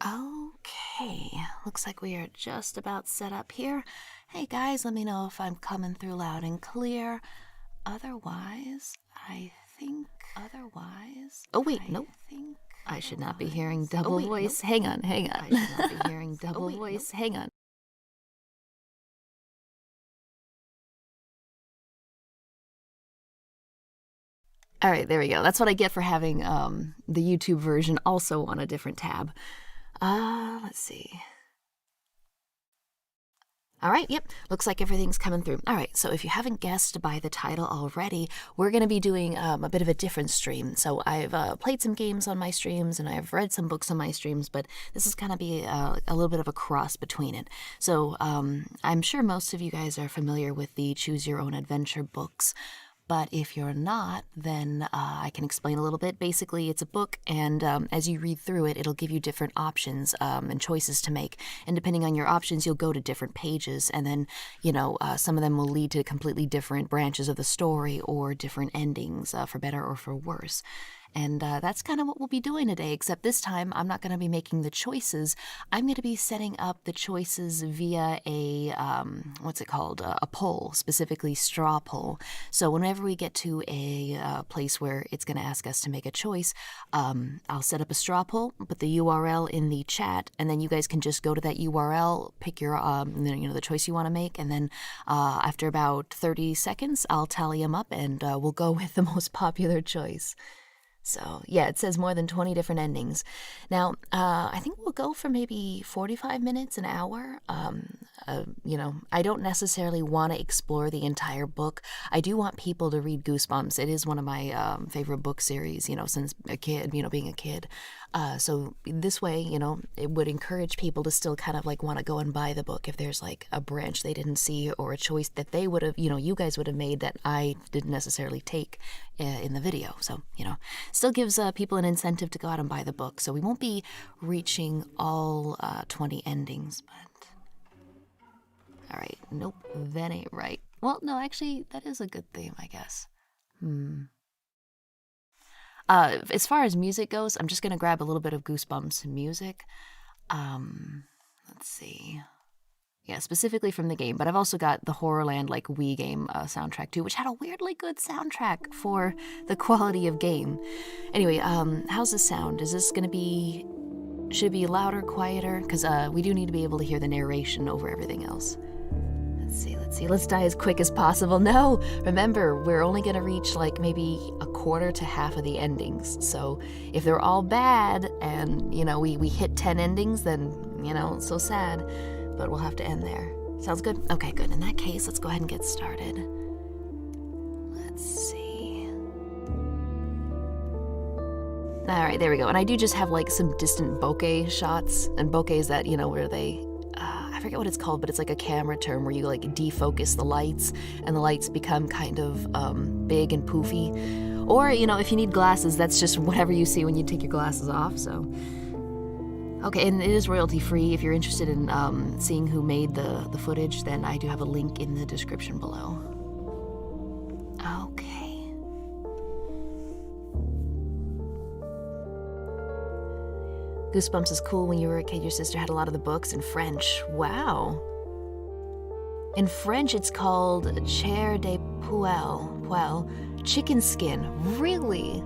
Okay, looks like we are just about set up here. Hey guys, let me know if I'm coming through loud and clear. Otherwise, oh wait, nope. I should not be hearing double voice. Nope. Hang on. I should not be hearing double voice. Nope. Hang on. All right, there we go. That's what I get for having the YouTube version also on a different tab. Let's see. All right, yep, looks like everything's coming through. All right, so if you haven't guessed by the title already, we're going to be doing a bit of a different stream. So I've played some games on my streams and I've read some books on my streams, but this is going to be a little bit of a cross between it. So I'm sure most of you guys are familiar with the Choose Your Own Adventure books. But if you're not, then I can explain a little bit. Basically, it's a book, and as you read through it, it'll give you different options and choices to make. And depending on your options, you'll go to different pages, and then, some of them will lead to completely different branches of the story or different endings, for better or for worse. And that's kind of what we'll be doing today, except this time I'm not going to be making the choices. I'm going to be setting up the choices via a, a poll, specifically straw poll. So whenever we get to a place where it's going to ask us to make a choice, I'll set up a straw poll, put the URL in the chat, and then you guys can just go to that URL, pick your, the choice you want to make, and then after about 30 seconds, I'll tally them up, and we'll go with the most popular choice. So, yeah, it says more than 20 different endings. Now, I think we'll go for maybe 45 minutes, an hour. I don't necessarily want to explore the entire book. I do want people to read Goosebumps. It is one of my favorite book series, since a kid, being a kid. So this way, it would encourage people to still kind of like want to go and buy the book if there's like a branch they didn't see or a choice that they would have, you guys would have made that I didn't necessarily take in the video. So, still gives people an incentive to go out and buy the book. So we won't be reaching all 20 endings, but all right. Nope, that ain't right. Well, no, actually, that is a good theme, I guess. As far as music goes, I'm just going to grab a little bit of Goosebumps music. Let's see. Yeah, specifically from the game, but I've also got the Horrorland Wii game soundtrack too, which had a weirdly good soundtrack for the quality of game. Anyway, how's this sound? Is this going to be... should it be louder, quieter? Because we do need to be able to hear the narration over everything else. Let's see. Let's die as quick as possible. No! Remember, we're only going to reach maybe a quarter to half of the endings. So if they're all bad and, we hit 10 endings, then, it's so sad. But we'll have to end there. Sounds good? Okay, good. In that case, let's go ahead and get started. Let's see. All right, there we go. And I do just have some distant bokeh shots. And bokeh is that, where they... I forget what it's called, but it's like a camera term where you defocus the lights and the lights become kind of big and poofy. Or, if you need glasses, that's just whatever you see when you take your glasses off, so... Okay, and it is royalty free. If you're interested in seeing who made the footage, then I do have a link in the description below. Okay. Goosebumps is cool. When you were a kid, your sister had a lot of the books in French. Wow. In French, it's called chair de poêle, chicken skin. Really?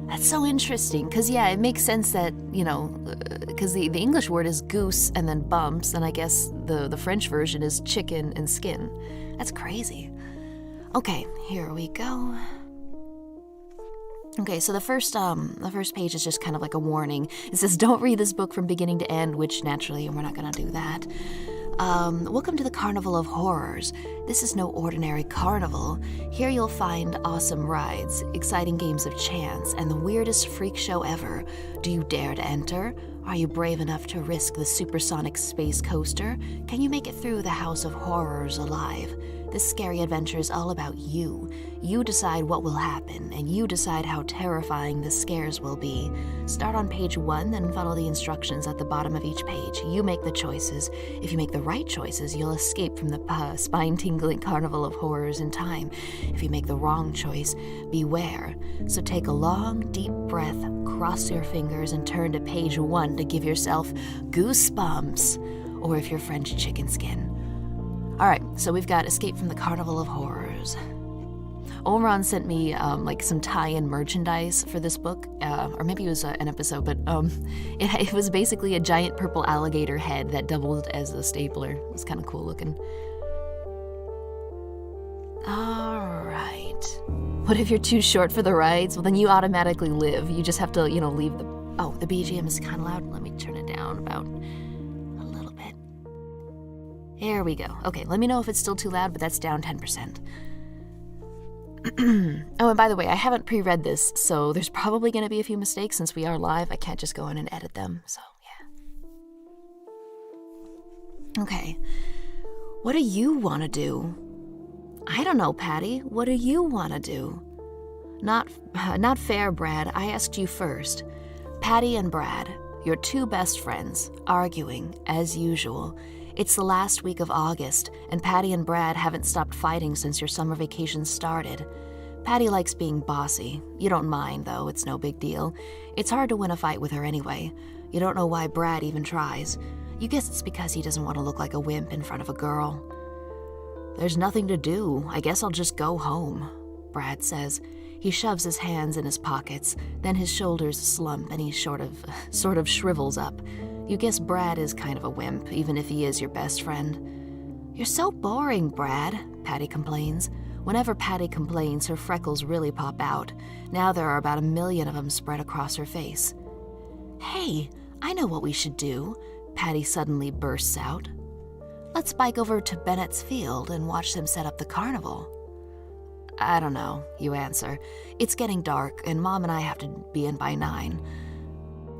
That's so interesting, because, yeah, it makes sense that, because the English word is goose and then bumps, and I guess the French version is chicken and skin. That's crazy. Okay, here we go. Okay, so the first page is just kind of like a warning. It says, don't read this book from beginning to end, which naturally we're not going to do that. Welcome to the Carnival of Horrors. This is no ordinary carnival. Here you'll find awesome rides, exciting games of chance, and the weirdest freak show ever. Do you dare to enter? Are you brave enough to risk the supersonic space coaster? Can you make it through the House of Horrors alive? This scary adventure is all about you. You decide what will happen, and you decide how terrifying the scares will be. Start on page 1, then follow the instructions at the bottom of each page. You make the choices. If you make the right choices, you'll escape from the spine-tingling Carnival of Horrors in time. If you make the wrong choice, beware. So take a long, deep breath, cross your fingers, and turn to page 1 to give yourself goosebumps, or if you're French, chicken skin. Alright, so we've got Escape from the Carnival of Horrors. Omron sent me some tie-in merchandise for this book, or maybe it was an episode, but it was basically a giant purple alligator head that doubled as a stapler. It was kind of cool looking. Alright. What if you're too short for the rides? Well, then you automatically live. You just have to, leave the... Oh, the BGM is kind of loud. Let me turn it down about a little bit. There we go. Okay, let me know if it's still too loud, but that's down 10%. Oh, and by the way, I haven't pre-read this, so there's probably going to be a few mistakes since we are live. I can't just go in and edit them, so yeah. Okay. What do you want to do? I don't know, Patty. What do you want to do? Not fair, Brad. I asked you first. Patty and Brad, your two best friends, arguing, as usual. It's the last week of August, and Patty and Brad haven't stopped fighting since your summer vacation started. Patty likes being bossy. You don't mind, though. It's no big deal. It's hard to win a fight with her anyway. You don't know why Brad even tries. You guess it's because he doesn't want to look like a wimp in front of a girl. There's nothing to do. I guess I'll just go home, Brad says. He shoves his hands in his pockets, then his shoulders slump and he sort of shrivels up. You guess Brad is kind of a wimp, even if he is your best friend. You're so boring, Brad, Patty complains. Whenever Patty complains, her freckles really pop out. Now there are about 1 million of them spread across her face. Hey, I know what we should do, Patty suddenly bursts out. Let's bike over to Bennett's Field and watch them set up the carnival. I don't know, you answer. It's getting dark, and Mom and I have to be in by 9.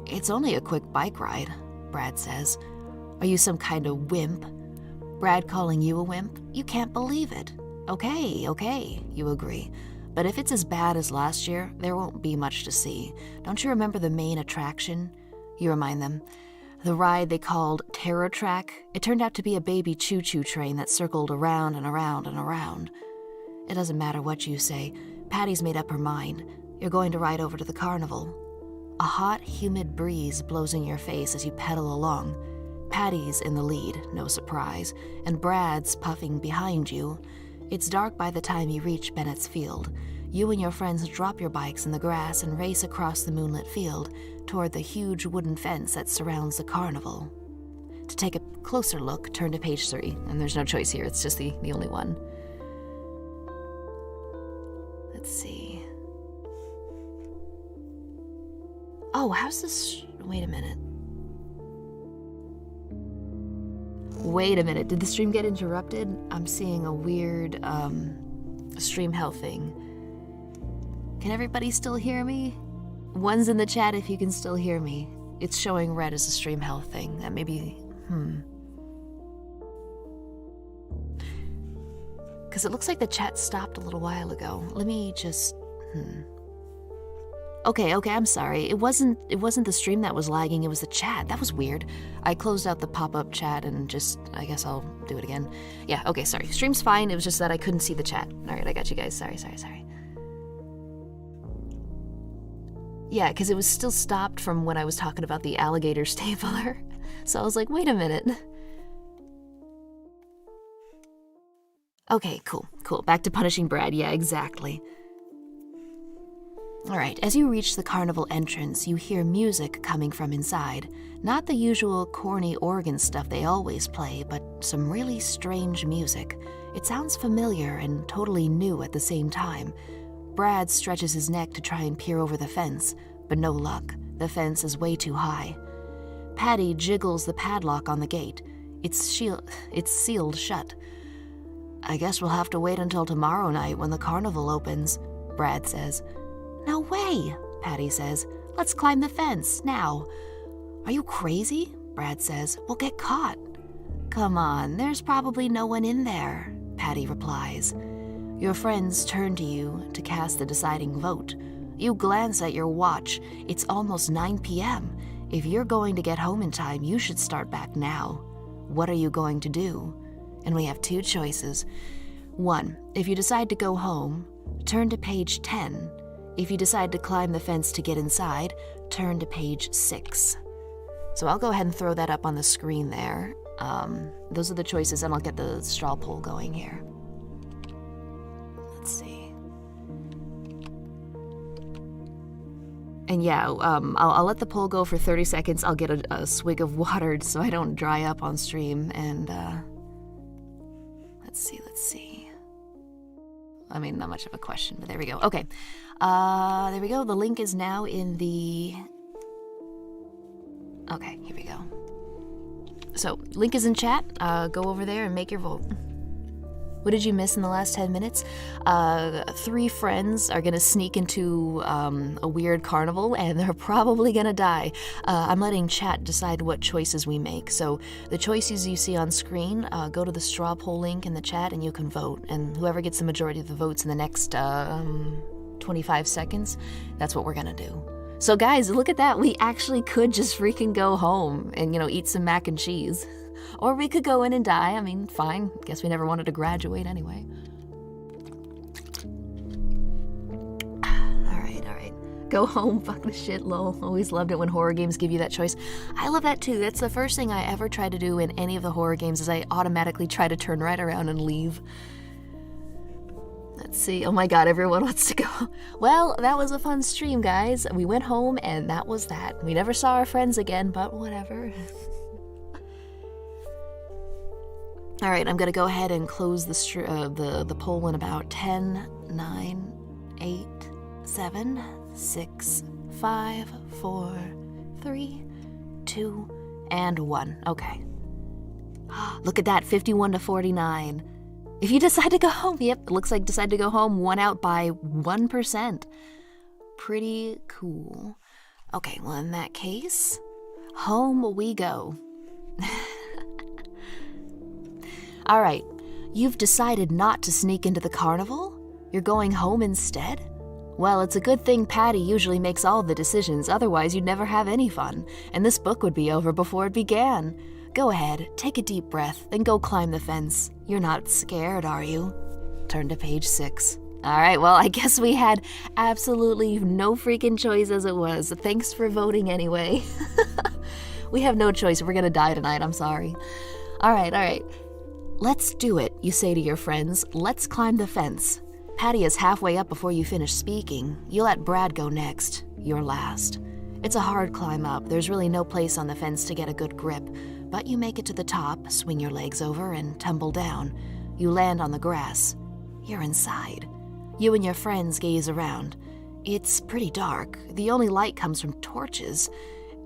It's only a quick bike ride, Brad says. Are you some kind of wimp? Brad calling you a wimp? You can't believe it. Okay, you agree. But if it's as bad as last year, there won't be much to see. Don't you remember the main attraction? You remind them. The ride they called Terror Track? It turned out to be a baby choo-choo train that circled around and around and around. It doesn't matter what you say. Patty's made up her mind. You're going to ride over to the carnival. A hot, humid breeze blows in your face as you pedal along. Patty's in the lead, no surprise, and Brad's puffing behind you. It's dark by the time you reach Bennett's Field. You and your friends drop your bikes in the grass and race across the moonlit field toward the huge wooden fence that surrounds the carnival. To take a closer look, turn to page 3, and there's no choice here, it's just the only one. Let's see. Oh, how's this? Wait a minute. Did the stream get interrupted? I'm seeing a weird stream health thing. Can everybody still hear me? One's in the chat if you can still hear me. It's showing red as a stream health thing. That may be, Because it looks like the chat stopped a little while ago. Let me just, Okay, I'm sorry. It wasn't the stream that was lagging, it was the chat. That was weird. I closed out the pop-up chat and I guess I'll do it again. Yeah, okay, sorry. Stream's fine, it was just that I couldn't see the chat. Alright, I got you guys. Sorry. Yeah, because it was still stopped from when I was talking about the alligator stapler. So I was like, wait a minute. Okay, cool. Back to punishing Brad. Yeah, exactly. Alright, as you reach the carnival entrance, you hear music coming from inside. Not the usual corny organ stuff they always play, but some really strange music. It sounds familiar and totally new at the same time. Brad stretches his neck to try and peer over the fence, but no luck. The fence is way too high. Patty jiggles the padlock on the gate. It's sealed shut. I guess we'll have to wait until tomorrow night when the carnival opens, Brad says. No way, Patty says. Let's climb the fence, now. Are you crazy? Brad says. We'll get caught. Come on, there's probably no one in there, Patty replies. Your friends turn to you to cast the deciding vote. You glance at your watch. It's almost 9 p.m. If you're going to get home in time, you should start back now. What are you going to do? And we have 2 choices. 1, if you decide to go home, turn to page 10. If you decide to climb the fence to get inside, turn to page 6. So I'll go ahead and throw that up on the screen there. Those are the choices, and I'll get the straw poll going here. Let's see. And yeah, I'll let the poll go for 30 seconds. I'll get a swig of water so I don't dry up on stream. And let's see. I mean, not much of a question, but there we go. Okay, there we go. The link is now in the... Okay, here we go. So, link is in chat. Go over there and make your vote. What did you miss in the last 10 minutes? 3 friends are gonna sneak into a weird carnival, and they're probably gonna die. I'm letting chat decide what choices we make. So the choices you see on screen, go to the straw poll link in the chat and you can vote. And whoever gets the majority of the votes in the next 25 seconds, that's what we're gonna do. So guys, look at that. We actually could just freaking go home and, eat some mac and cheese. Or we could go in and die. I mean, fine. Guess we never wanted to graduate anyway. All right. Go home, fuck the shit, lol. Always loved it when horror games give you that choice. I love that too. That's the first thing I ever try to do in any of the horror games is I automatically try to turn right around and leave. Let's see. Oh my god, everyone wants to go. Well, that was a fun stream, guys. We went home and that was that. We never saw our friends again, but whatever. All right, I'm gonna go ahead and close the poll in about 10, 9, 8, 7, 6, 5, 4, 3, 2, and 1. Okay. Look at that, 51 to 49. If you decide to go home, yep, it looks like decide to go home, won out by 1%. Pretty cool. Okay, well, in that case, home we go. All right, you've decided not to sneak into the carnival? You're going home instead? Well, it's a good thing Patty usually makes all the decisions, otherwise you'd never have any fun, and this book would be over before it began. Go ahead, take a deep breath, then go climb the fence. You're not scared, are you? Turn to page 6. All right, well, I guess we had absolutely no freaking choice as it was. Thanks for voting anyway. We have no choice. We're gonna die tonight. I'm sorry. All right. Let's do it, you say to your friends. Let's climb the fence. Patty is halfway up before you finish speaking. You let Brad go next. You're last. It's a hard climb up. There's really no place on the fence to get a good grip. But you make it to the top, swing your legs over, and tumble down. You land on the grass. You're inside. You and your friends gaze around. It's pretty dark. The only light comes from torches.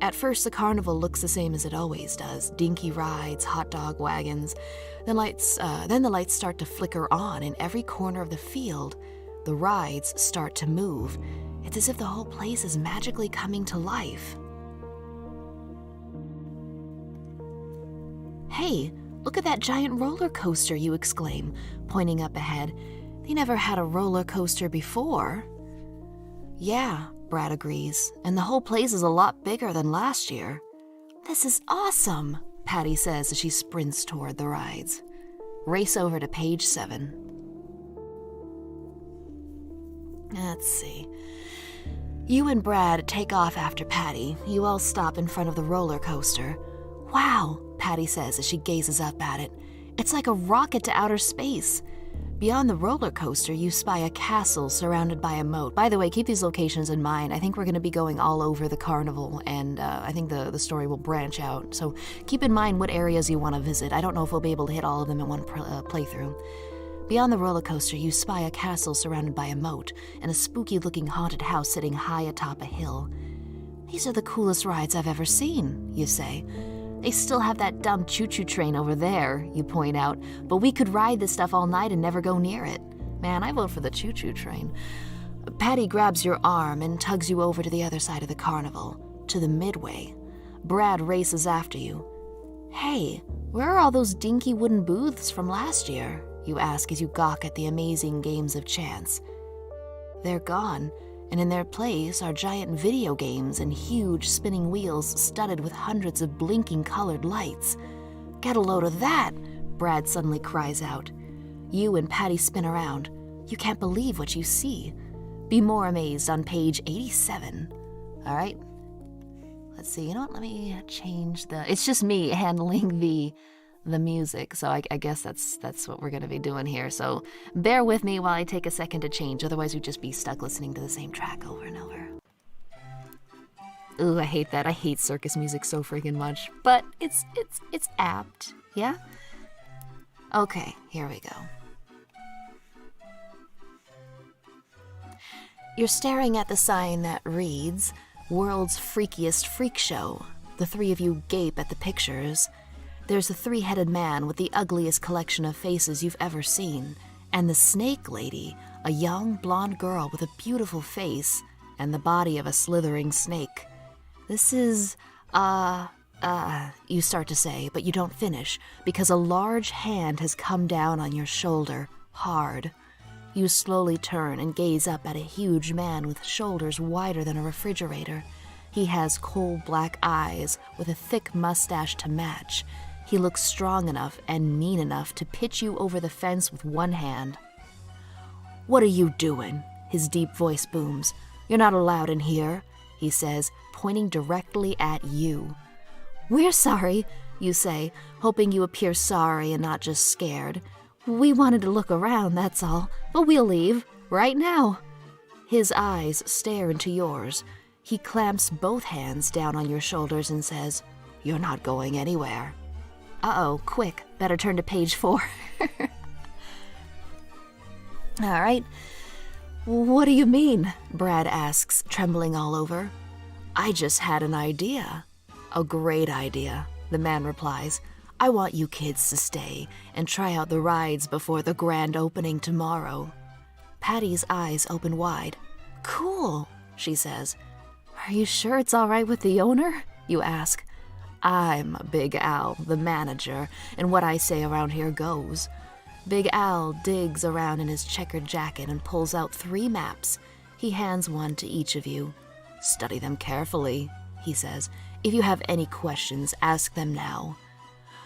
At first, the carnival looks the same as it always does. Dinky rides, hot dog wagons. Then the lights start to flicker on in every corner of the field. The rides start to move. It's as if the whole place is magically coming to life. Hey, look at that giant roller coaster, you exclaim, pointing up ahead. They never had a roller coaster before. Yeah, Brad agrees, and the whole place is a lot bigger than last year. This is awesome, Patty says as she sprints toward the rides. Race over to page 7. Let's see. You and Brad take off after Patty. You all stop in front of the roller coaster. Wow, Patty says as she gazes up at it. It's like a rocket to outer space. Beyond the roller coaster, you spy a castle surrounded by a moat. By the way, keep these locations in mind. I think we're going to be going all over the carnival, and I think the story will branch out. So keep in mind what areas you want to visit. I don't know if we'll be able to hit all of them in one playthrough. Beyond the roller coaster, you spy a castle surrounded by a moat and a spooky-looking haunted house sitting high atop a hill. These are the coolest rides I've ever seen, you say. They still have that dumb choo-choo train over there, you point out, but we could ride this stuff all night and never go near it. Man, I vote for the choo-choo train. Patty grabs your arm and tugs you over to the other side of the carnival, to the midway. Brad races after you. Hey, where are all those dinky wooden booths from last year? You ask as you gawk at the amazing games of chance. They're gone, and in their place are giant video games and huge spinning wheels studded with hundreds of blinking colored lights. Get a load of that, Brad suddenly cries out. You and Patty spin around. You can't believe what you see. Be more amazed on page 87. All right. Let's see. You know what? Let me change the... It's just me handling the music, so I guess that's what we're going to be doing here. So bear with me while I take a second to change. Otherwise, we'd just be stuck listening to the same track over and over. Ooh, I hate that. I hate circus music so freaking much. But it's apt. Yeah? Okay, here we go. You're staring at the sign that reads, World's Freakiest Freak Show. The three of you gape at the pictures. There's a three-headed man with the ugliest collection of faces you've ever seen, and the snake lady, a young blonde girl with a beautiful face and the body of a slithering snake. This is, you start to say, but you don't finish, because a large hand has come down on your shoulder, hard. You slowly turn and gaze up at a huge man with shoulders wider than a refrigerator. He has coal-black eyes with a thick mustache to match. He looks strong enough and mean enough to pitch you over the fence with one hand. "What are you doing?" His deep voice booms. "You're not allowed in here," he says, pointing directly at you. "We're sorry," you say, hoping you appear sorry and not just scared. "We wanted to look around, that's all, but we'll leave, right now." His eyes stare into yours. He clamps both hands down on your shoulders and says, "You're not going anywhere." Uh-oh, quick, better turn to page 4. All right. "What do you mean?" Brad asks, trembling all over. "I just had an idea." "A great idea," the man replies. "I want you kids to stay and try out the rides before the grand opening tomorrow." Patty's eyes open wide. "Cool," she says. "Are you sure it's all right with the owner?" you ask. "I'm Big Al, the manager, and what I say around here goes." Big Al digs around in his checkered jacket and pulls out 3 maps. He hands one to each of you. "Study them carefully," he says. "If you have any questions, ask them now."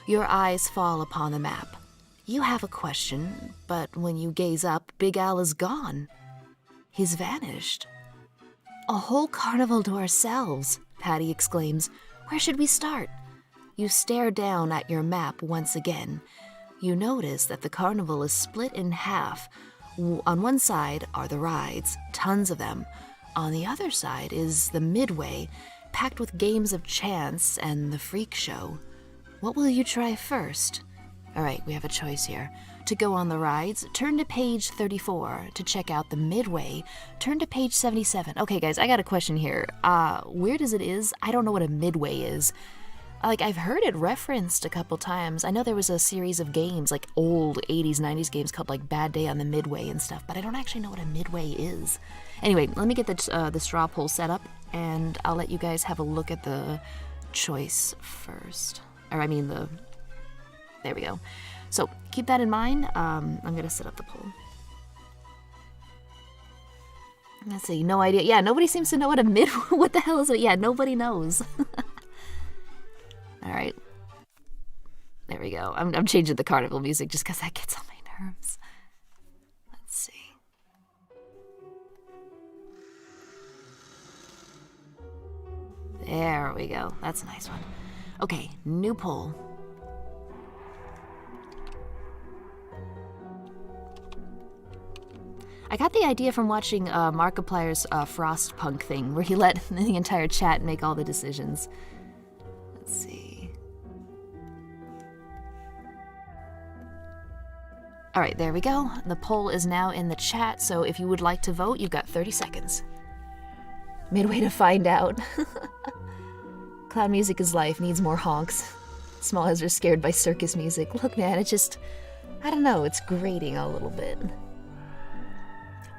Your eyes fall upon the map. You have a question, but when you gaze up, Big Al is gone. He's vanished. "A whole carnival to ourselves," Patty exclaims. "Where should we start?" You stare down at your map once again. You notice that the carnival is split in half. On one side are the rides, tons of them. On the other side is the midway, packed with games of chance and the freak show. What will you try first? All right, we have a choice here. To go on the rides, turn to page 34. To check out the midway, turn to page 77. Okay, guys, I got a question here. Weird as it is, I don't know what a midway is. I've heard it referenced a couple times. I know there was a series of games, like old 80s, 90s games called like Bad Day on the Midway and stuff, but I don't actually know what a midway is. Anyway, let me get the straw poll set up, and I'll let you guys have a look at the choice first. There we go. So keep that in mind. I'm going to set up the poll. Let's see, no idea. Yeah, nobody seems to know what what the hell is it? Yeah, nobody knows. All right. There we go. I'm changing the carnival music just because that gets on my nerves. Let's see. There we go. That's a nice one. Okay, new poll. I got the idea from watching Markiplier's Frostpunk thing, where he let the entire chat make all the decisions. Let's see. All right, there we go. The poll is now in the chat, so if you would like to vote, you've got 30 seconds. Midway to find out. Clown music is life, needs more honks. Small heads are scared by circus music. Look, man, it's just, I don't know, it's grating a little bit.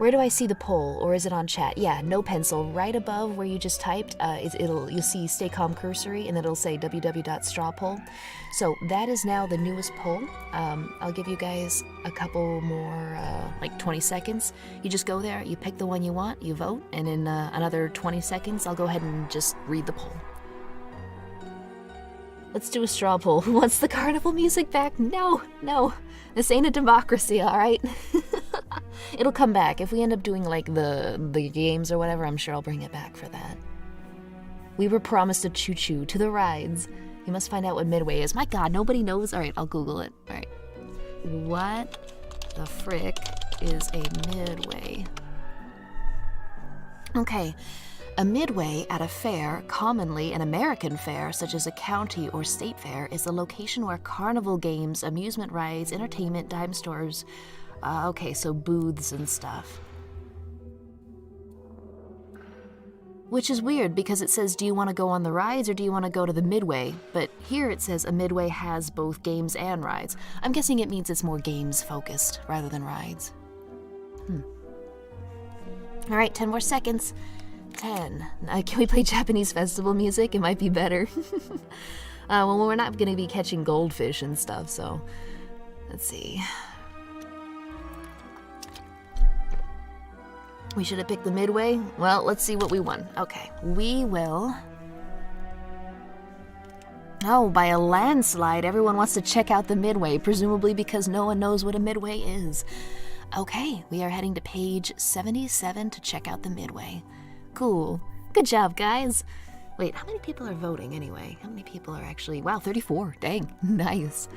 Where do I see the poll, or is it on chat? Yeah, no pencil. Right above where you just typed, you'll see Stay Calm Cursory, and then it'll say www.strawpoll. So that is now the newest poll. I'll give you guys a couple more, like 20 seconds. You just go there, you pick the one you want, you vote, and in another 20 seconds, I'll go ahead and just read the poll. Let's do a straw poll. Who wants the carnival music back? No, no. This ain't a democracy, all right? It'll come back. If we end up doing like the games or whatever, I'm sure I'll bring it back for that. We were promised a choo-choo to the rides. You must find out what midway is. My God, nobody knows. All right, I'll Google it. All right. What the frick is a midway? Okay. A midway at a fair, commonly an American fair, such as a county or state fair, is the location where carnival games, amusement rides, entertainment, dime stores, okay, so booths and stuff. Which is weird because it says, do you want to go on the rides or do you want to go to the midway? But here it says a midway has both games and rides. I'm guessing it means it's more games focused rather than rides. All right, 10 more seconds. 10. Can we play Japanese festival music? It might be better. Well, we're not going to be catching goldfish and stuff, so let's see. We should have picked the midway. Well, let's see what we won. Okay, we will... Oh, by a landslide, everyone wants to check out the midway, presumably because no one knows what a midway is. Okay, we are heading to page 77 to check out the midway. Cool. Good job, guys. Wait, how many people are voting anyway? How many people are actually... Wow, 34. Dang. Nice.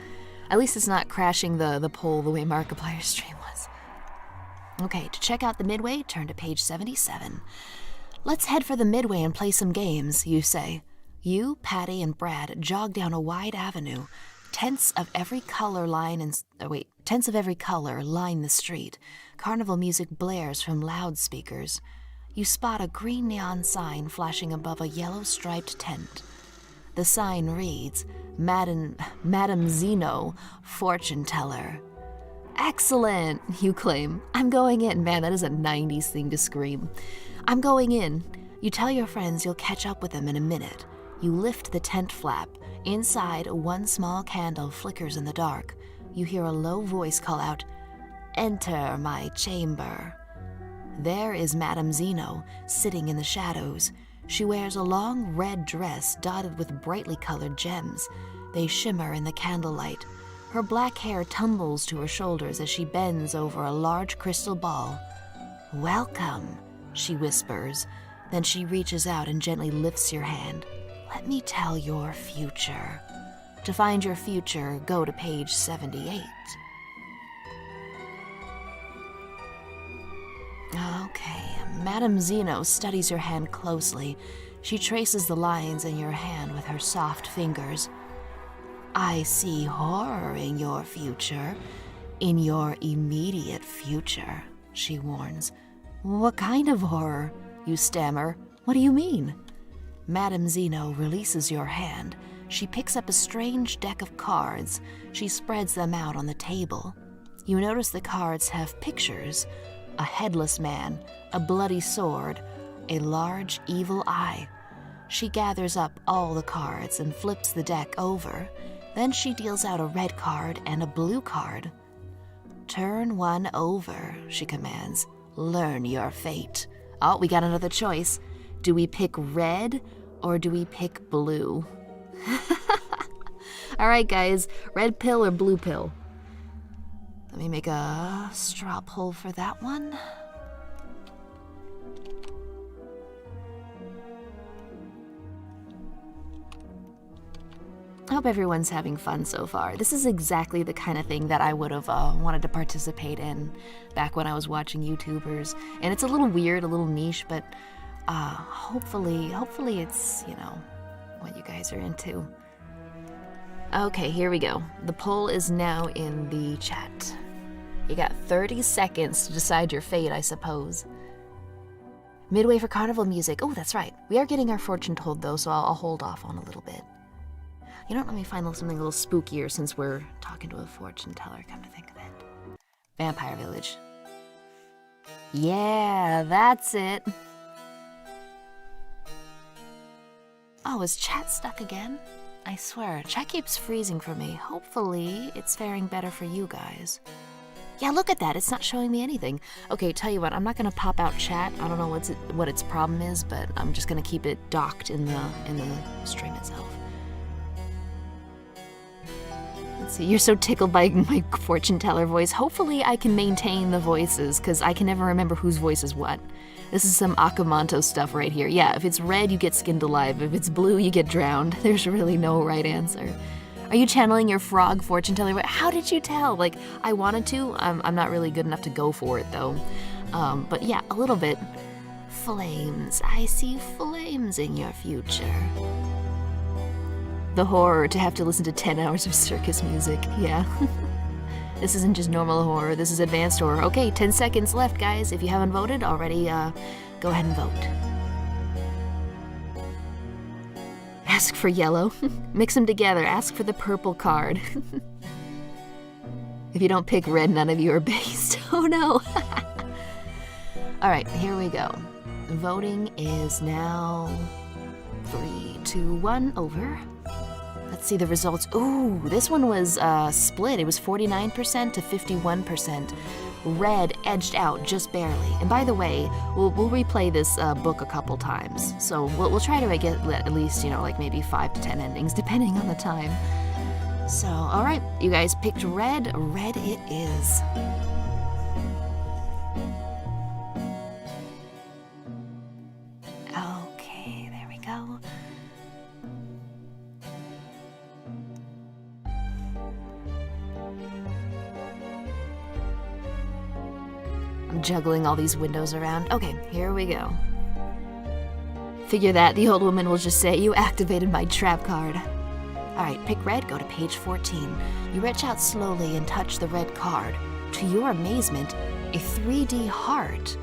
At least it's not crashing the poll the way Markiplier's stream was. Okay, to check out the midway, turn to page 77. Let's head for the midway and play some games, you say. You, Patty, and Brad jog down a wide avenue. Tents of every color line the street. Carnival music blares from loudspeakers. You spot a green neon sign flashing above a yellow-striped tent. The sign reads, Madam Zeno, fortune teller. Excellent, you claim. I'm going in. Man, that is a 90s thing to scream. I'm going in. You tell your friends you'll catch up with them in a minute. You lift the tent flap. Inside, one small candle flickers in the dark. You hear a low voice call out, Enter my chamber. There is Madame Zeno, sitting in the shadows. She wears a long red dress dotted with brightly colored gems. They shimmer in the candlelight. Her black hair tumbles to her shoulders as she bends over a large crystal ball. Welcome, she whispers. Then she reaches out and gently lifts your hand. Let me tell your future. To find your future, go to page 78. Okay, Madame Zeno studies your hand closely. She traces the lines in your hand with her soft fingers. I see horror in your future. In your immediate future, she warns. What kind of horror? You stammer. What do you mean? Madame Zeno releases your hand. She picks up a strange deck of cards. She spreads them out on the table. You notice the cards have pictures. A headless man, a bloody sword, a large evil eye. She gathers up all the cards and flips the deck over. Then she deals out a red card and a blue card. Turn one over, she commands. Learn your fate. Oh, we got another choice. Do we pick red or do we pick blue? All right, guys, red pill or blue pill? Let me make a straw poll for that one. I hope everyone's having fun so far. This is exactly the kind of thing that I would have wanted to participate in back when I was watching YouTubers. And it's a little weird, a little niche, but hopefully it's, you know, what you guys are into. Okay, here we go. The poll is now in the chat. You got 30 seconds to decide your fate, I suppose. Midway for carnival music. Oh, that's right. We are getting our fortune told, though, so I'll hold off on a little bit. You know what? Let me find something a little spookier since we're talking to a fortune teller, come to think of it. Vampire Village. Yeah, that's it. Oh, is chat stuck again? I swear, chat keeps freezing for me. Hopefully, it's faring better for you guys. Yeah, look at that. It's not showing me anything. Okay, tell you what, I'm not gonna pop out chat. I don't know what its problem is, but I'm just gonna keep it docked in the stream itself. Let's see. You're so tickled by my fortune teller voice. Hopefully, I can maintain the voices because I can never remember whose voice is what. This is some Akamanto stuff right here. Yeah, if it's red, you get skinned alive. If it's blue, you get drowned. There's really no right answer. Are you channeling your frog fortune teller? How did you tell? Like, I wanted to. I'm not really good enough to go for it, though. But yeah, a little bit. Flames. I see flames in your future. The horror to have to listen to 10 hours of circus music. Yeah. This isn't just normal horror. This is advanced horror. Okay, 10 seconds left, guys. If you haven't voted already, go ahead and vote. Ask for yellow. Mix them together. Ask for the purple card. If you don't pick red, none of you are based. Oh no. All right, here we go. Voting is now 3, 2, 1, over. Let's see the results. Ooh, this one was split. It was 49% to 51%. Red edged out just barely. And by the way, we'll replay this book a couple times. So we'll try to get at least, like maybe 5 to 10 endings, depending on the time. So, all right, you guys picked red. Red it is. Okay, there we go. I'm juggling all these windows around. Okay, here we go. Figure that the old woman will just say, you activated my trap card. Alright, pick red, go to page 14. You reach out slowly and touch the red card. To your amazement, a 3D heart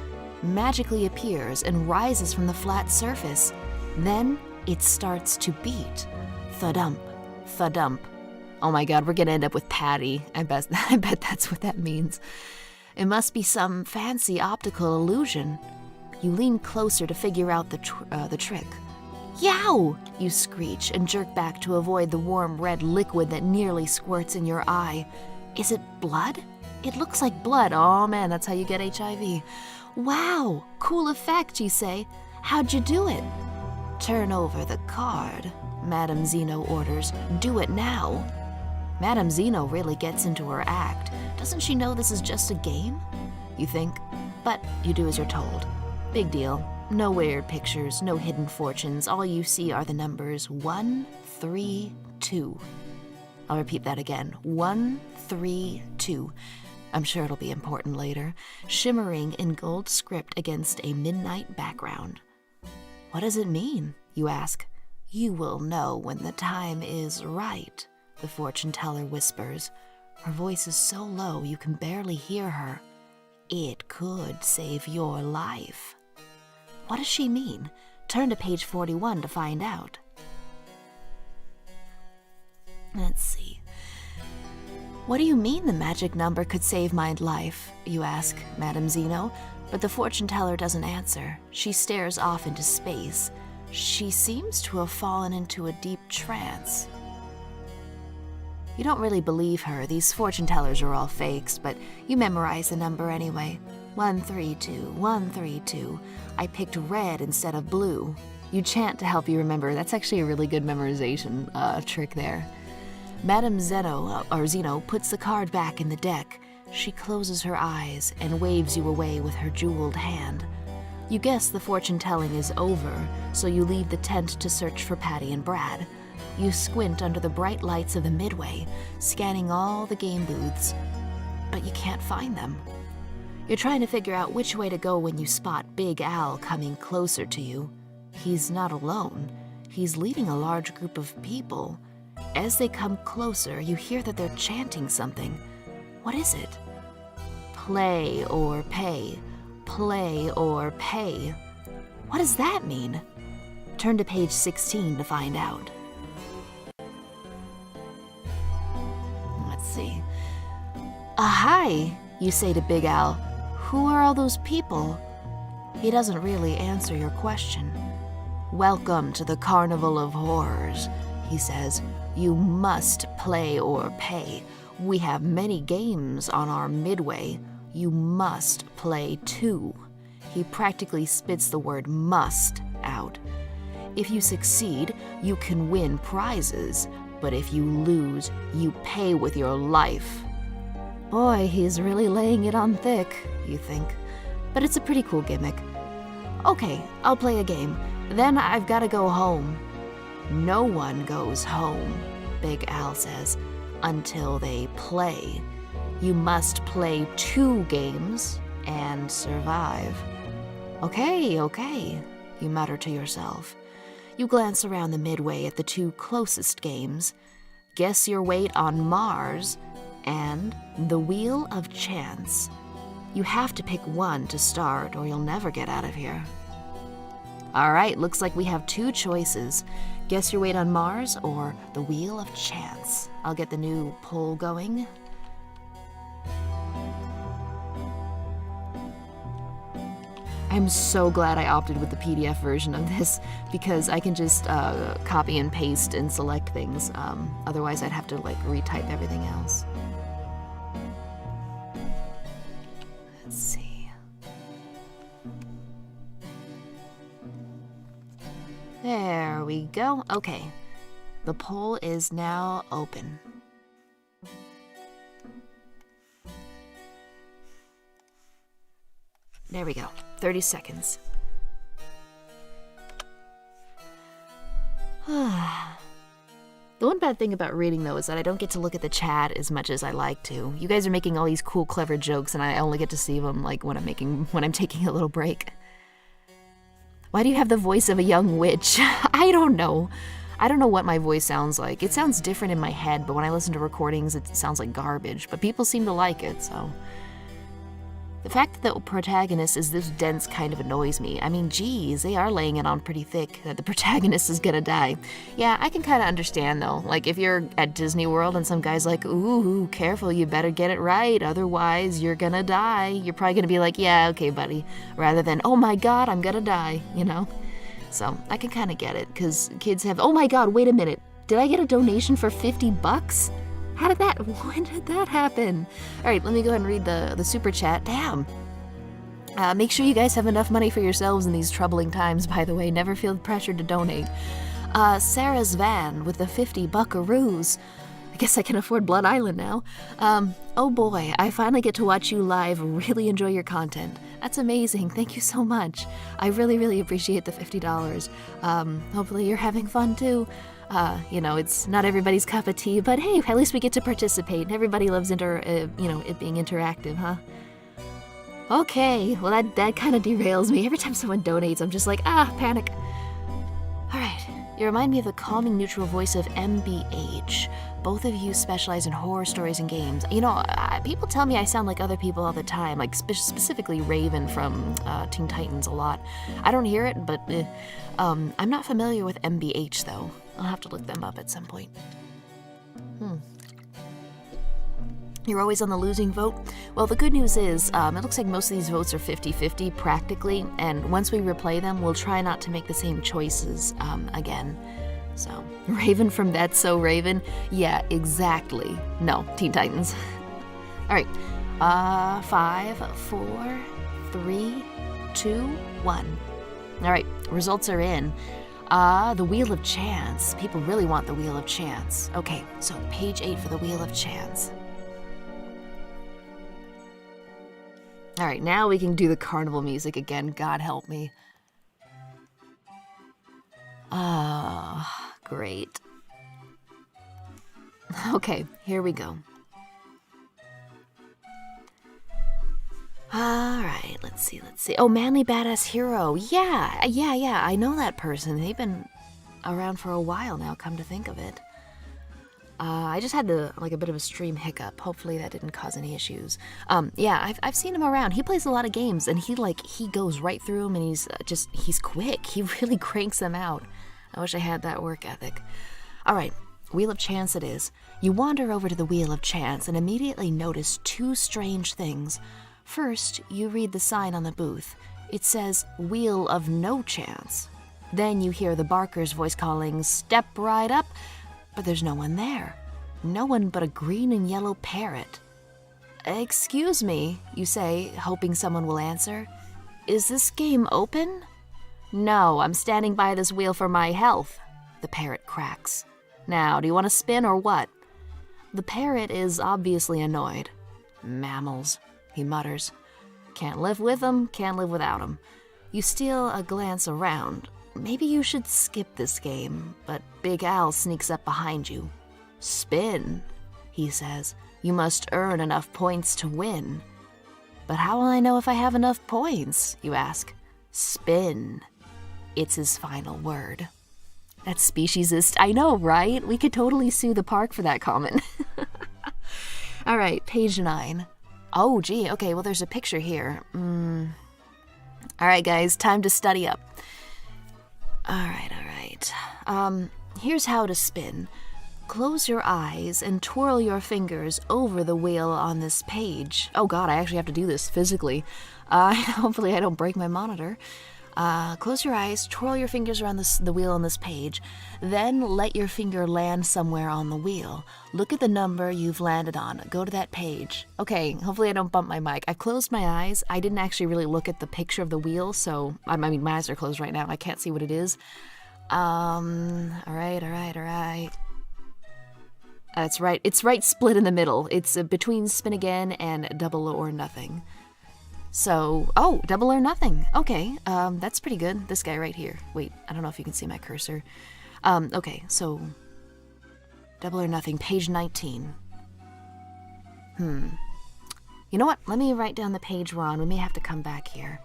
magically appears and rises from the flat surface. Then it starts to beat. Thudump, thudump. Oh my god, we're gonna end up with Patty. I bet that's what that means. It must be some fancy optical illusion. You lean closer to figure out the trick. Yow! You screech and jerk back to avoid the warm red liquid that nearly squirts in your eye. Is it blood? It looks like blood. Oh man, that's how you get HIV. Wow! Cool effect, you say. How'd you do it? Turn over the card, Madame Zeno orders. Do it now. Madame Zeno really gets into her act. Doesn't she know this is just a game? You think, but you do as you're told. Big deal. No weird pictures, no hidden fortunes. All you see are the numbers 1, 3, 2. I'll repeat that again. 1, 3, 2. I'm sure it'll be important later. Shimmering in gold script against a midnight background. What does it mean? You ask. You will know when the time is right, the fortune teller whispers. Her voice is so low you can barely hear her. It could save your life. What does she mean? Turn to page 41 to find out. Let's see. What do you mean the magic number could save my life? You ask Madame Zeno, but the fortune teller doesn't answer. She stares off into space. She seems to have fallen into a deep trance. You don't really believe her. These fortune tellers are all fakes, but you memorize the number anyway. 132, 132. I picked red instead of blue. You chant to help you remember. That's actually a really good memorization trick there. Madame Zeno puts the card back in the deck. She closes her eyes and waves you away with her jeweled hand. You guess the fortune telling is over, so you leave the tent to search for Patty and Brad. You squint under the bright lights of the midway, scanning all the game booths, but you can't find them. You're trying to figure out which way to go when you spot Big Al coming closer to you. He's not alone. He's leading a large group of people. As they come closer, you hear that they're chanting something. What is it? Play or pay. Play or pay. What does that mean? Turn to page 16 to find out. Let's see. Hi, you say to Big Al. Who are all those people? He doesn't really answer your question. Welcome to the Carnival of Horrors, he says. You must play or pay. We have many games on our midway. You must play too. He practically spits the word must out. If you succeed, you can win prizes, but if you lose, you pay with your life. Boy, he's really laying it on thick, you think. But it's a pretty cool gimmick. Okay, I'll play a game. Then I've got to go home. No one goes home, Big Al says, until they play. You must play 2 games and survive. Okay, you mutter to yourself. You glance around the midway at the 2 closest games. Guess Your Weight on Mars and The Wheel of Chance. You have to pick one to start or you'll never get out of here. All right, looks like we have 2 choices. Guess Your Weight on Mars or The Wheel of Chance. I'll get the new poll going. I'm so glad I opted with the PDF version of this because I can just copy and paste and select things. Otherwise, I'd have to retype everything else. Let's see. There we go. Okay. The poll is now open. There we go. 30 seconds. The one bad thing about reading, though, is that I don't get to look at the chat as much as I like to. You guys are making all these cool, clever jokes, and I only get to see them when I'm taking a little break. Why do you have the voice of a young witch? I don't know. I don't know what my voice sounds like. It sounds different in my head, but when I listen to recordings, it sounds like garbage. But people seem to like it, so... The fact that the protagonist is this dense kind of annoys me. I mean, geez, they are laying it on pretty thick that the protagonist is gonna die. Yeah, I can kind of understand, though. Like, if you're at Disney World and some guy's like, ooh, careful, you better get it right, otherwise you're gonna die. You're probably gonna be like, yeah, okay, buddy. Rather than, oh my god, I'm gonna die, you know? So, I can kind of get it, because kids have, oh my god, wait a minute. Did I get a donation for $50? When did that happen? All right, let me go ahead and read the super chat. Damn. Make sure you guys have enough money for yourselves in these troubling times, by the way. Never feel pressured to donate. Sarah's Van with the 50 buckaroos. I guess I can afford Blood Island now. Oh boy, I finally get to watch you live. Really enjoy your content. That's amazing. Thank you so much. I really, really appreciate the $50. Hopefully you're having fun too. It's not everybody's cup of tea, but hey, at least we get to participate. Everybody loves it being interactive, huh? Okay, well that kind of derails me. Every time someone donates, I'm just like, panic. All right, you remind me of the calming, neutral voice of MBH. Both of you specialize in horror stories and games. People tell me I sound like other people all the time, like specifically Raven from Teen Titans a lot. I don't hear it, but I'm not familiar with MBH, though. I'll have to look them up at some point. You're always on the losing vote? Well, the good news is, it looks like most of these votes are 50-50 practically, and once we replay them, we'll try not to make the same choices again. So, Raven from That's So Raven? Yeah, exactly. No, Teen Titans. All right. 5, 4, 3, 2, 1. All right, results are in. The Wheel of Chance. People really want the Wheel of Chance. Okay, so page 8 for the Wheel of Chance. All right, now we can do the carnival music again. God help me. Great. Okay, here we go. All right, let's see. Oh, Manly Badass Hero. Yeah, I know that person. They've been around for a while now, come to think of it. I just had a bit of a stream hiccup. Hopefully that didn't cause any issues. Yeah, I've seen him around. He plays a lot of games, and he goes right through them, and he's quick. He really cranks them out. I wish I had that work ethic. All right, Wheel of Chance it is. You wander over to the Wheel of Chance and immediately notice 2 strange things. First, you read the sign on the booth. It says, Wheel of No Chance. Then you hear the barker's voice calling, Step right up, but there's no one there. No one but a green and yellow parrot. Excuse me, you say, hoping someone will answer. Is this game open? No, I'm standing by this wheel for my health, the parrot cracks. Now, do you want to spin or what? The parrot is obviously annoyed. Mammals, he mutters. Can't live with them, can't live without them. You steal a glance around. Maybe you should skip this game, but Big Al sneaks up behind you. Spin, he says. You must earn enough points to win. But how will I know if I have enough points, you ask? Spin. It's his final word. That's speciesist. I know, right? We could totally sue the park for that comment. All right, page 9. Oh, gee, okay, well, there's a picture here. All right, guys, time to study up. All right. Here's how to spin. Close your eyes and twirl your fingers over the wheel on this page. Oh God, I actually have to do this physically. Hopefully I don't break my monitor. Close your eyes, twirl your fingers around the wheel on this page, then let your finger land somewhere on the wheel. Look at the number you've landed on. Go to that page. Okay, hopefully I don't bump my mic. I closed my eyes. I didn't actually really look at the picture of the wheel, so, I mean, my eyes are closed right now. I can't see what it is. All right. That's right. It's right split in the middle. It's between Spin Again and Double or Nothing. So, oh, Double or Nothing. Okay, that's pretty good. This guy right here. Wait, I don't know if you can see my cursor. Okay, so Double or Nothing, page 19. You know what? Let me write down the page we're on. We may have to come back here.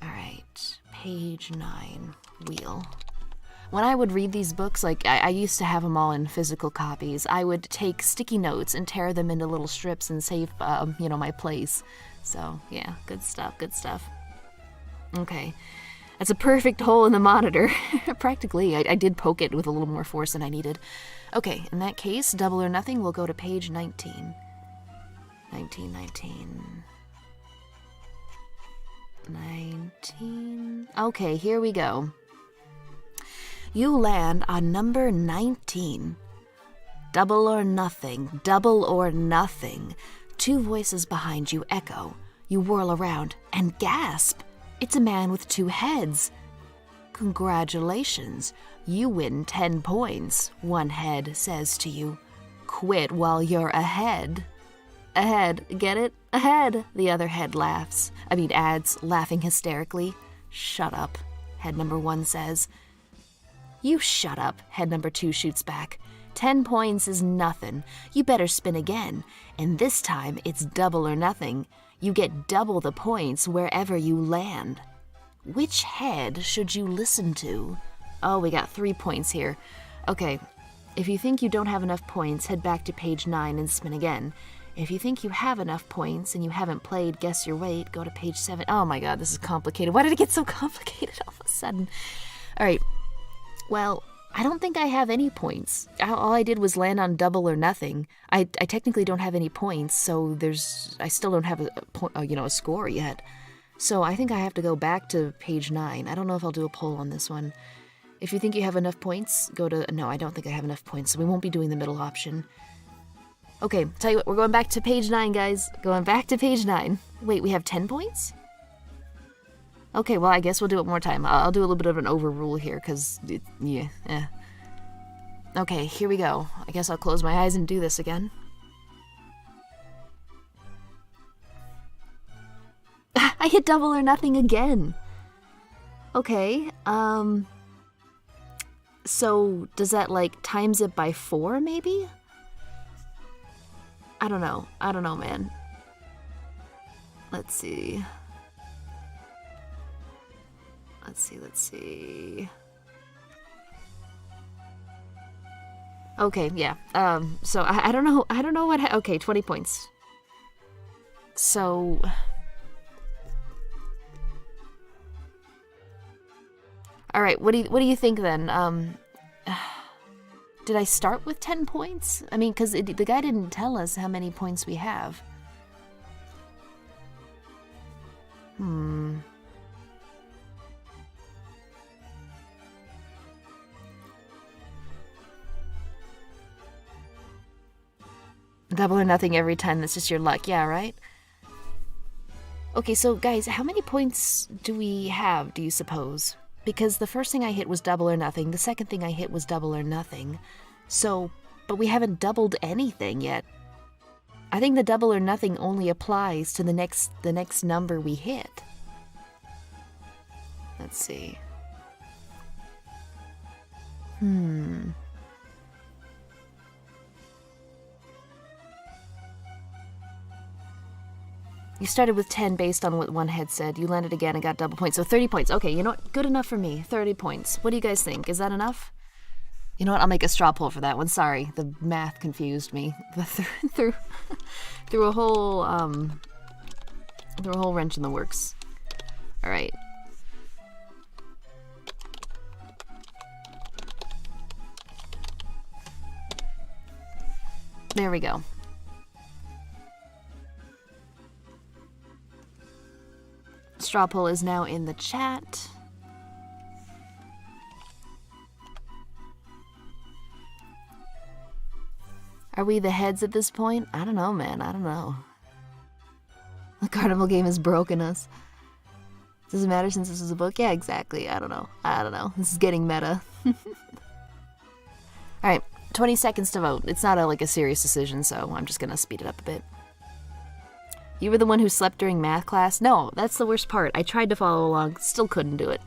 All right, page 9, wheel. When I would read these books, like I used to have them all in physical copies, I would take sticky notes and tear them into little strips and save, my place. So, yeah, good stuff. Okay, that's a perfect hole in the monitor. Practically, I did poke it with a little more force than I needed. Okay, in that case, Double or Nothing, we'll go to page 19. 19. Okay, here we go. You land on number 19. Double or nothing, double or nothing. Two voices behind you echo. You whirl around and gasp. It's a man with two heads. Congratulations, you win 10 points, one head says to you. Quit while you're ahead. Ahead, get it? Ahead, the other head adds, laughing hysterically. Shut up, head number 1 says. You shut up, head number 2 shoots back. 10 points is nothing. You better spin again, and this time it's double or nothing. You get double the points wherever you land. Which head should you listen to? Oh, we got 3 points here. Okay, if you think you don't have enough points, head back to page 9 and spin again. If you think you have enough points and you haven't played Guess Your Weight, go to page 7. Oh my god, this is complicated. Why did it get so complicated all of a sudden? Alright, well, I don't think I have any points. All I did was land on double or nothing. I technically don't have any points, so I still don't have a score yet. So I think I have to go back to page 9. I don't know if I'll do a poll on this one. If you think you have enough points, no, I don't think I have enough points, so we won't be doing the middle option. Okay, tell you what, we're going back to page 9, guys. Going back to page 9. Wait, we have 10 points? Okay, well, I guess we'll do it one more time. I'll do a little bit of an overrule here, because, Okay, here we go. I guess I'll close my eyes and do this again. I hit double or nothing again. Okay, so does that, times it by 4, maybe? I don't know, man. Let's see. Okay, yeah. So I don't know what. Okay, 20 points. So. All right. What do you think then? Did I start with 10 points? I mean, because the guy didn't tell us how many points we have. Double or nothing every time, that's just your luck. Yeah, right? Okay, so guys, how many points do we have, do you suppose? Because the first thing I hit was double or nothing, the second thing I hit was double or nothing. So, but we haven't doubled anything yet. I think the double or nothing only applies to the next number we hit. Let's see. You started with 10 based on what one had said. You landed again and got double points. So 30 points. Okay, you know what? Good enough for me. 30 points. What do you guys think? Is that enough? You know what? I'll make a straw poll for that one. Sorry, the math confused me. threw a whole wrench in the works. All right. There we go. Straw poll is now in the chat. Are we the heads at this point? I don't know, man. I don't know. The Carnival game has broken us. Does it matter since this is a book? Yeah, exactly. I don't know. I don't know. This is getting meta. Alright, 20 seconds to vote. It's not like a serious decision, so I'm just gonna speed it up a bit. You were the one who slept during math class? No, that's the worst part. I tried to follow along, still couldn't do it.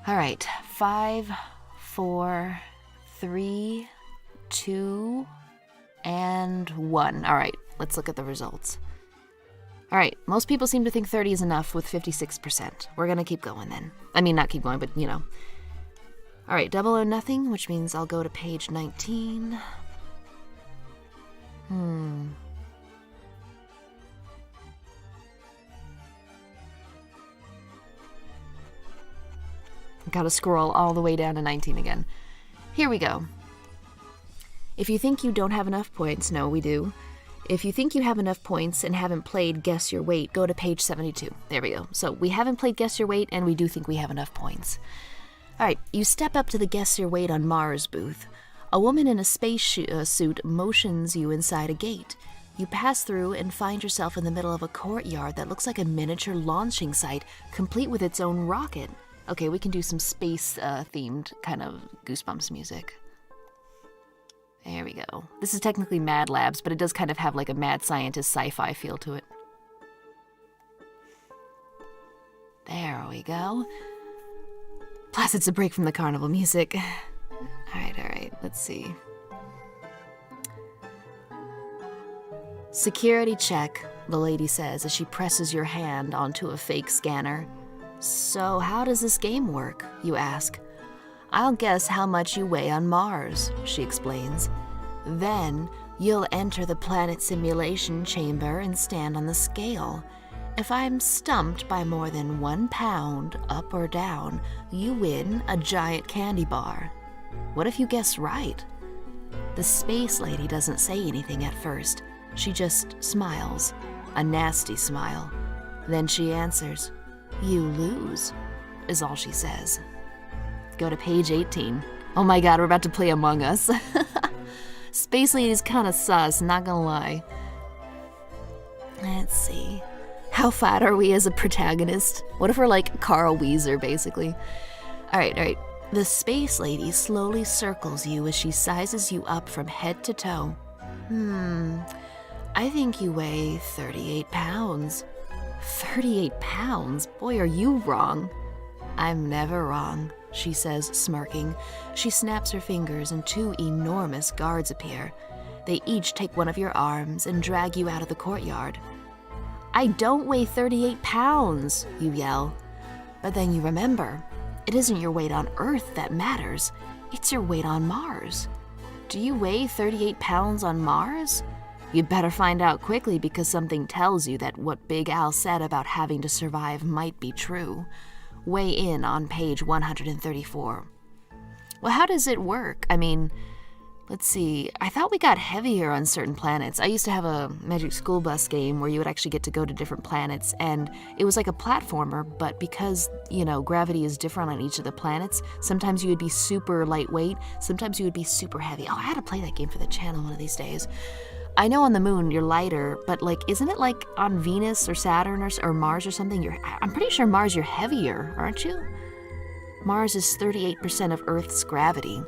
Alright, 5, 4, 3, 2, and 1. Alright, let's look at the results. Alright, most people seem to think 30 is enough with 56%. We're gonna keep going then. I mean, not keep going, but you know. Alright, double or nothing, which means I'll go to page 19. Gotta scroll all the way down to 19 again. Here we go. If you think you don't have enough points, no, we do. If you think you have enough points and haven't played Guess Your Weight, go to page 72. There we go. So we haven't played Guess Your Weight, and we do think we have enough points. Alright, you step up to the Guess Your Weight on Mars booth. A woman in a space suit motions you inside a gate. You pass through and find yourself in the middle of a courtyard that looks like a miniature launching site, complete with its own rocket. Okay, we can do some space-themed kind of Goosebumps music. There we go. This is technically Mad Labs, but it does kind of have like a mad scientist sci-fi feel to it. There we go. Plus, it's a break from the carnival music. Alright, let's see. Security check, the lady says as she presses your hand onto a fake scanner. So how does this game work, you ask. I'll guess how much you weigh on Mars, she explains. Then you'll enter the planet simulation chamber and stand on the scale. If I'm stumped by more than 1 pound, up or down, you win a giant candy bar. What if you guess right? The space lady doesn't say anything at first. She just smiles, a nasty smile. Then she answers, "You lose," is all she says. Go to page 18. Oh my god, we're about to play Among Us. Space Lady's kind of sus, not gonna lie. Let's see. How fat are we as a protagonist? What if we're like Carl Weezer, basically? Alright. The Space Lady slowly circles you as she sizes you up from head to toe. I think you weigh 38 pounds. 38 pounds? Boy, are you wrong. I'm never wrong, she says, smirking. She snaps her fingers and 2 enormous guards appear. They each take one of your arms and drag you out of the courtyard. I don't weigh 38 pounds, you yell. But then you remember, it isn't your weight on Earth that matters. It's your weight on Mars. Do you weigh 38 pounds on Mars? You'd better find out quickly because something tells you that what Big Al said about having to survive might be true. Weigh in on page 134. Well, how does it work? I mean, Let's see, I thought we got heavier on certain planets. I used to have a Magic School Bus game where you would actually get to go to different planets, and it was like a platformer, but because, gravity is different on each of the planets, sometimes you would be super lightweight, sometimes you would be super heavy. Oh, I had to play that game for the channel one of these days. I know on the moon you're lighter, but isn't it like on Venus or Saturn or Mars or something? I'm pretty sure Mars you're heavier, aren't you? Mars is 38% of Earth's gravity.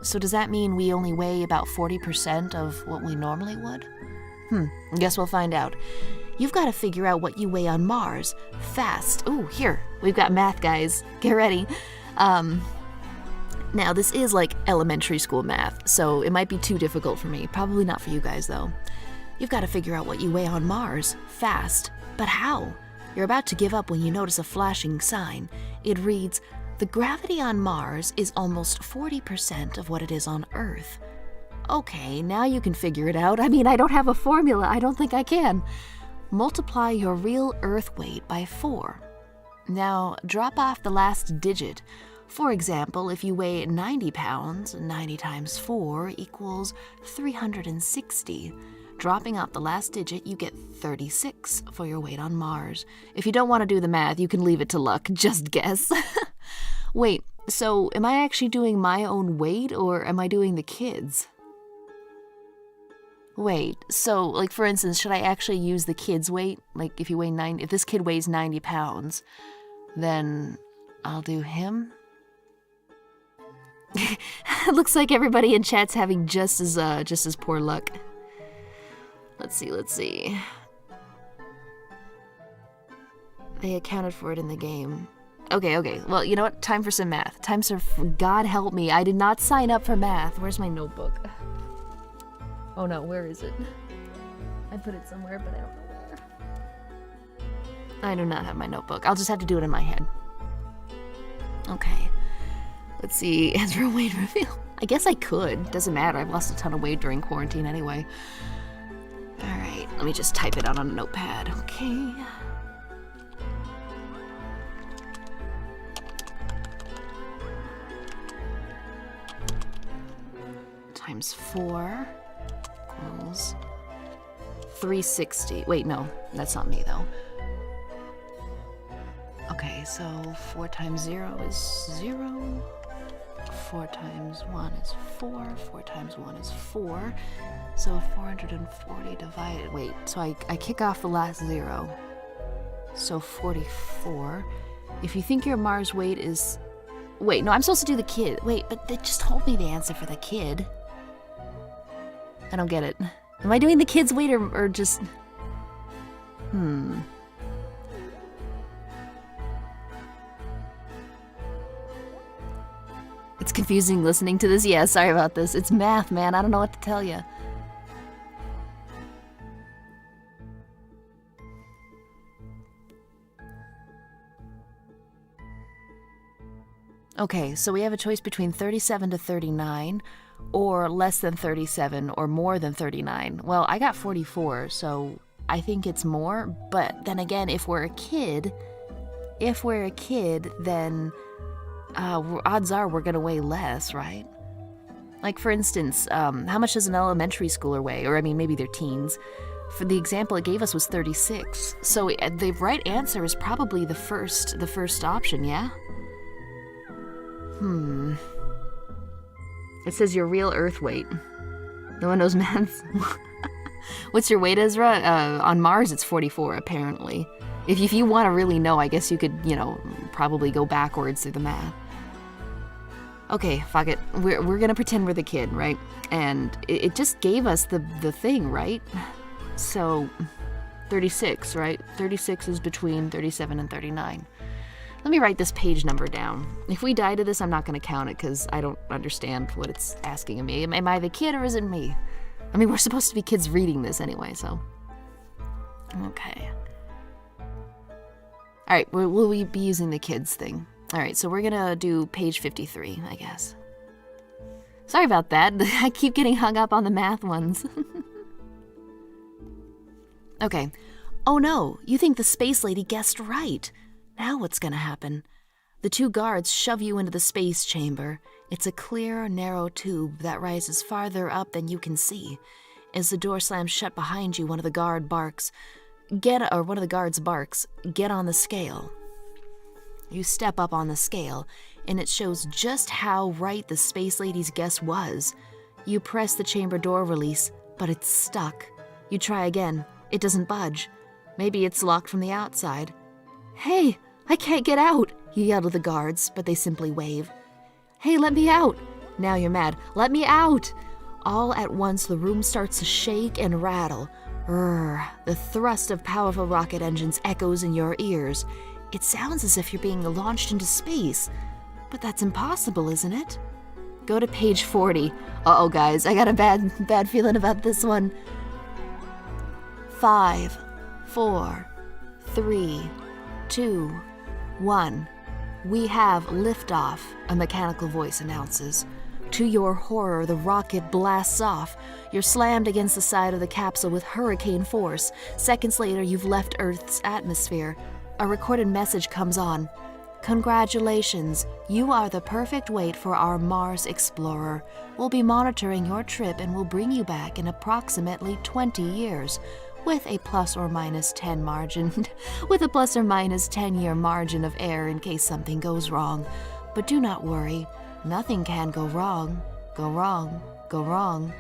So does that mean we only weigh about 40% of what we normally would? Guess we'll find out. You've got to figure out what you weigh on Mars, fast. Ooh, here, we've got math, guys. Get ready. Now, this is like elementary school math, so it might be too difficult for me. Probably not for you guys, though. You've got to figure out what you weigh on Mars, fast. But how? You're about to give up when you notice a flashing sign. It reads, "The gravity on Mars is almost 40% of what it is on Earth." Okay, now you can figure it out. I mean, I don't have a formula. I don't think I can. Multiply your real Earth weight by 4. Now, drop off the last digit. For example, if you weigh 90 pounds, 90 times 4 equals 360. Dropping out the last digit, you get 36 for your weight on Mars. If you don't want to do the math, you can leave it to luck. Just guess. Wait, so am I actually doing my own weight, or am I doing the kids? Wait, so, for instance, should I actually use the kid's weight? If this kid weighs 90 pounds, then I'll do him? Looks like everybody in chat's having just as poor luck. Let's see. They accounted for it in the game. Okay. Well, you know what? Time for some math. God help me. I did not sign up for math. Where's my notebook? Oh no, where is it? I put it somewhere, but I don't know where. I do not have my notebook. I'll just have to do it in my head. Okay. Let's see. Ezra weight reveal. I guess I could. Doesn't matter. I've lost a ton of weight during quarantine anyway. Alright, let me just type it out on a notepad. Okay. Times 4 equals 360. Wait, no, that's not me though. Okay, so 4 times 0 is 0. 4 times 1 is 4. 4 times 1 is 4. So 440 divided... Wait, so I kick off the last 0. So 44. If you think your Mars weight is... Wait, no, I'm supposed to do the kid. Wait, but they just told me the answer for the kid. I don't get it. Am I doing the kid's weight or just... It's confusing listening to this. Yeah, sorry about this. It's math, man. I don't know what to tell you. Okay, so we have a choice between 37 to 39, or less than 37, or more than 39. Well, I got 44, so I think it's more. But then again, if we're a kid, then odds are we're gonna weigh less, right? Like, for instance, how much does an elementary schooler weigh? Or, I mean, maybe they're teens. For the example it gave us was 36. So the right answer is probably the first option, yeah? It says your real Earth weight. No one knows maths. What's your weight, Ezra? On Mars, it's 44, apparently. If you want to really know, I guess you could, probably go backwards through the math. Okay, fuck it. We're gonna pretend we're the kid, right? And it just gave us the thing, right? So, 36, right? 36 is between 37 and 39. Let me write this page number down. If we die to this, I'm not going to count it because I don't understand what it's asking of me. Am I the kid or is it me? I mean, we're supposed to be kids reading this anyway, so. Okay. All right, will we be using the kids thing? All right, so we're going to do page 53, I guess. Sorry about that. I keep getting hung up on the math ones. Okay. Oh no, you think the space lady guessed right. Now what's gonna happen? The two guards shove you into the space chamber. It's a clear, narrow tube that rises farther up than you can see. As the door slams shut behind you, one of the guards barks, "Get on the scale." You step up on the scale, and it shows just how right the space lady's guess was. You press the chamber door release, but it's stuck. You try again. It doesn't budge. Maybe it's locked from the outside. "Hey, I can't get out," you yell to the guards, but they simply wave. "Hey, let me out." Now you're mad. "Let me out." All at once, the room starts to shake and rattle. The thrust of powerful rocket engines echoes in your ears. It sounds as if you're being launched into space. But that's impossible, isn't it? Go to page 40. Uh-oh, guys, I got a bad feeling about this one. 5, 4, 3, 2, 1. "We have liftoff," a mechanical voice announces. To your horror, the rocket blasts off. You're slammed against the side of the capsule with hurricane force. Seconds later, you've left Earth's atmosphere. A recorded message comes on. "Congratulations, you are the perfect weight for our Mars Explorer. We'll be monitoring your trip and will bring you back in approximately 20 years. With a plus or minus 10 margin, with a plus or minus 10-year margin of error in case something goes wrong. But do not worry, nothing can go wrong. Go wrong, go wrong."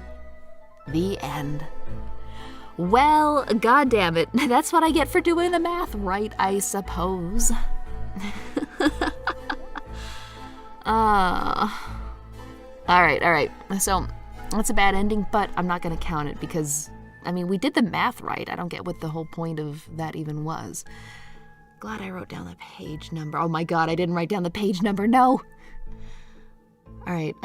The end. Well, goddammit, that's what I get for doing the math right, I suppose. All right. So, that's a bad ending, but I'm not going to count it because, we did the math right. I don't get what the whole point of that even was. Glad I wrote down the page number. Oh my god, I didn't write down the page number, no! Alright,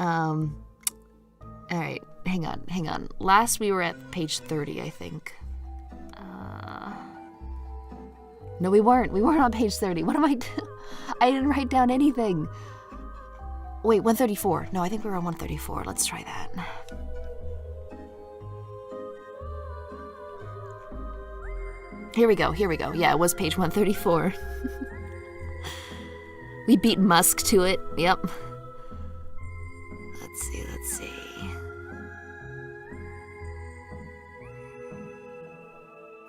hang on. Last we were at page 30, I think. No, we weren't. We weren't on page 30. What am I doing? I didn't write down anything. Wait, 134. No, I think we were on 134. Let's try that. Here we go. Yeah, it was page 134. We beat Musk to it. Yep. Let's see.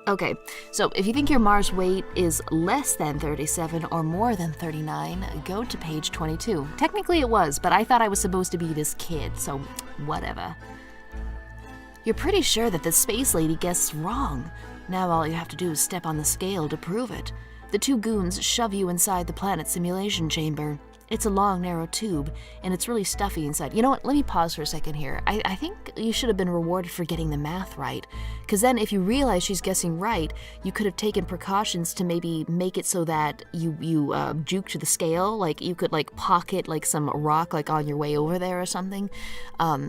Okay, so if you think your Mars weight is less than 37 or more than 39, go to page 22. Technically it was, but I thought I was supposed to be this kid, so whatever. You're pretty sure that the space lady guessed wrong. Now all you have to do is step on the scale to prove it. The two goons shove you inside the planet simulation chamber. It's a long, narrow tube, and it's really stuffy inside. You know what? Let me pause for a second here. I think you should have been rewarded for getting the math right. Because then if you realize she's guessing right, you could have taken precautions to maybe make it so that you juke to the scale. Like, you could, pocket, some rock, on your way over there or something.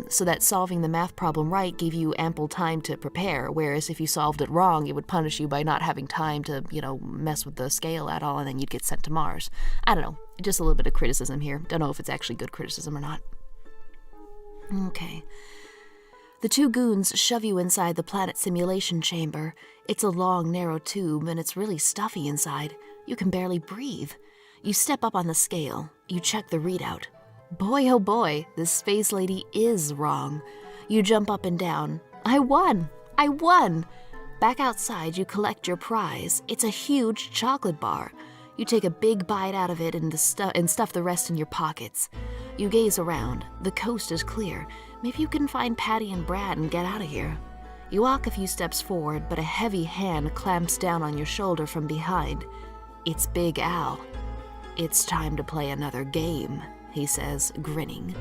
So that solving the math problem right gave you ample time to prepare. Whereas if you solved it wrong, it would punish you by not having time to, mess with the scale at all, and then you'd get sent to Mars. I don't know. Just a little bit of criticism here. Don't know if it's actually good criticism or not. Okay. The two goons shove you inside the planet simulation chamber. It's a long, narrow tube, and it's really stuffy inside. You can barely breathe. You step up on the scale. You check the readout. Boy, oh boy, this space lady is wrong. You jump up and down. I won! Back outside, you collect your prize. It's a huge chocolate bar. You take a big bite out of it and stuff the rest in your pockets. You gaze around. The coast is clear. Maybe you can find Patty and Brad and get out of here. You walk a few steps forward, but a heavy hand clamps down on your shoulder from behind. It's Big Al. "It's time to play another game," he says, grinning.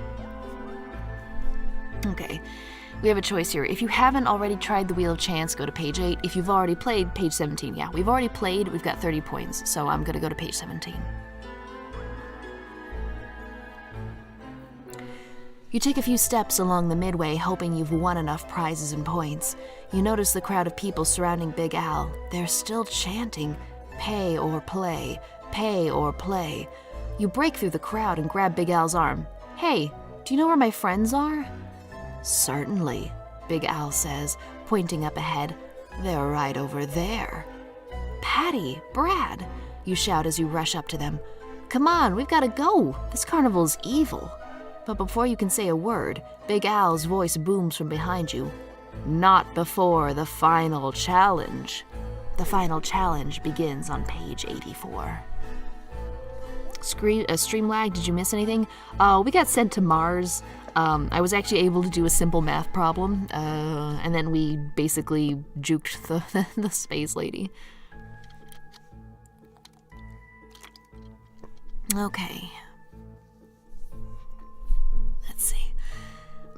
Okay. We have a choice here. If you haven't already tried the Wheel of Chance, go to page 8. If you've already played, page 17. Yeah, we've already played. We've got 30 points, so I'm going to go to page 17. You take a few steps along the midway, hoping you've won enough prizes and points. You notice the crowd of people surrounding Big Al. They're still chanting, "Pay or play, pay or play." You break through the crowd and grab Big Al's arm. "Hey, do you know where my friends are?" "Certainly," Big Al says, pointing up ahead. "They're right over there." "Patty, Brad," you shout as you rush up to them. Come on, we've got to go. This carnival's evil. But before you can say a word, Big Al's voice booms from behind you. Not before the final challenge. The final challenge begins on page 84. Stream lag, did you miss anything? We got sent to Mars. I was actually able to do a simple math problem, and then we basically juked the space lady. Okay. Let's see.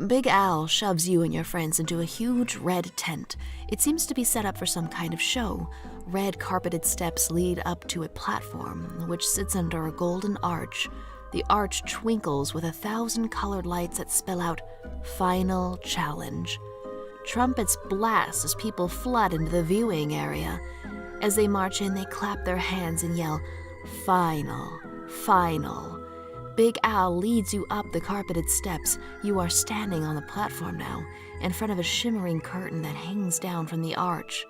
Big Al shoves you and your friends into a huge red tent. It seems to be set up for some kind of show. Red carpeted steps lead up to a platform, which sits under a golden arch. The arch twinkles with 1,000 colored lights that spell out, Final Challenge. Trumpets blast as people flood into the viewing area. As they march in, they clap their hands and yell, Final, Final. Big Al leads you up the carpeted steps. You are standing on the platform now, in front of a shimmering curtain that hangs down from the arch.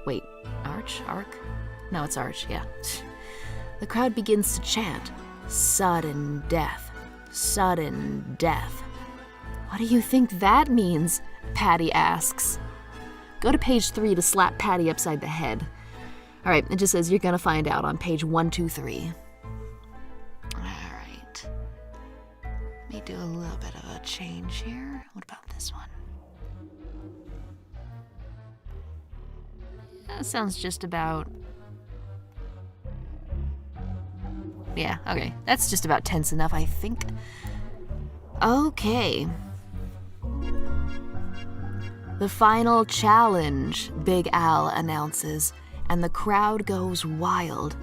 Wait, arch? Arc? No, it's arch, yeah. The crowd begins to chant, Sudden death. Sudden death. What do you think that means? Patty asks. Go to page 3 to slap Patty upside the head. Alright, it just says you're gonna find out on page 123. Alright. Let me do a little bit of a change here. What about this one? That sounds just about... Yeah, okay. That's just about tense enough, I think. Okay. The final challenge, Big Al announces, and the crowd goes wild.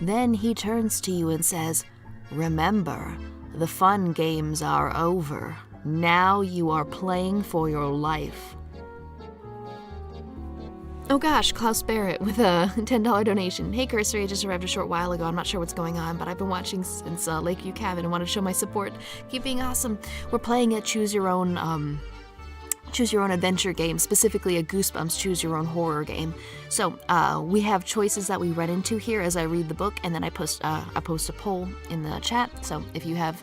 Then he turns to you and says, Remember, the fun games are over. Now you are playing for your life. Oh gosh, Klaus Barrett with a $10 donation. Hey Cursory, I just arrived a short while ago. I'm not sure what's going on, but I've been watching since Lakeview Cabin and wanted to show my support. Keep being awesome. We're playing a choose your own adventure game, specifically a Goosebumps choose your own horror game. So we have choices that we run into here as I read the book, and then I post a poll in the chat. So if you have,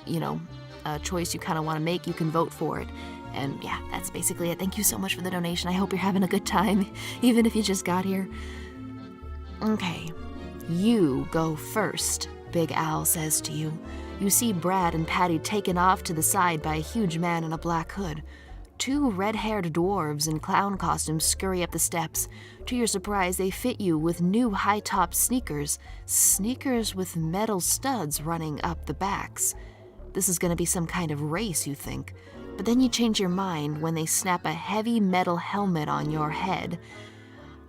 a choice you kind of want to make, you can vote for it. And yeah, that's basically it. Thank you so much for the donation. I hope you're having a good time, even if you just got here. Okay, you go first, Big Al says to you. You see Brad and Patty taken off to the side by a huge man in a black hood. 2 red-haired dwarves in clown costumes scurry up the steps. To your surprise, they fit you with new high-top sneakers. Sneakers with metal studs running up the backs. This is going to be some kind of race, you think. But then you change your mind when they snap a heavy metal helmet on your head.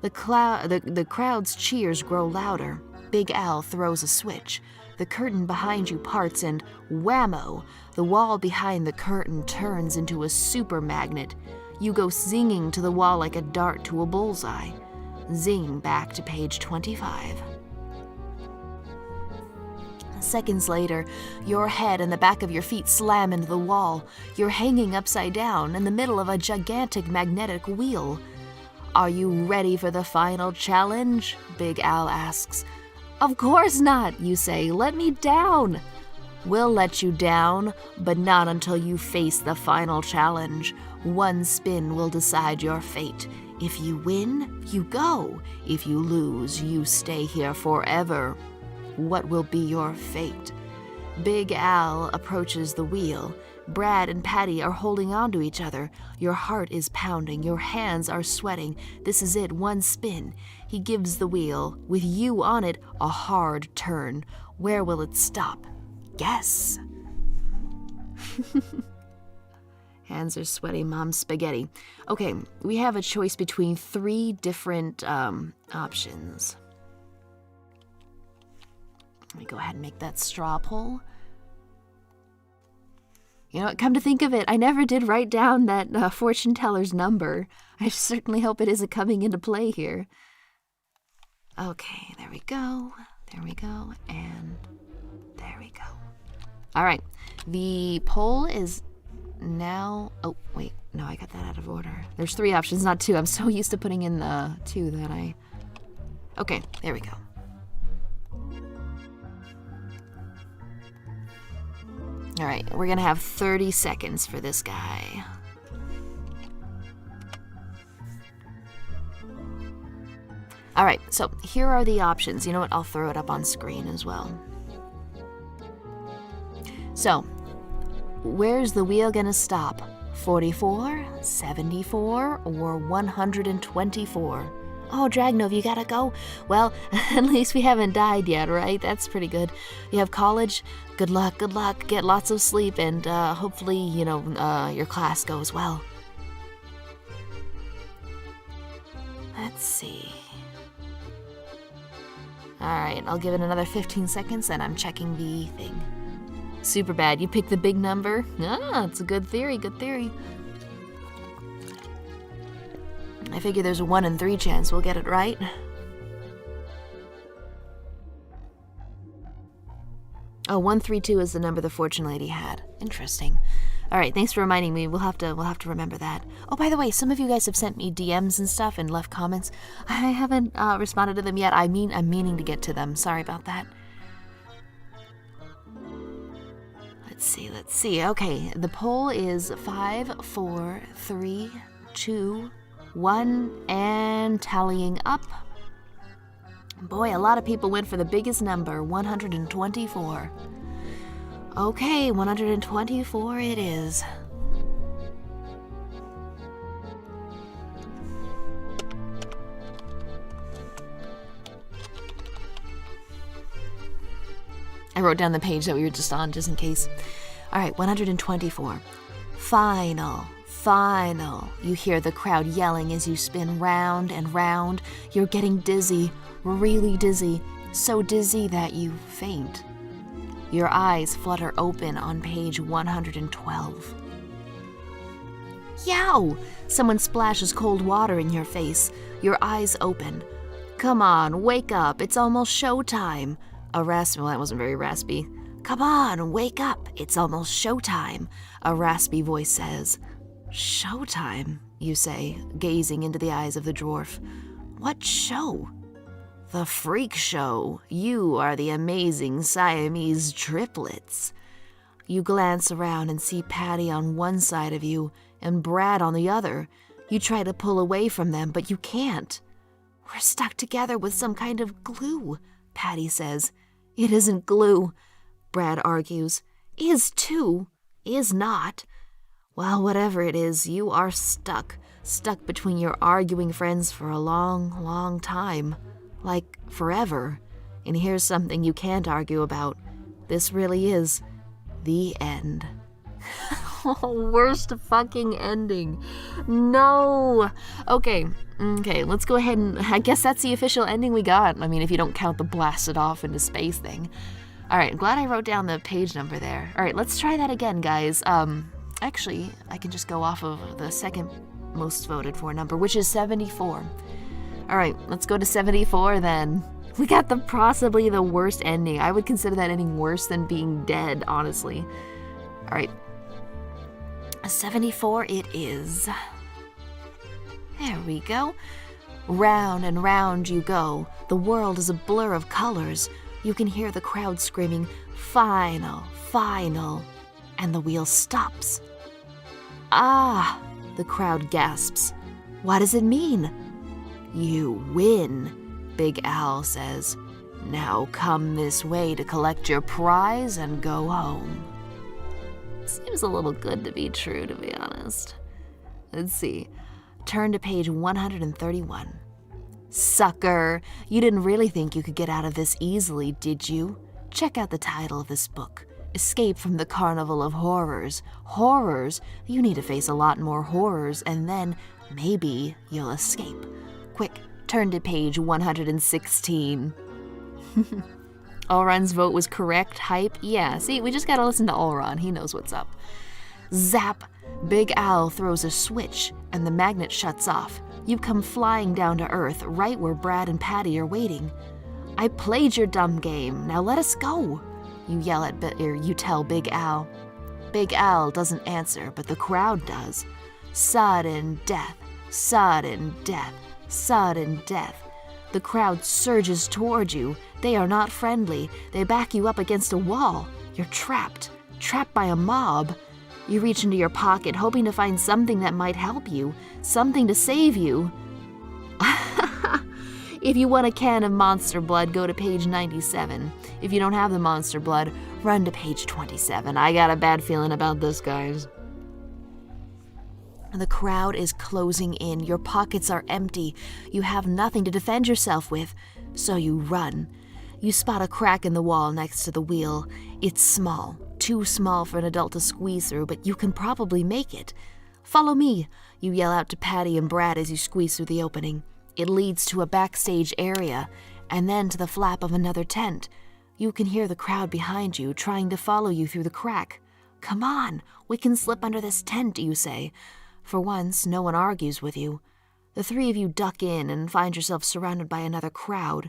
The crowd's cheers grow louder. Big Al throws a switch. The curtain behind you parts and whammo! The wall behind the curtain turns into a super magnet. You go zinging to the wall like a dart to a bullseye. Zing back to page 25. Seconds later, your head and the back of your feet slam into the wall. You're hanging upside down in the middle of a gigantic magnetic wheel. Are you ready for the final challenge? Big Al asks. Of course not, you say. Let me down. We'll let you down, but not until you face the final challenge. One spin will decide your fate. If you win, you go. If you lose, you stay here forever. What will be your fate? Big Al approaches the wheel. Brad and Patty are holding on to each other. Your heart is pounding. Your hands are sweating. This is it, one spin. He gives the wheel, with you on it, a hard turn. Where will it stop? Guess. Hands are sweaty, mom's spaghetti. Okay, we have a choice between 3 different options. Let me go ahead and make that straw poll. You know what, come to think of it, I never did write down that fortune teller's number. I certainly hope it isn't coming into play here. Okay, there we go, and there we go. All right, the poll is now, oh, wait, no, I got that out of order. There's 3 options, not 2. I'm so used to putting in the 2 that okay, there we go. All right, we're gonna have 30 seconds for this guy. All right, so here are the options. You know what? I'll throw it up on screen as well. So, where's the wheel gonna stop? 44, 74, or 124? Oh, Dragnov, you gotta go? Well, at least we haven't died yet, right? That's pretty good. You have college? Good luck, get lots of sleep, and hopefully, your class goes well. Let's see. Alright, I'll give it another 15 seconds, and I'm checking the thing. Super bad. You picked the big number? Ah, it's a good theory, good theory. I figure there's a 1 in 3 chance we'll get it right. Oh, 132 is the number the fortune lady had. Interesting. All right, thanks for reminding me. We'll have to remember that. Oh, by the way, some of you guys have sent me DMs and stuff and left comments. I haven't responded to them yet. I'm meaning to get to them. Sorry about that. Let's see. Okay, the poll is 5, 4, 3, 2, 1, and tallying up. Boy, a lot of people went for the biggest number, 124. Okay, 124 it is. I wrote down the page that we were just on, just in case. All right, 124. Final. You hear the crowd yelling as you spin round and round. You're getting dizzy, really dizzy, so dizzy that you faint. Your eyes flutter open on page 112. Yow! Someone splashes cold water in your face. Your eyes open. Come on, wake up, it's almost showtime. Well, that wasn't very raspy. Come on, wake up, it's almost showtime, a raspy voice says. Showtime, you say, gazing into the eyes of the dwarf. What show? The freak show. You are the amazing Siamese triplets. You glance around and see Patty on one side of you and Brad on the other. You try to pull away from them, but you can't. We're stuck together with some kind of glue, Patty says. It isn't glue, Brad argues. Is too. Is not. Well, whatever it is, you are stuck between your arguing friends for a long, long time. Like, forever. And here's something you can't argue about. This really is the end. Worst fucking ending. No! Okay, let's go ahead and... I guess that's the official ending we got. I mean, if you don't count the blasted off into space thing. Alright, I'm glad I wrote down the page number there. Alright, let's try that again, guys. Actually, I can just go off of the second most voted for number, which is 74. Alright, let's go to 74 then. We got possibly the worst ending. I would consider that ending worse than being dead, honestly. Alright. 74 it is. There we go. Round and round you go. The world is a blur of colors. You can hear the crowd screaming, "Final, final," and the wheel stops. Ah, the crowd gasps. What does it mean? You win, Big Al says. Now come this way to collect your prize and go home. Seems a little good to be true, to be honest. Let's see. Turn to page 131. Sucker! You didn't really think you could get out of this easily, did you? Check out the title of this book. Escape from the Carnival of Horrors. Horrors? You need to face a lot more horrors, and then maybe you'll escape. Quick, turn to page 116. Elron's vote was correct. Hype? Yeah, see, we just gotta listen to Elron. He knows what's up. Zap! Big Al throws a switch, and the magnet shuts off. You come flying down to Earth, right where Brad and Patty are waiting. I played your dumb game. Now let us go. You you tell Big Al. Big Al doesn't answer, but the crowd does. Sudden death, sudden death, sudden death. The crowd surges toward you. They are not friendly. They back you up against a wall. You're trapped. Trapped by a mob. You reach into your pocket, hoping to find something that might help you, something to save you. If you want a can of monster blood, go to page 97. If you don't have the monster blood, run to page 27. I got a bad feeling about this, guys. The crowd is closing in. Your pockets are empty. You have nothing to defend yourself with, so you run. You spot a crack in the wall next to the wheel. It's small, too small for an adult to squeeze through, but you can probably make it. Follow me, you yell out to Patty and Brad as you squeeze through the opening. It leads to a backstage area, and then to the flap of another tent. You can hear the crowd behind you, trying to follow you through the crack. Come on, we can slip under this tent, you say. For once, no one argues with you. The three of you duck in and find yourself surrounded by another crowd.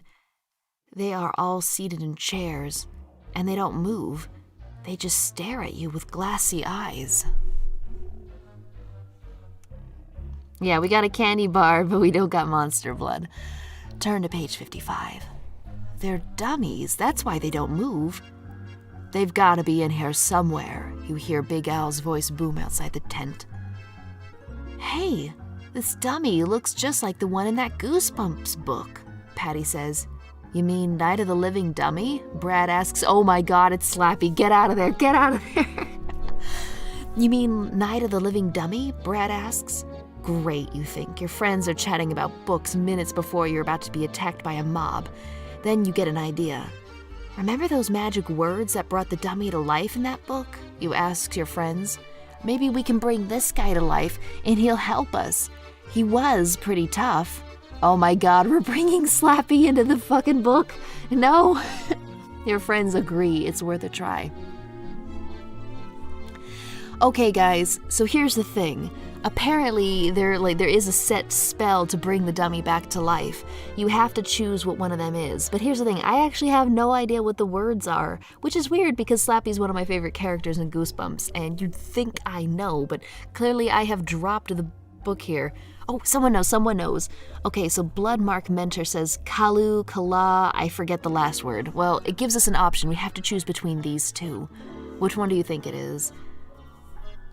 They are all seated in chairs, and they don't move. They just stare at you with glassy eyes. Yeah, we got a candy bar, but we don't got monster blood. Turn to page 55. They're dummies, that's why they don't move. They've gotta be in here somewhere, you hear Big Al's voice boom outside the tent. Hey, this dummy looks just like the one in that Goosebumps book, Patty says. You mean Night of the Living Dummy? Brad asks. Oh my god, it's Slappy. Get out of there, get out of there. You mean Night of the Living Dummy? Brad asks. Great, you think. Your friends are chatting about books minutes before you're about to be attacked by a mob. Then you get an idea. Remember those magic words that brought the dummy to life in that book? You ask your friends. Maybe we can bring this guy to life and he'll help us. He was pretty tough. Oh my god, we're bringing Slappy into the fucking book. No. Your friends agree, it's worth a try. Okay guys, so here's the thing. Apparently, there is a set spell to bring the dummy back to life. You have to choose what one of them is. But here's the thing, I actually have no idea what the words are, which is weird because Slappy's one of my favorite characters in Goosebumps, and you'd think I know, but clearly I have dropped the book here. Oh, someone knows. Okay, so Bloodmark Mentor says Kalu, Kala, I forget the last word. Well, it gives us an option. We have to choose between these two. Which one do you think it is?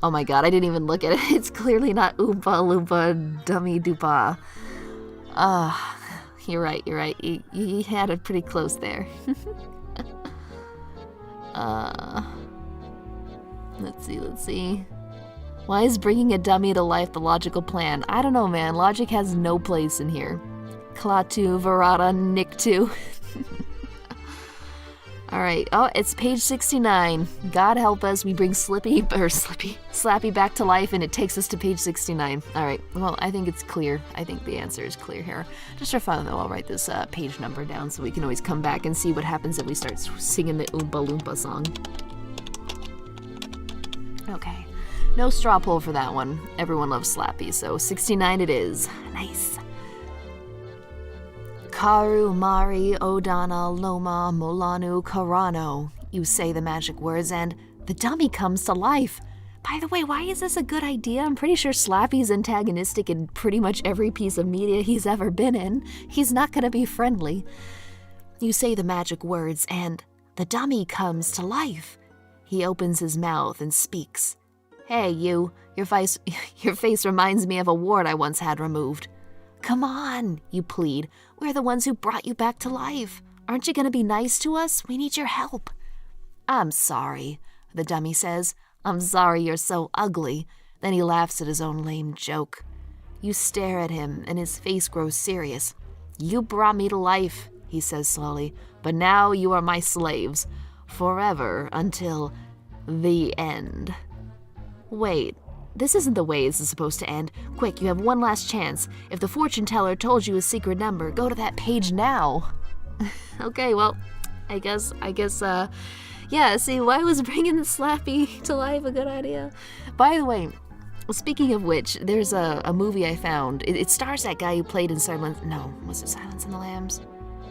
Oh my god, I didn't even look at it. It's clearly not Oompa Loompa Dummy Dupa. You're right. You had it pretty close there. Let's see. Why is bringing a dummy to life the logical plan? I don't know, man. Logic has no place in here. Klaatu, Varada, Niktu. Alright, oh, it's page 69. God help us, we bring Slappy back to life and it takes us to page 69. Alright, well, I think it's clear. I think the answer is clear here. Just for fun though, I'll write this page number down so we can always come back and see what happens if we start singing the Oompa Loompa song. Okay, no straw poll for that one. Everyone loves Slappy, so 69 it is. Nice. Karu, Mari, Odana, Loma, Molanu, Karano. You say the magic words and the dummy comes to life. By the way, why is this a good idea? I'm pretty sure Slappy's antagonistic in pretty much every piece of media he's ever been in. He's not gonna be friendly. You say the magic words and the dummy comes to life. He opens his mouth and speaks. Hey, you. Your face reminds me of a wart I once had removed. Come on, you plead. We're the ones who brought you back to life. Aren't you going to be nice to us? We need your help. I'm sorry, the dummy says. I'm sorry you're so ugly. Then he laughs at his own lame joke. You stare at him, and his face grows serious. You brought me to life, he says slowly, but now you are my slaves. Forever until the end. Wait. This isn't the way this is supposed to end. Quick, you have one last chance. If the fortune teller told you a secret number, go to that page now. Okay, well, I guess, yeah, see, why was bringing Slappy to life a good idea? By the way, speaking of which, there's a movie I found. It stars that guy who played in Silence... No, was it Silence of the Lambs?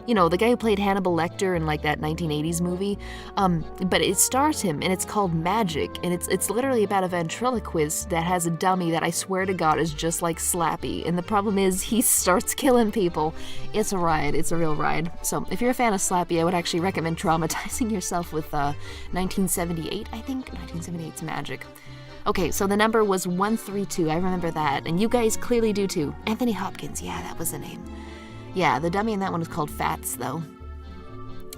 You know, the guy who played Hannibal Lecter in like that 1980s movie. But it stars him, and it's called Magic, and it's literally about a ventriloquist that has a dummy that I swear to God is just like Slappy. And the problem is he starts killing people. It's a ride. It's a real ride. So if you're a fan of Slappy, I would actually recommend traumatizing yourself with 1978, I think. 1978's Magic. Okay, so the number was 132. I remember that, and you guys clearly do too. Anthony Hopkins, yeah, that was the name. Yeah, the dummy in that one was called Fats, though.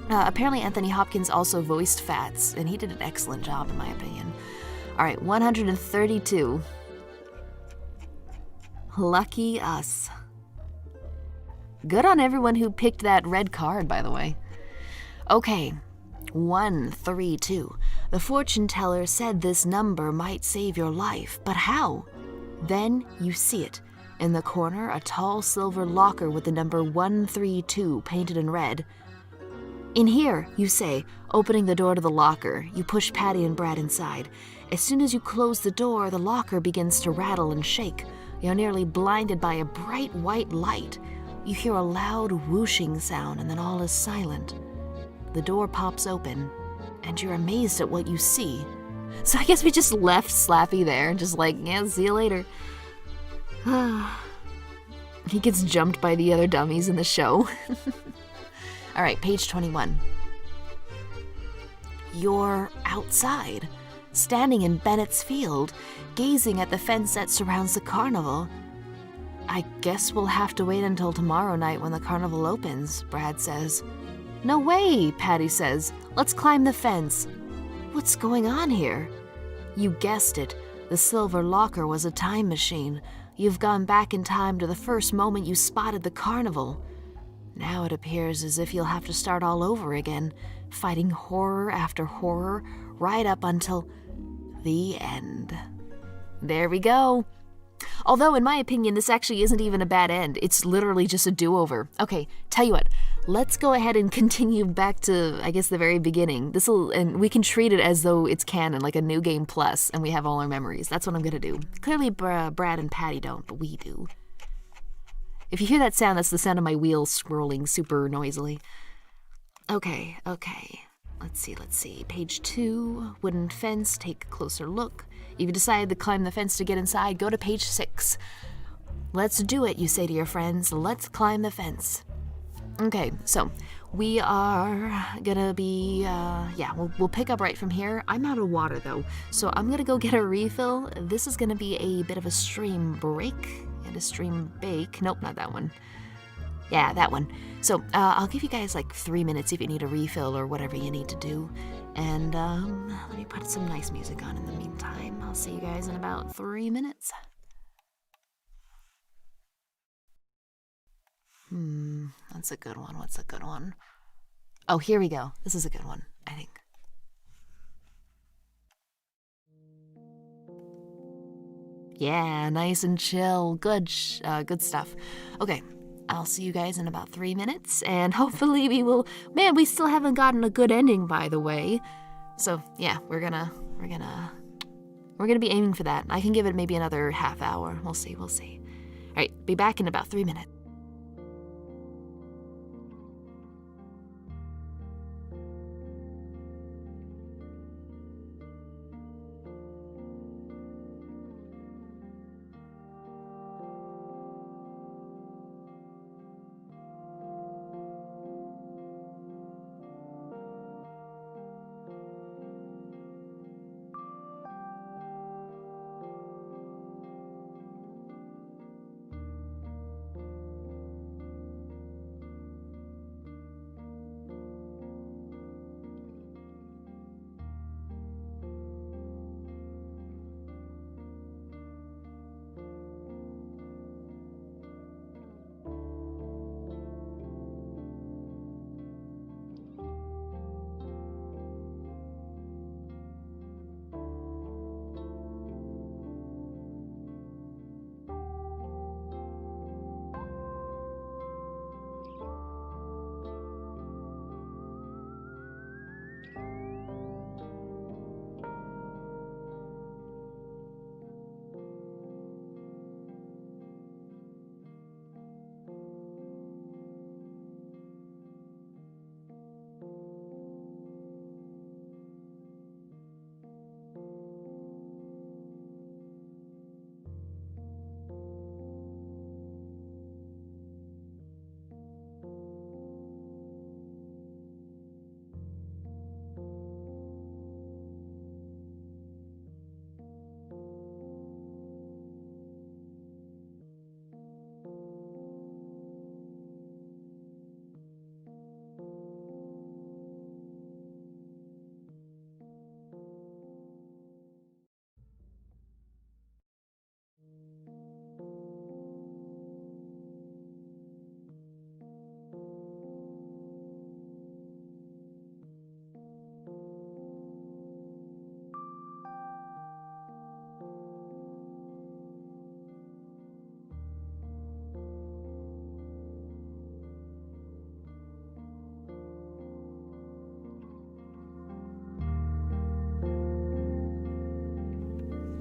Apparently Anthony Hopkins also voiced Fats, and he did an excellent job, in my opinion. All right, 132. Lucky us. Good on everyone who picked that red card, by the way. Okay, 132. The fortune teller said this number might save your life, but how? Then you see it. In the corner, a tall silver locker with the number 132 painted in red. In here, you say, opening the door to the locker. You push Patty and Brad inside. As soon as you close the door, the locker begins to rattle and shake. You're nearly blinded by a bright white light. You hear a loud whooshing sound, and then all is silent. The door pops open, and you're amazed at what you see. So I guess we just left Slappy there, just like, yeah, see you later. He gets jumped by the other dummies in the show. All right, page 21. You're outside, standing in Bennett's field, gazing at the fence that surrounds the carnival. I guess we'll have to wait until tomorrow night when the carnival opens, Brad says. No way, Patty says. Let's climb the fence. What's going on here? You guessed it. The silver locker was a time machine. You've gone back in time to the first moment you spotted the carnival. Now it appears as if you'll have to start all over again, fighting horror after horror, right up until the end. There we go. Although, in my opinion, this actually isn't even a bad end. It's literally just a do-over. Okay, tell you what. Let's go ahead and continue back to, I guess, the very beginning. And we can treat it as though it's canon, like a new game plus, and we have all our memories. That's what I'm gonna do. Clearly, Brad and Patty don't, but we do. If you hear that sound, that's the sound of my wheels scrolling super noisily. Okay. Let's see. Page 2, wooden fence, take a closer look. If you decide to climb the fence to get inside, go to page 6. Let's do it, you say to your friends. Let's climb the fence. Okay, so we are gonna be, we'll pick up right from here. I'm out of water though, so I'm gonna go get a refill. This is gonna be a bit of a stream break and a stream bake. Nope, not that one. Yeah, that one. So I'll give you guys like 3 minutes if you need a refill or whatever you need to do. And let me put some nice music on in the meantime. I'll see you guys in about 3 minutes. That's a good one. What's a good one? Oh, here we go. This is a good one, I think. Yeah, nice and chill. Good stuff. Okay, I'll see you guys in about 3 minutes, and hopefully we will. Man, we still haven't gotten a good ending, by the way. So yeah, we're gonna be aiming for that. I can give it maybe another half hour. We'll see. All right, be back in about 3 minutes.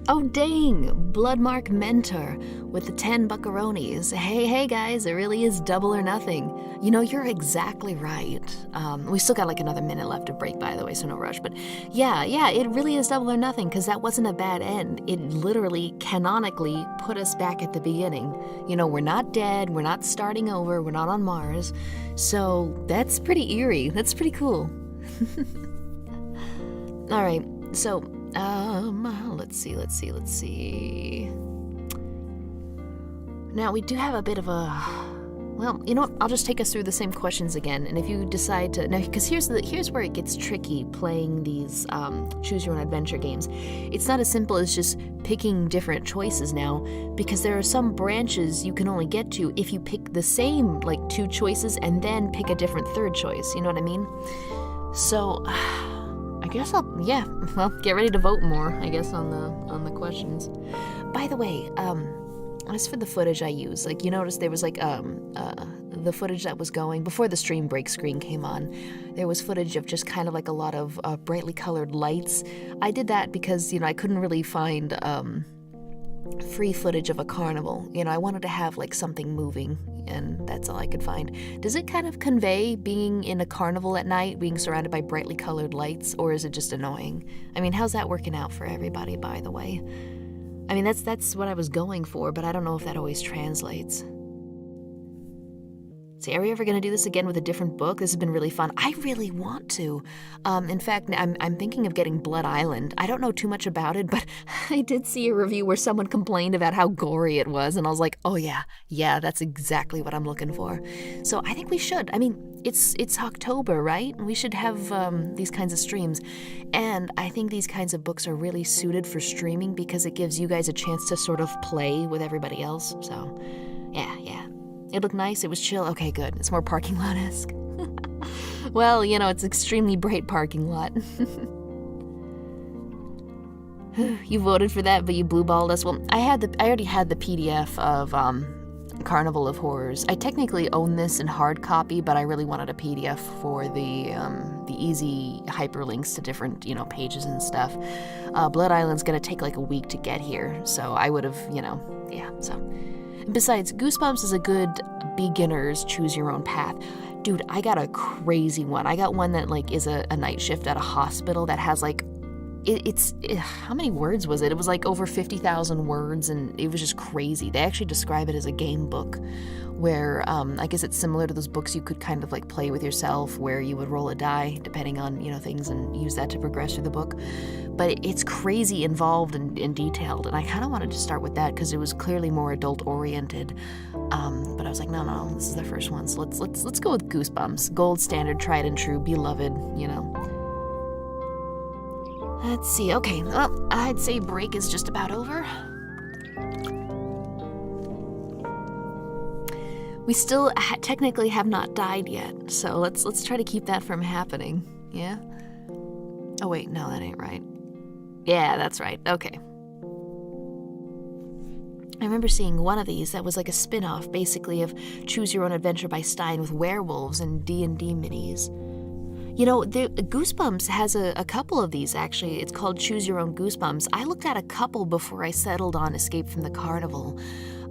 Oh dang, Bloodmark Mentor with the 10 buckaronis. Hey guys, it really is double or nothing. You know, you're exactly right. We still got like another minute left of break, by the way, so no rush. But yeah, it really is double or nothing, because that wasn't a bad end. It literally, canonically, put us back at the beginning. You know, we're not dead, we're not starting over, we're not on Mars. So that's pretty eerie. That's pretty cool. All right, so let's see. Now, we do have a bit of a... Well, you know what? I'll just take us through the same questions again, and if you decide to... Now, because here's where it gets tricky playing these choose-your-own-adventure games. It's not as simple as just picking different choices now, because there are some branches you can only get to if you pick the same, like, 2 choices and then pick a different third choice, you know what I mean? So... I guess well, get ready to vote more, I guess, on the questions. By the way, as for the footage I use, like, you notice there was, like, the footage that was going before the stream break screen came on. There was footage of just kind of like a lot of brightly colored lights. I did that because, you know, I couldn't really find free footage of a carnival. You know, I wanted to have, like, something moving, and that's all I could find. Does it kind of convey being in a carnival at night, being surrounded by brightly colored lights, or is it just annoying? I mean, how's that working out for everybody, by the way? I mean, that's what I was going for, but I don't know if that always translates. See, are we ever going to do this again with a different book? This has been really fun. I really want to. In fact, I'm thinking of getting Blood Island. I don't know too much about it, but I did see a review where someone complained about how gory it was, and I was like, oh yeah, that's exactly what I'm looking for. So I think we should. I mean, it's October, right? We should have these kinds of streams. And I think these kinds of books are really suited for streaming because it gives you guys a chance to sort of play with everybody else. So, yeah. It looked nice, it was chill. Okay, good. It's more parking lot-esque. Well, you know, it's extremely bright parking lot. You voted for that, but you blue-balled us. Well, I already had the PDF of Carnival of Horrors. I technically own this in hard copy, but I really wanted a PDF for the easy hyperlinks to different, you know, pages and stuff. Blood Island's gonna take like a week to get here, so I would have, you know, yeah, so... Besides, Goosebumps is a good beginner's choose-your-own-path. Dude, I got a crazy one. I got one that, like, is a night shift at a hospital that has, like, how many words was it? It was, like, over 50,000 words, and it was just crazy. They actually describe it as a game book, where, I guess it's similar to those books you could kind of, like, play with yourself, where you would roll a die, depending on, you know, things, and use that to progress through the book. But it's crazy involved and detailed, and I kind of wanted to start with that because it was clearly more adult-oriented. But I was like, no, this is the first one, so let's go with Goosebumps. Gold standard, tried and true, beloved, you know. Let's see, okay, well, I'd say break is just about over. We still technically have not died yet, so let's try to keep that from happening, yeah? Oh wait, no, that ain't right. Yeah, that's right, okay. I remember seeing one of these that was like a spin-off, basically, of Choose Your Own Adventure by STINE with werewolves and D&D minis. You know, Goosebumps has a couple of these, actually. It's called Choose Your Own Goosebumps. I looked at a couple before I settled on Escape from the Carnival.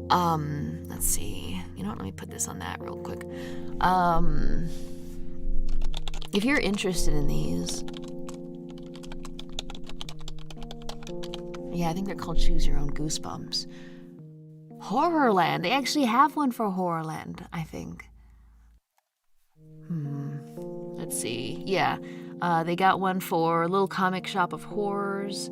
Let's see. You know what, let me put this on that real quick. If you're interested in these... Yeah, I think they're called Choose Your Own Goosebumps. Horrorland. They actually have one for Horrorland, I think. Let's see. Yeah, they got one for Little Comic Shop of Horrors.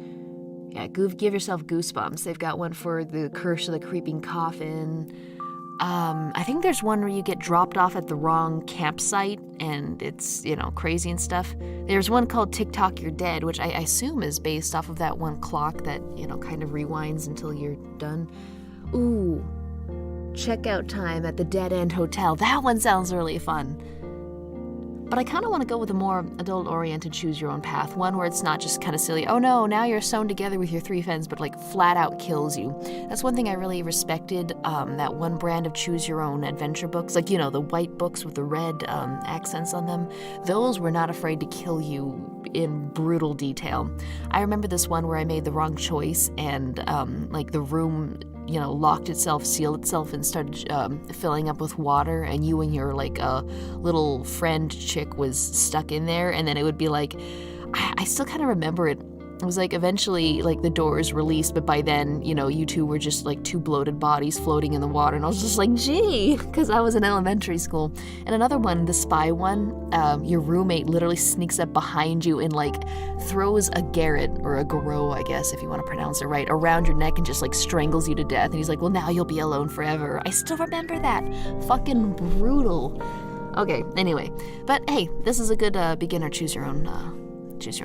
Yeah, give yourself goosebumps. They've got one for The Curse of the Creeping Coffin. I think there's one where you get dropped off at the wrong campsite and it's, you know, crazy and stuff. There's one called TikTok You're Dead, which I assume is based off of that one clock that, you know, kind of rewinds until you're done. Ooh, checkout time at the Dead End Hotel. That one sounds really fun. But I kind of want to go with a more adult-oriented choose-your-own-path, one where it's not just kind of silly, oh no, now you're sewn together with your 3 friends, but like flat-out kills you. That's one thing I really respected, that one brand of choose-your-own-adventure books, like, you know, the white books with the red accents on them. Those were not afraid to kill you in brutal detail. I remember this one where I made the wrong choice and like the room, you know, locked itself, sealed itself, and started filling up with water, and you and your like little friend chick was stuck in there, and then it would be like, I still kind of remember it. It was like eventually like the doors released, but by then, you know, you two were just like 2 bloated bodies floating in the water, and I was just like, gee, because I was in elementary school. And another one, the spy one, your roommate literally sneaks up behind you and like throws a garrote, or a garrote, I guess, if you want to pronounce it right, around your neck and just like strangles you to death. And he's like, well, now you'll be alone forever. I still remember that. Fucking brutal. Okay, anyway, but hey, this is a good beginner choose your own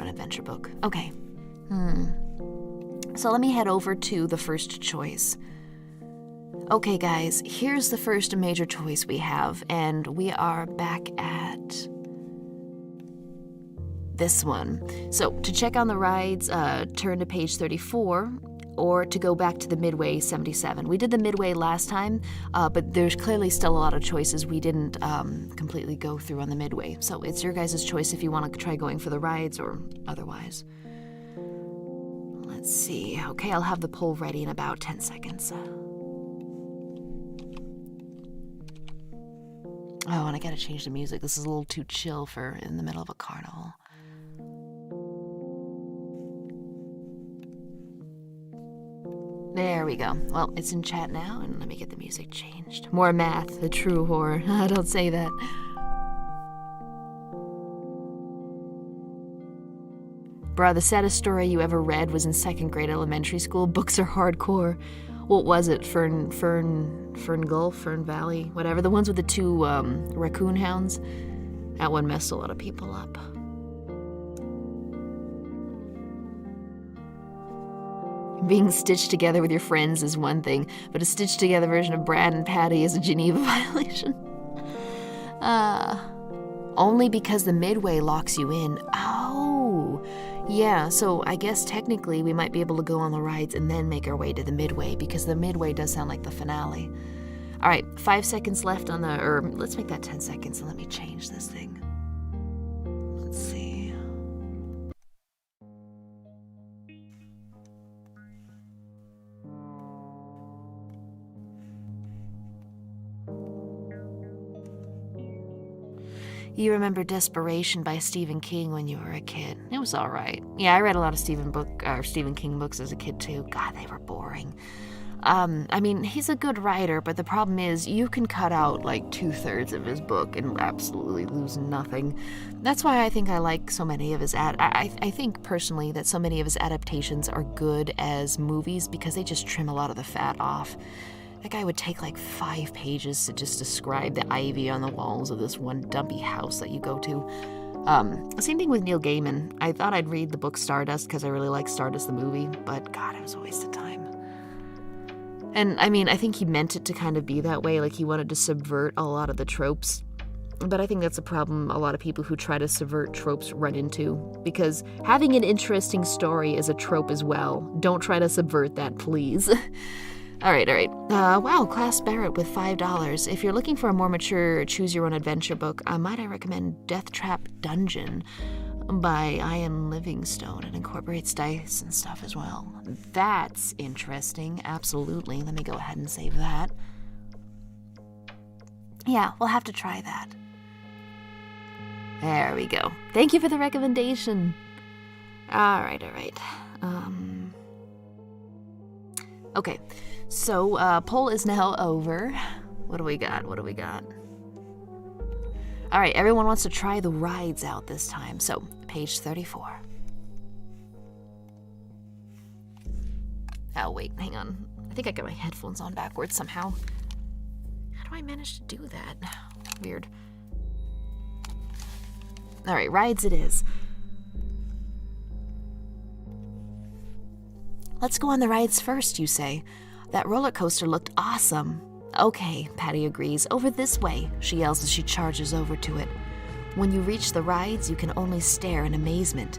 adventure book. Okay. So let me head over to the first choice. Okay, guys, here's the first major choice we have, and we are back at this one. So to check on the rides, turn to page 34, or to go back to the Midway 77. We did the Midway last time, but there's clearly still a lot of choices we didn't completely go through on the Midway. So it's your guys' choice if you want to try going for the rides or otherwise. Let's see. Okay, I'll have the poll ready in about 10 seconds. Oh, and I gotta change the music. This is a little too chill for in the middle of a carnival. There we go. Well, it's in chat now, and let me get the music changed. More math, the true horror. Don't say that. Bruh, the saddest story you ever read was in 2nd grade elementary school. Books are hardcore. What was it? Fern Gulf, Fern Valley, whatever. The ones with the 2 raccoon hounds. That one messed a lot of people up. Being stitched together with your friends is one thing, but a stitched together version of Brad and Patty is a Geneva violation. Only because the Midway locks you in. Oh, yeah, so I guess technically we might be able to go on the rides and then make our way to the Midway, because the Midway does sound like the finale. All right, 5 seconds left on the, or let's make that 10 seconds and let me change this thing. Let's see. You remember Desperation by Stephen King when you were a kid. It was all right. Yeah, I read a lot of Stephen King books as a kid too. God, they were boring. I mean, he's a good writer, but the problem is you can cut out like 2/3 of his book and absolutely lose nothing. That's why I think I like so many of his I think personally that so many of his adaptations are good as movies because they just trim a lot of the fat off. That guy would take like 5 pages to just describe the ivy on the walls of this one dumpy house that you go to. Same thing with Neil Gaiman. I thought I'd read the book Stardust because I really like Stardust the movie, but God, it was a waste of time. And I mean, I think he meant it to kind of be that way, like he wanted to subvert a lot of the tropes. But I think that's a problem a lot of people who try to subvert tropes run into, because having an interesting story is a trope as well. Don't try to subvert that, please. All right. Wow, Class Barrett with $5. If you're looking for a more mature choose-your-own-adventure book, might I recommend Death Trap Dungeon by Ian Livingstone. It incorporates dice and stuff as well. That's interesting, absolutely. Let me go ahead and save that. Yeah, we'll have to try that. There we go. Thank you for the recommendation. All right. Okay. So, poll is now over. What do we got? All right, everyone wants to try the rides out this time. So, page 34. Oh, wait, hang on. I think I got my headphones on backwards somehow. How do I manage to do that? Weird. All right, rides it is. Let's go on the rides first, you say. That roller coaster looked awesome. Okay, Patty agrees. Over this way, she yells as she charges over to it. When you reach the rides, you can only stare in amazement.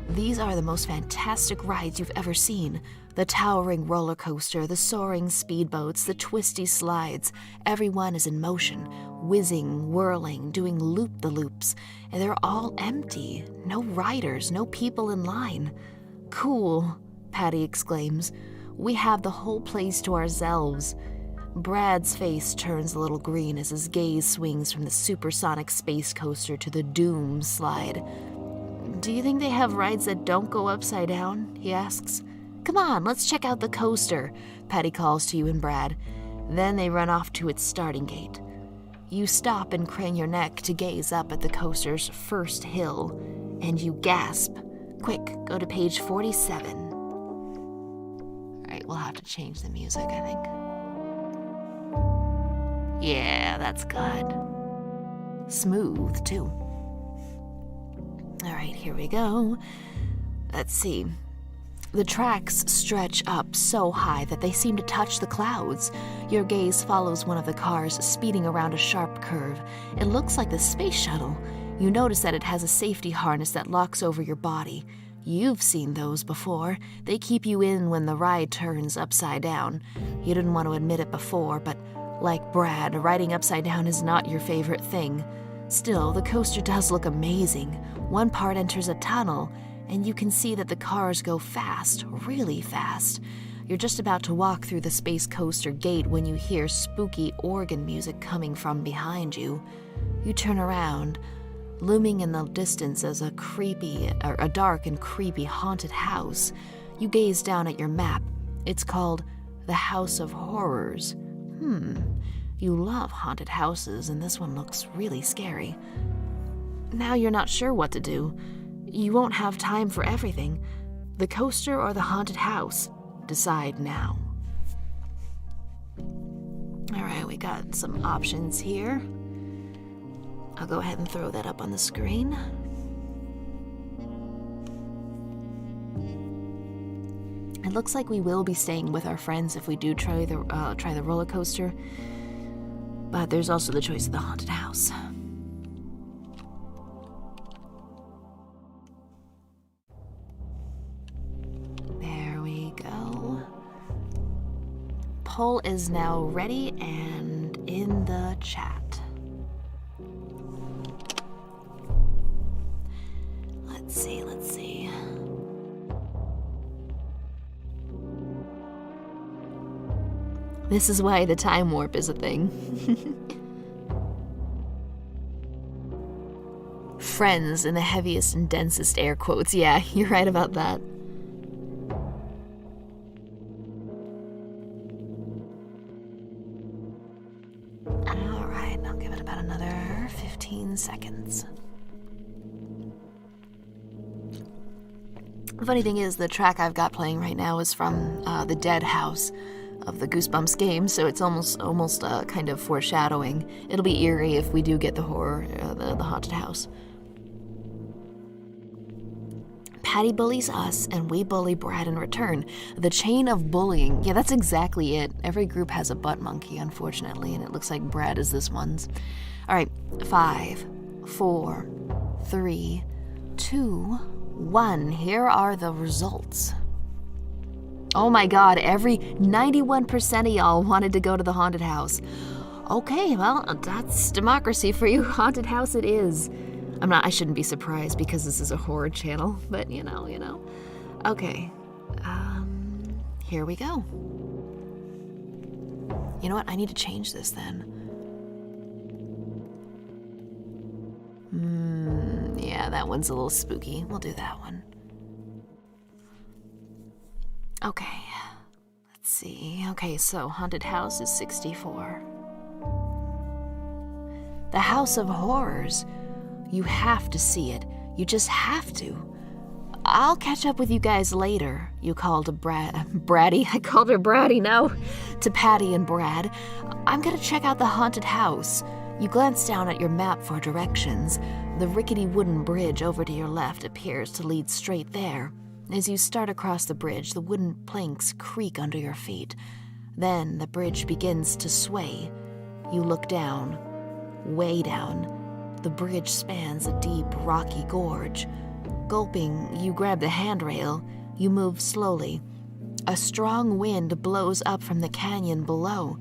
These are the most fantastic rides you've ever seen. The towering roller coaster, the soaring speedboats, the twisty slides. Everyone is in motion, whizzing, whirling, doing loop-the-loops, and they're all empty. No riders, no people in line. Cool, Patty exclaims. We have the whole place to ourselves. Brad's face turns a little green as his gaze swings from the supersonic space coaster to the Doom slide. Do you think they have rides that don't go upside down? He asks. Come on, let's check out the coaster, Patty calls to you and Brad. Then they run off to its starting gate. You stop and crane your neck to gaze up at the coaster's first hill, and you gasp. Quick, go to page 47. All right, we'll have to change the music, I think. Yeah, that's good. Smooth, too. All right, here we go. Let's see. The tracks stretch up so high that they seem to touch the clouds. Your gaze follows one of the cars speeding around a sharp curve. It looks like the space shuttle. You notice that it has a safety harness that locks over your body. You've seen those before. They keep you in when the ride turns upside down. You didn't want to admit it before, but like Brad, riding upside down is not your favorite thing. Still, the coaster does look amazing. One part enters a tunnel, and you can see that the cars go fast, really fast. You're just about to walk through the space coaster gate when you hear spooky organ music coming from behind you. You turn around. Looming in the distance is a dark and creepy haunted house. You gaze down at your map. It's called the House of Horrors. You love haunted houses, and this one looks really scary. Now you're not sure what to do. You won't have time for everything. The coaster or the haunted house? Decide now. All right, we got some options here. I'll go ahead and throw that up on the screen. It looks like we will be staying with our friends if we do try the roller coaster, but there's also the choice of the haunted house. There we go. Poll is now ready and in the chat. Let's see. This is why the time warp is a thing. Friends in the heaviest and densest air quotes. Yeah, you're right about that. All right, I'll give it about another 15 seconds. The funny thing is, the track I've got playing right now is from the Dead House of the Goosebumps game, so it's almost kind of foreshadowing. It'll be eerie if we do get the horror, the haunted house. Patty bullies us, and we bully Brad in return. The chain of bullying. Yeah, that's exactly it. Every group has a butt monkey, unfortunately, and it looks like Brad is this one's. All right, 5, 4, 3, 2, 1. Here are the results. Oh my god, 91% of y'all wanted to go to the haunted house. Okay, well, that's democracy for you. Haunted house it is. I shouldn't be surprised because this is a horror channel, but you know. Okay, here we go. You know what, I need to change this then. Yeah, that one's a little spooky. We'll do that one. Okay, let's see. Okay, so haunted house is 64. The House of Horrors. You have to see it. You just have to. I'll catch up with you guys later. You called Braddy. I called her Braddy, no. To Patty and Brad. I'm gonna check out the haunted house. You glance down at your map for directions. The rickety wooden bridge over to your left appears to lead straight there. As you start across the bridge, the wooden planks creak under your feet. Then the bridge begins to sway. You look down, way down. The bridge spans a deep, rocky gorge. Gulping, you grab the handrail. You move slowly. A strong wind blows up from the canyon below.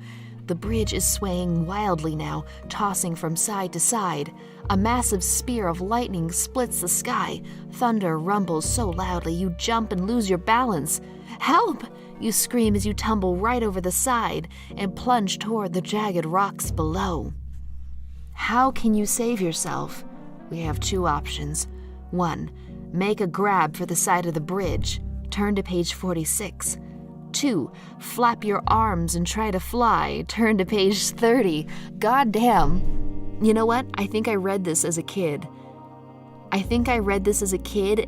The bridge is swaying wildly now, tossing from side to side. A massive spear of lightning splits the sky. Thunder rumbles so loudly you jump and lose your balance. "Help!" you scream as you tumble right over the side and plunge toward the jagged rocks below. How can you save yourself? We have two options. 1. Make a grab for the side of the bridge. Turn to page 46. 2. Flap your arms and try to fly. Turn to page 30. Goddamn. You know what? I think I read this as a kid.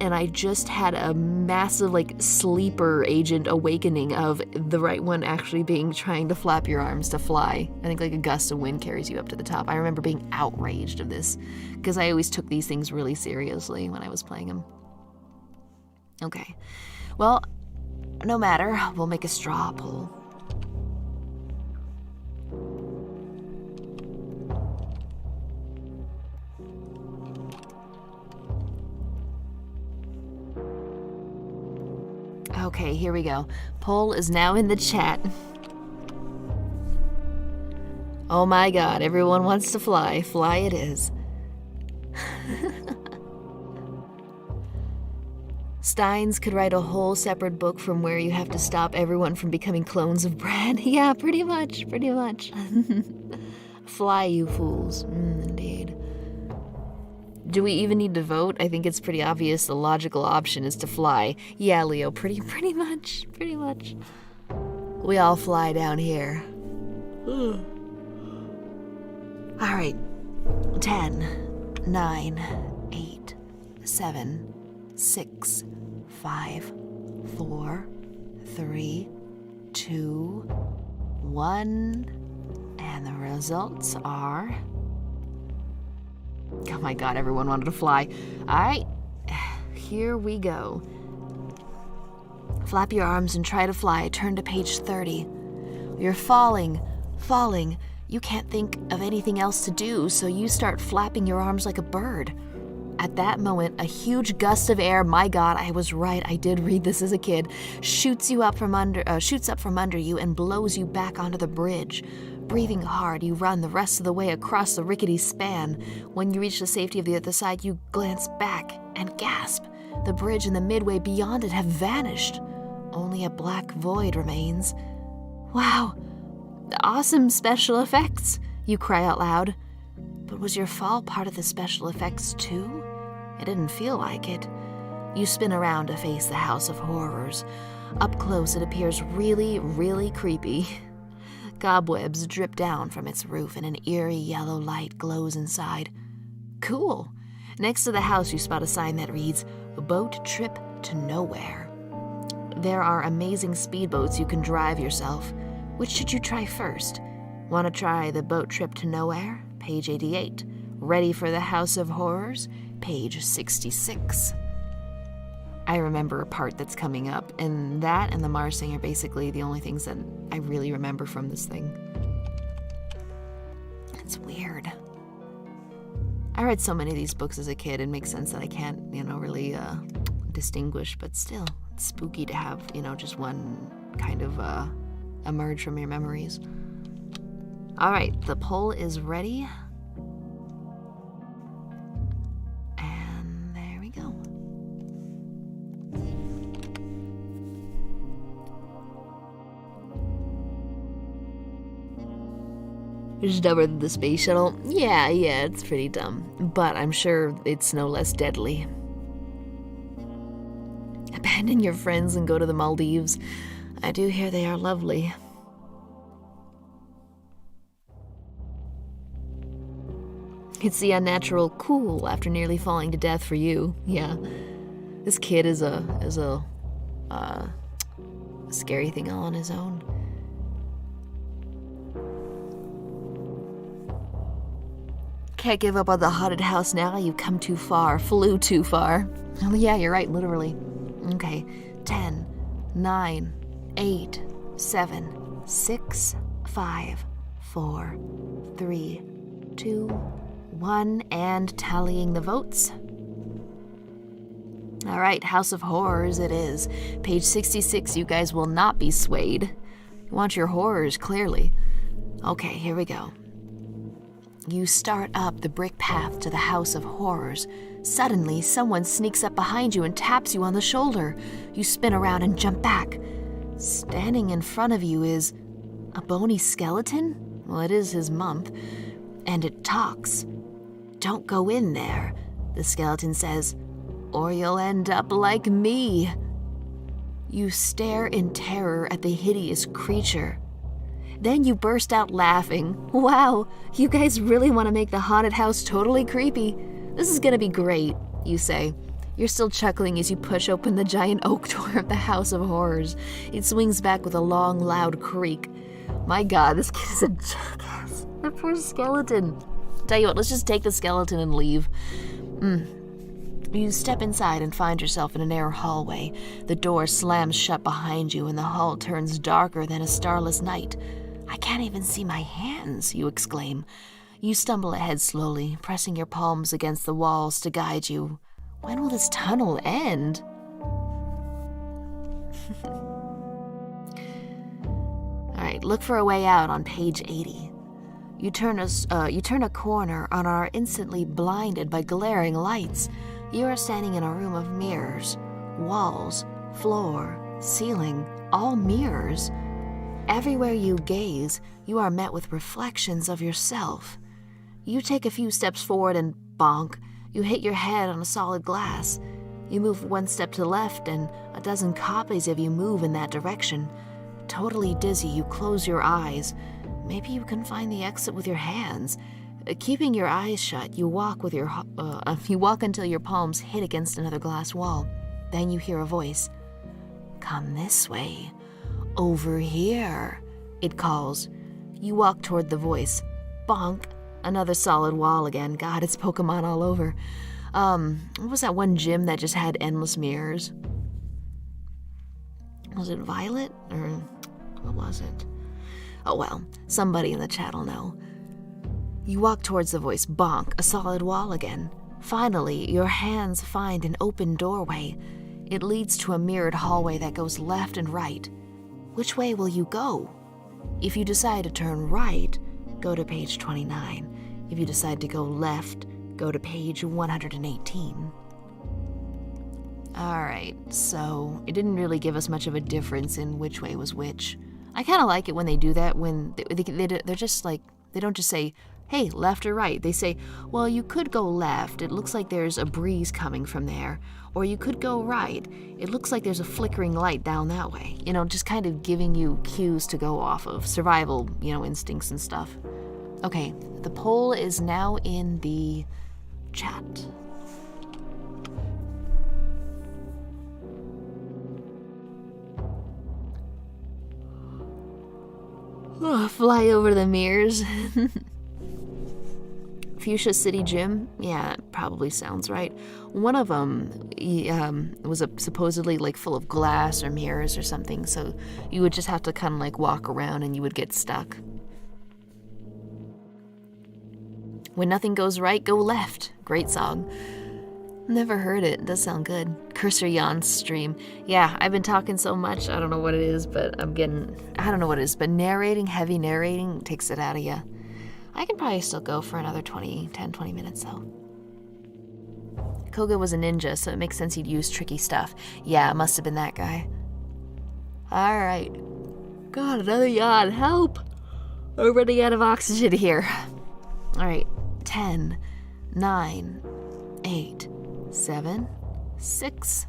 And I just had a massive, sleeper agent awakening of the right one actually being trying to flap your arms to fly. I think a gust of wind carries you up to the top. I remember being outraged of this because I always took these things really seriously when I was playing them. Okay. Well, no matter. We'll make a straw poll. Okay, here we go. Poll is now in the chat. Oh my god, everyone wants to fly. Fly it is. Steins could write a whole separate book from where you have to stop everyone from becoming clones of Brad. Yeah, pretty much. Fly, you fools. Indeed. Do we even need to vote? I think it's pretty obvious the logical option is to fly. Yeah, Leo, pretty much. We all fly down here. Alright. 10, 9, 8, 7, 6, 5, 4, 3, 2, 1. And the results are... Oh my god, everyone wanted to fly. Alright, here we go. Flap your arms and try to fly. Turn to page 30. You're falling. You can't think of anything else to do, so you start flapping your arms like a bird. At that moment, a huge gust of air, my god, I was right, I did read this as a kid, shoots up from under you and blows you back onto the bridge. Breathing hard, you run the rest of the way across the rickety span. When you reach the safety of the other side, you glance back and gasp. The bridge and the midway beyond it have vanished. Only a black void remains. Wow, awesome special effects, you cry out loud. But was your fall part of the special effects too? It didn't feel like it. You spin around to face the House of Horrors. Up close, it appears really, really creepy. Cobwebs drip down from its roof and an eerie yellow light glows inside. Cool. Next to the house, you spot a sign that reads, "Boat Trip to Nowhere." There are amazing speedboats you can drive yourself. Which should you try first? Want to try the Boat Trip to Nowhere? Page 88. Ready for the House of Horrors? Page 66. I remember a part that's coming up, and that and the Mars Thing are basically the only things that I really remember from this thing. It's weird. I read so many of these books as a kid, it makes sense that I can't, really distinguish, but still, it's spooky to have, just one kind of emerge from your memories. All right, the poll is ready. And there we go. It's dumber than the space shuttle. Yeah, it's pretty dumb. But I'm sure it's no less deadly. Abandon your friends and go to the Maldives. I do hear they are lovely. It's the unnatural cool after nearly falling to death for you. Yeah. This kid is a scary thing all on his own. Can't give up on the haunted house now. You've come too far. Flew too far. Oh, yeah, you're right, literally. Okay. 10, 9, 8, 7, 6, 5, 4, 3, 2, 1 and tallying the votes. All right, House of Horrors it is. Page 66, you guys will not be swayed. You want your horrors, clearly. Okay, here we go. You start up the brick path to the House of Horrors. Suddenly, someone sneaks up behind you and taps you on the shoulder. You spin around and jump back. Standing in front of you is a bony skeleton? Well, it is his month. And it talks. Don't go in there, the skeleton says, or you'll end up like me. You stare in terror at the hideous creature. Then you burst out laughing. Wow, you guys really want to make the haunted house totally creepy. This is gonna be great, you say. You're still chuckling as you push open the giant oak door of the House of Horrors. It swings back with a long, loud creak. My God, this kid is a jackass. That poor skeleton. Tell you what, let's just take the skeleton and leave. You step inside and find yourself in a narrow hallway. The door slams shut behind you and the hall turns darker than a starless night. I can't even see my hands, you exclaim. You stumble ahead slowly, pressing your palms against the walls to guide you. When will this tunnel end? All right, look for a way out on page 80. You turn a corner and are instantly blinded by glaring lights. You are standing in a room of mirrors. Walls, floor, ceiling, all mirrors. Everywhere you gaze, you are met with reflections of yourself. You take a few steps forward and bonk. You hit your head on a solid glass. You move one step to the left and a dozen copies of you move in that direction. Totally dizzy, you close your eyes. Maybe you can find the exit with your hands. Keeping your eyes shut, you walk until your palms hit against another glass wall. Then you hear a voice. Come this way. Over here, it calls. You walk toward the voice. Bonk. Another solid wall again. God, it's Pokemon all over. What was that one gym that just had endless mirrors? Was it Violet? Or what was it? Oh well, somebody in the chat will know. You walk towards the voice. Bonk. A solid wall again. Finally, your hands find an open doorway. It leads to a mirrored hallway that goes left and right. Which way will you go? If you decide to turn right, go to page 29. If you decide to go left, go to page 118. Alright, so it didn't really give us much of a difference in which way was which. I kind of like it when they do that, when they're just like, they don't just say, hey, left or right. They say, well, you could go left. It looks like there's a breeze coming from there. Or you could go right. It looks like there's a flickering light down that way. You know, just kind of giving you cues to go off of. Survival, instincts and stuff. Okay, the poll is now in the chat. Oh, fly over the mirrors. Fuchsia City Gym? Yeah, it probably sounds right. One of them was supposedly like full of glass or mirrors or something, so you would just have to kind of like walk around and you would get stuck. When nothing goes right, go left. Great song. Never heard it. Does sound good. Cursor Jan's stream. Yeah, I've been talking so much. I don't know what it is, but I don't know what it is, but heavy narrating takes it out of you. I can probably still go for another 10, 20 minutes though. Koga was a ninja, so it makes sense he'd use tricky stuff. Yeah, it must have been that guy. Alright. God, another yawn. Help! We're running out of oxygen here. Alright. 10, 9, 8, 7, 6,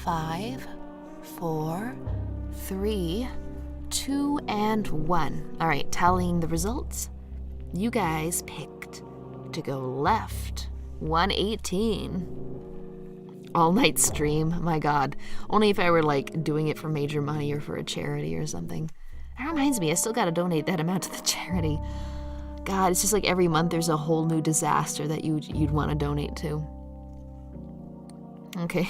5, 4, 3, 2, and 1. Alright, tallying the results. You guys picked to go left. 118. All night stream. My God. Only if I were like doing it for major money or for a charity or something. That reminds me, I still gotta donate that amount to the charity. God, it's just like every month there's a whole new disaster that you'd want to donate to. Okay.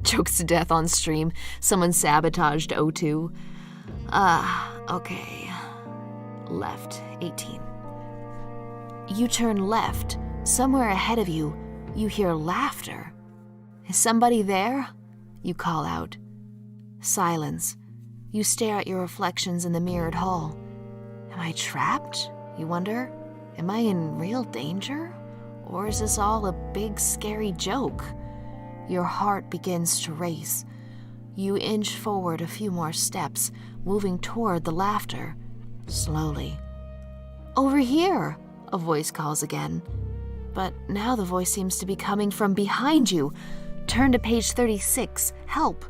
Jokes to death on stream. Someone sabotaged O2. Okay. Left. 18. You turn left. Somewhere ahead of you, you hear laughter. Is somebody there? You call out. Silence. You stare at your reflections in the mirrored hall. Am I trapped? You wonder. Am I in real danger? Or is this all a big, scary joke? Your heart begins to race. You inch forward a few more steps, moving toward the laughter. Slowly. Over here, a voice calls again. But now the voice seems to be coming from behind you. Turn to page 36. Help.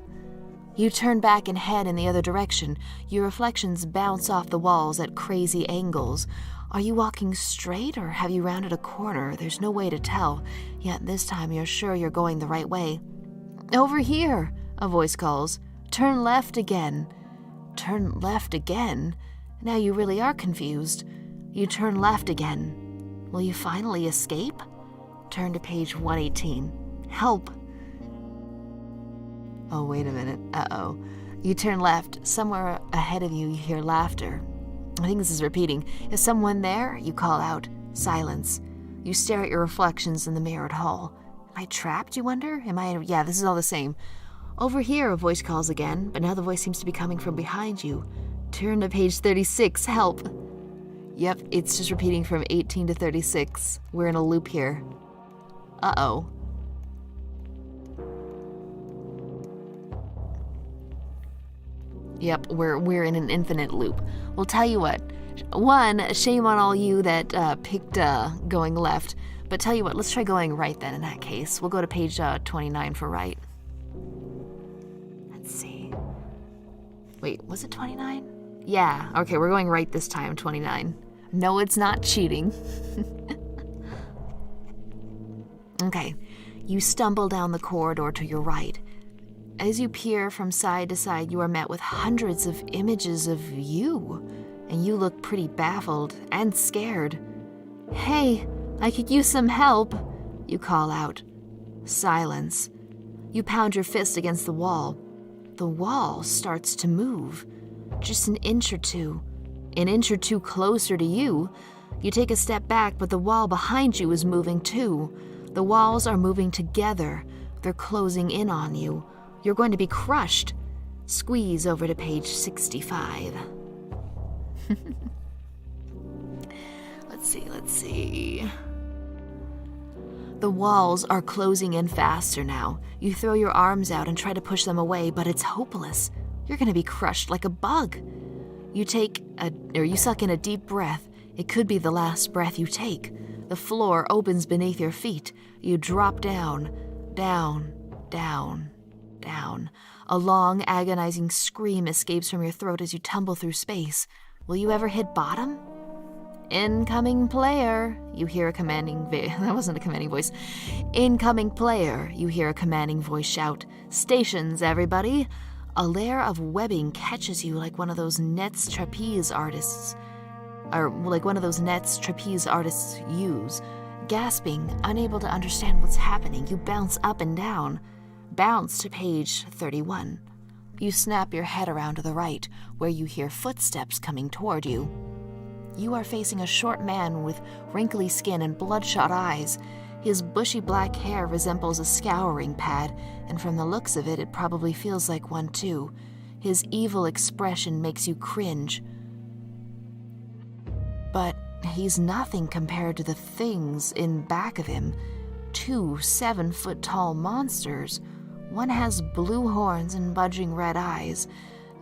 You turn back and head in the other direction. Your reflections bounce off the walls at crazy angles. Are you walking straight or have you rounded a corner? There's no way to tell, yet this time you're sure you're going the right way. Over here, a voice calls. Turn left again. Turn left again? Now you really are confused. You turn left again. Will you finally escape? Turn to page 118. Help. Oh, wait a minute. Uh-oh. You turn left. Somewhere ahead of you, you hear laughter. I think this is repeating. Is someone there? You call out. Silence. You stare at your reflections in the mirrored hall. Am I trapped, you wonder? Yeah, this is all the same. Over here, a voice calls again, but now the voice seems to be coming from behind you. Turn to page 36. Help. Yep, it's just repeating from 18 to 36. We're in a loop here. Uh-oh. Yep, we're in an infinite loop. Well, tell you what. One, shame on all you that picked going left. But tell you what, let's try going right then in that case. We'll go to page 29 for right. Let's see. Wait, was it 29? Yeah, okay, we're going right this time, 29. No, it's not cheating. Okay, you stumble down the corridor to your right. As you peer from side to side, you are met with hundreds of images of you, and you look pretty baffled and scared. Hey, I could use some help, you call out. Silence. You pound your fist against the wall. The wall starts to move, just an inch or two closer to you. You take a step back, but the wall behind you is moving too. The walls are moving together. They're closing in on you. You're going to be crushed. Squeeze over to page 65. Let's see. The walls are closing in faster now. You throw your arms out and try to push them away, but it's hopeless. You're going to be crushed like a bug. You suck in a deep breath. It could be the last breath you take. The floor opens beneath your feet. You drop down, down, down. Down. A long, agonizing scream escapes from your throat as you tumble through space. Will you ever hit bottom? Incoming player, you hear a commanding that wasn't a commanding voice. Incoming player, you hear a commanding voice shout. Stations, everybody. A layer of webbing catches you like one of those nets trapeze artists use. Gasping, unable to understand what's happening, you bounce up and down. Bounce to page 31. You snap your head around to the right, where you hear footsteps coming toward you. You are facing a short man with wrinkly skin and bloodshot eyes. His bushy black hair resembles a scouring pad, and from the looks of it, it probably feels like one too. His evil expression makes you cringe. But he's nothing compared to the things in back of him. 2 7-foot-tall monsters. One has blue horns and budging red eyes.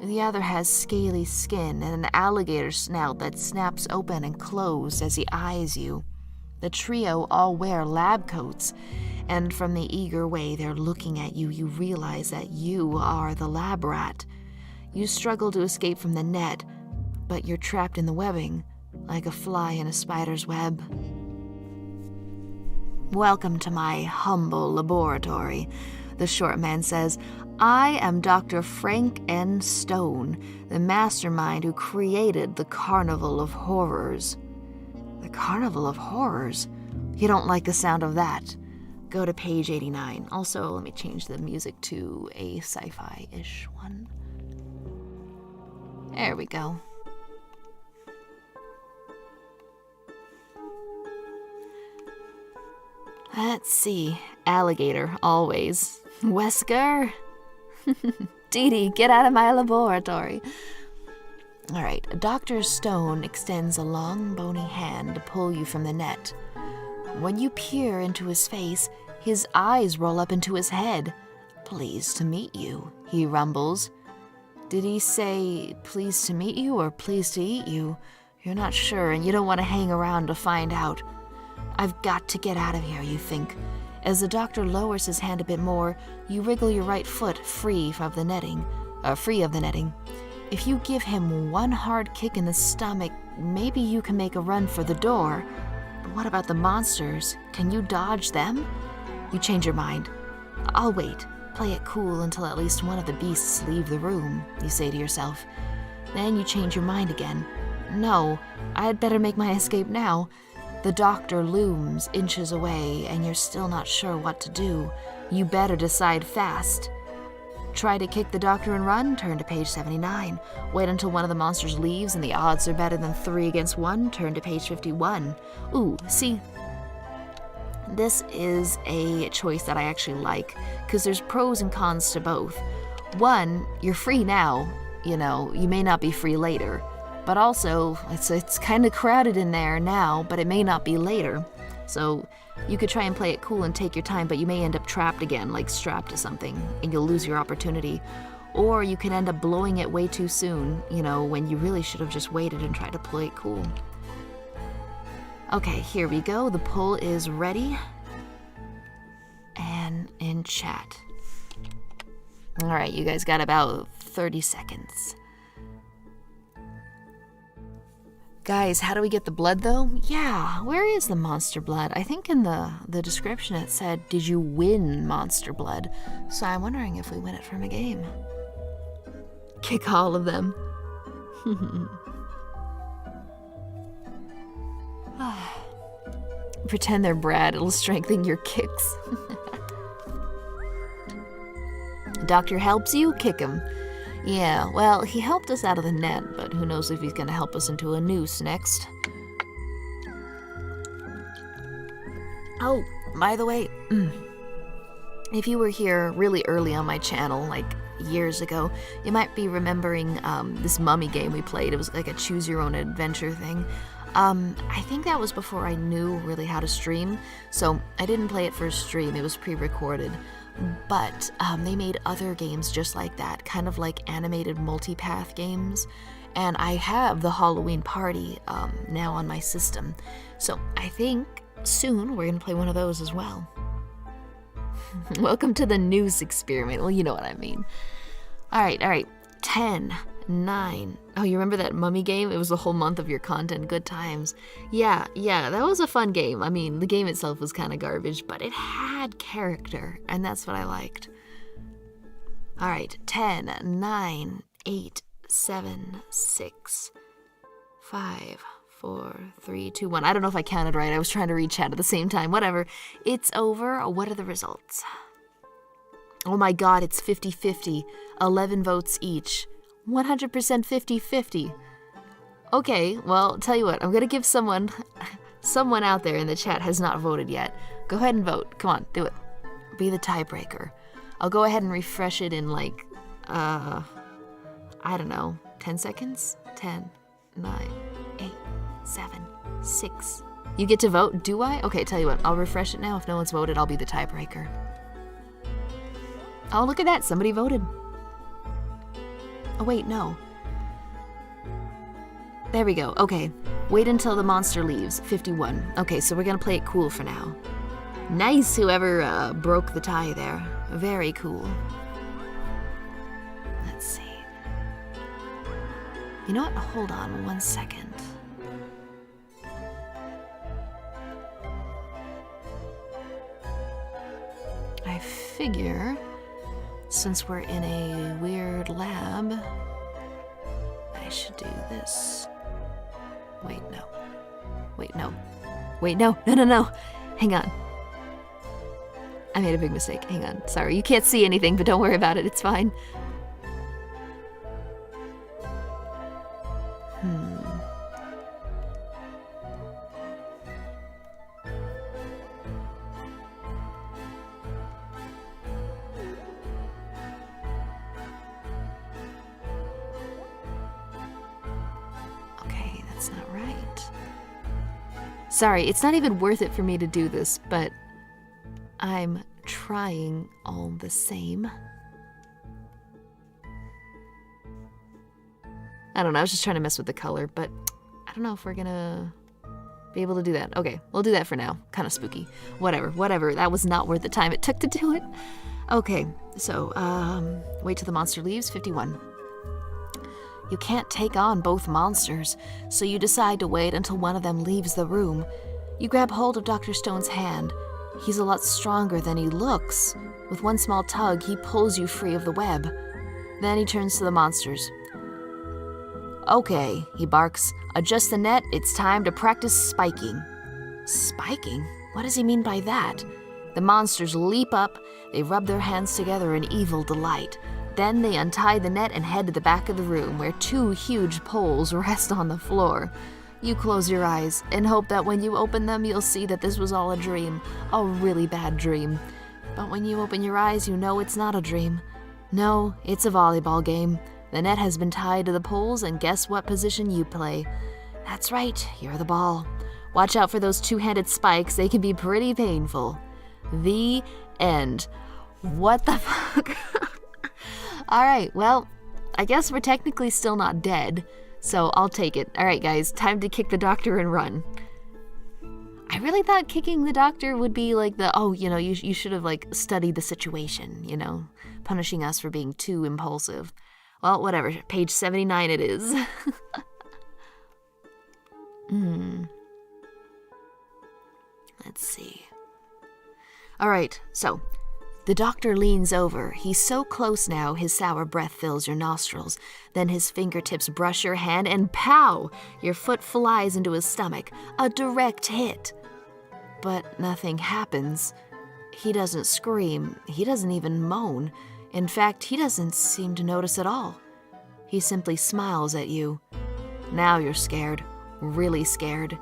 The other has scaly skin and an alligator snout that snaps open and closed as he eyes you. The trio all wear lab coats, and from the eager way they're looking at you, you realize that you are the lab rat. You struggle to escape from the net, but you're trapped in the webbing, like a fly in a spider's web. Welcome to my humble laboratory, the short man says. I am Dr. Frank N. Stone, the mastermind who created the Carnival of Horrors. The Carnival of Horrors? You don't like the sound of that? Go to page 89. Also, let me change the music to a sci-fi-ish one. There we go. Let's see. Alligator, always. Wesker? Dee Dee, get out of my laboratory. All right, Dr. Stone extends a long, bony hand to pull you from the net. When you peer into his face, his eyes roll up into his head. Pleased to meet you, he rumbles. Did he say pleased to meet you or pleased to eat you? You're not sure and you don't want to hang around to find out. I've got to get out of here, you think. As the doctor lowers his hand a bit more, you wriggle your right foot free of the netting. If you give him one hard kick in the stomach, maybe you can make a run for the door. But what about the monsters? Can you dodge them? You change your mind. I'll wait. Play it cool until at least one of the beasts leave the room, you say to yourself. Then you change your mind again. No, I'd better make my escape now. The doctor looms inches away, and you're still not sure what to do. You better decide fast. Try to kick the doctor and run, turn to page 79. Wait until one of the monsters leaves and the odds are better than 3 against 1, turn to page 51. Ooh, see, this is a choice that I actually like, because there's pros and cons to both. One, you're free now, you may not be free later. But also, it's kind of crowded in there now, but it may not be later. So you could try and play it cool and take your time, but you may end up trapped again, like strapped to something, and you'll lose your opportunity. Or you can end up blowing it way too soon, when you really should have just waited and tried to play it cool. Okay, here we go. The poll is ready and in chat. All right, you guys got about 30 seconds. Guys, how do we get the blood, though? Yeah, where is the monster blood? I think in the description it said, did you win monster blood? So I'm wondering if we win it from a game. Kick all of them. Pretend they're Brad, it'll strengthen your kicks. Doctor helps you, kick him. Yeah, well, he helped us out of the net, but who knows if he's gonna help us into a noose next. Oh, by the way, if you were here really early on my channel, like years ago, you might be remembering this mummy game we played. It was like a choose-your-own-adventure thing. I think that was before I knew really how to stream, so I didn't play it for a stream. It was pre-recorded. But they made other games just like that, kind of like animated multipath games. And I have the Halloween Party now on my system. So I think soon we're going to play one of those as well. Welcome to the noose experiment. Well, you know what I mean. All right. 10, 9. Oh, you remember that mummy game? It was the whole month of your content. Good times. Yeah, that was a fun game. I mean, the game itself was kind of garbage, but it had character, and that's what I liked. All right, 10, 9, 8, 7, 6, 5, 4, 3, 2, 1. I don't know if I counted right. I was trying to read chat at the same time. Whatever. It's over. What are the results? Oh my god, it's 50-50. 11 votes each. 100% 50-50. Okay, well, tell you what, I'm gonna give someone out there in the chat has not voted yet. Go ahead and vote. Come on, do it. Be the tiebreaker. I'll go ahead and refresh it in like, I don't know, 10 seconds? 10, 9, 8, 7, 6. You get to vote, do I? Okay, tell you what, I'll refresh it now. If no one's voted, I'll be the tiebreaker. Oh, look at that, somebody voted. Oh, wait, no. There we go. Okay. Wait until the monster leaves. 51. Okay, so we're gonna play it cool for now. Nice, whoever broke the tie there. Very cool. Let's see. You know what? Hold on 1 second. I figure, since we're in a weird lab, I should do this. Wait, no. Wait, no. Wait, no. No. Hang on. I made a big mistake. Hang on. Sorry, you can't see anything, but don't worry about it. It's fine. That's not right. Sorry, it's not even worth it for me to do this, but I'm trying all the same. I don't know, I was just trying to mess with the color, but I don't know if we're gonna be able to do that. Okay, we'll do that for now. Kind of spooky. Whatever. That was not worth the time it took to do it. Okay, so, wait till the monster leaves, 51. You can't take on both monsters, so you decide to wait until one of them leaves the room. You grab hold of Dr. Stone's hand. He's a lot stronger than he looks. With one small tug, he pulls you free of the web. Then he turns to the monsters. Okay, he barks. Adjust the net, it's time to practice spiking. Spiking? What does he mean by that? The monsters leap up, they rub their hands together in evil delight. Then they untie the net and head to the back of the room where two huge poles rest on the floor. You close your eyes and hope that when you open them, you'll see that this was all a dream, a really bad dream. But when you open your eyes, you know it's not a dream. No, it's a volleyball game. The net has been tied to the poles, and guess what position you play? That's right, you're the ball. Watch out for those two-handed spikes, they can be pretty painful. The end. What the fuck? Alright, well, I guess we're technically still not dead, so I'll take it. Alright guys, time to kick the doctor and run. I really thought kicking the doctor would be like the, oh, you know, you should have like studied the situation, you know, punishing us for being too impulsive. Well, whatever, page 79 it is. Let's see. Alright, so, the doctor leans over. He's so close now, his sour breath fills your nostrils. Then his fingertips brush your hand and pow! Your foot flies into his stomach. A direct hit. But nothing happens. He doesn't scream. He doesn't even moan. In fact, he doesn't seem to notice at all. He simply smiles at you. Now you're scared. Really scared.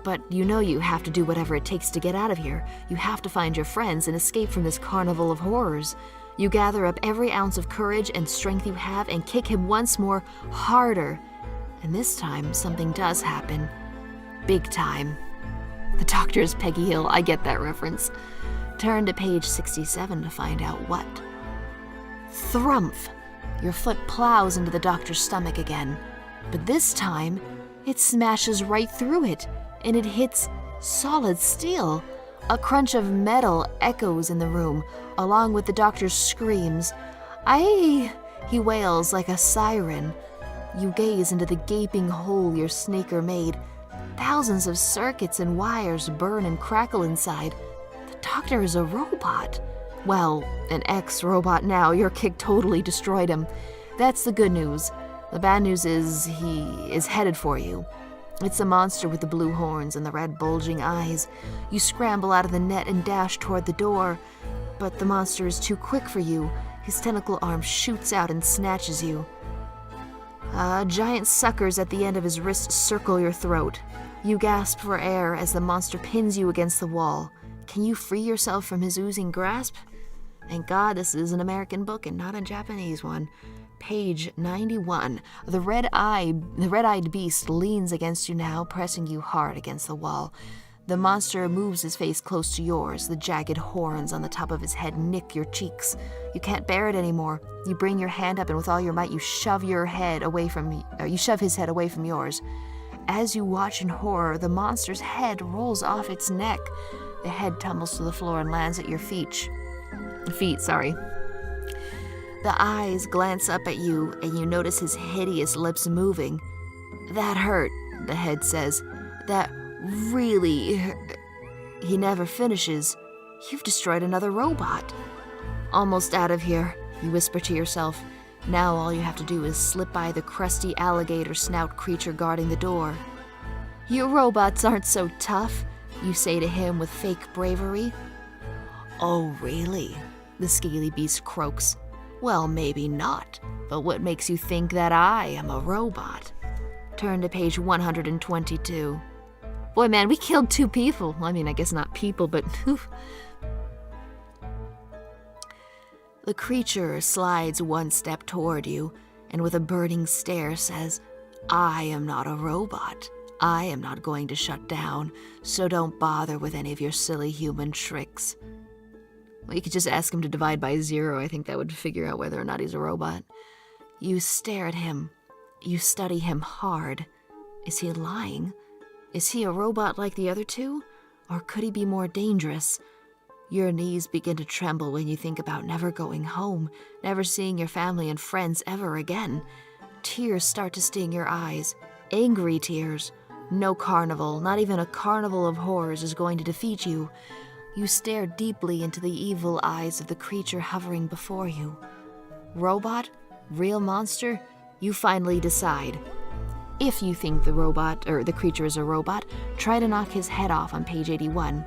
But you know you have to do whatever it takes to get out of here. You have to find your friends and escape from this carnival of horrors. You gather up every ounce of courage and strength you have and kick him once more, harder. And this time, something does happen. Big time. The doctor is Peggy Hill, I get that reference. Turn to page 67 to find out what. Thrumph! Your foot plows into the doctor's stomach again. But this time, it smashes right through it, and it hits solid steel. A crunch of metal echoes in the room, along with the doctor's screams. "Aye!" he wails like a siren. You gaze into the gaping hole your snaker made. Thousands of circuits and wires burn and crackle inside. The doctor is a robot. Well, an ex-robot now. Your kick totally destroyed him. That's the good news. The bad news is he is headed for you. It's the monster with the blue horns and the red bulging eyes. You scramble out of the net and dash toward the door, but the monster is too quick for you. His tentacle arm shoots out and snatches you. Giant suckers at the end of his wrist circle your throat. You gasp for air as the monster pins you against the wall. Can you free yourself from his oozing grasp? Thank God this is an American book and not a Japanese one. Page 91. The red-eyed beast leans against you now, pressing you hard against the wall. The monster moves his face close to yours. The jagged horns on the top of his head nick your cheeks. You can't bear it anymore. You bring your hand up and with all your might you shove his head away from yours. As you watch in horror, the monster's head rolls off its neck. The head tumbles to the floor and lands at your feet. The eyes glance up at you, and you notice his hideous lips moving. "That hurt," the head says. "That really hurt." He never finishes. You've destroyed another robot. Almost out of here, you whisper to yourself. Now all you have to do is slip by the crusty alligator snout creature guarding the door. "You robots aren't so tough," you say to him with fake bravery. "Oh, really?" the scaly beast croaks. "Well, maybe not, but what makes you think that I am a robot?" Turn to page 122. Boy, man, we killed 2 people. I mean, I guess not people, but The creature slides 1 step toward you, and with a burning stare says, I am not a robot. I am not going to shut down, so don't bother with any of your silly human tricks. Well, you could just ask him to divide by 0. I think that would figure out whether or not he's a robot. You stare at him. You study him hard. Is he lying? Is he a robot like the other two? Or could he be more dangerous? Your knees begin to tremble when you think about never going home, never seeing your family and friends ever again. Tears start to sting your eyes. Angry tears. No carnival, not even a carnival of horrors, is going to defeat you. You stare deeply into the evil eyes of the creature hovering before you. Robot? Real monster? You finally decide. If you think the robot, or the creature is a robot, try to knock his head off on page 81.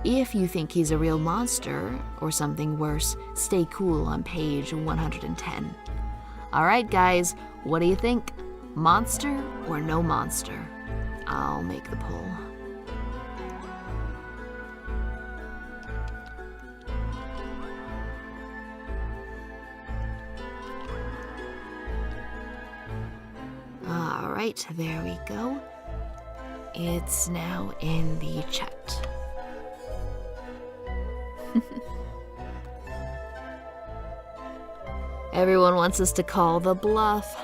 If you think he's a real monster, or something worse, stay cool on page 110. Alright guys, what do you think? Monster or no monster? I'll make the poll. Alright, there we go. It's now in the chat. Everyone wants us to call the bluff.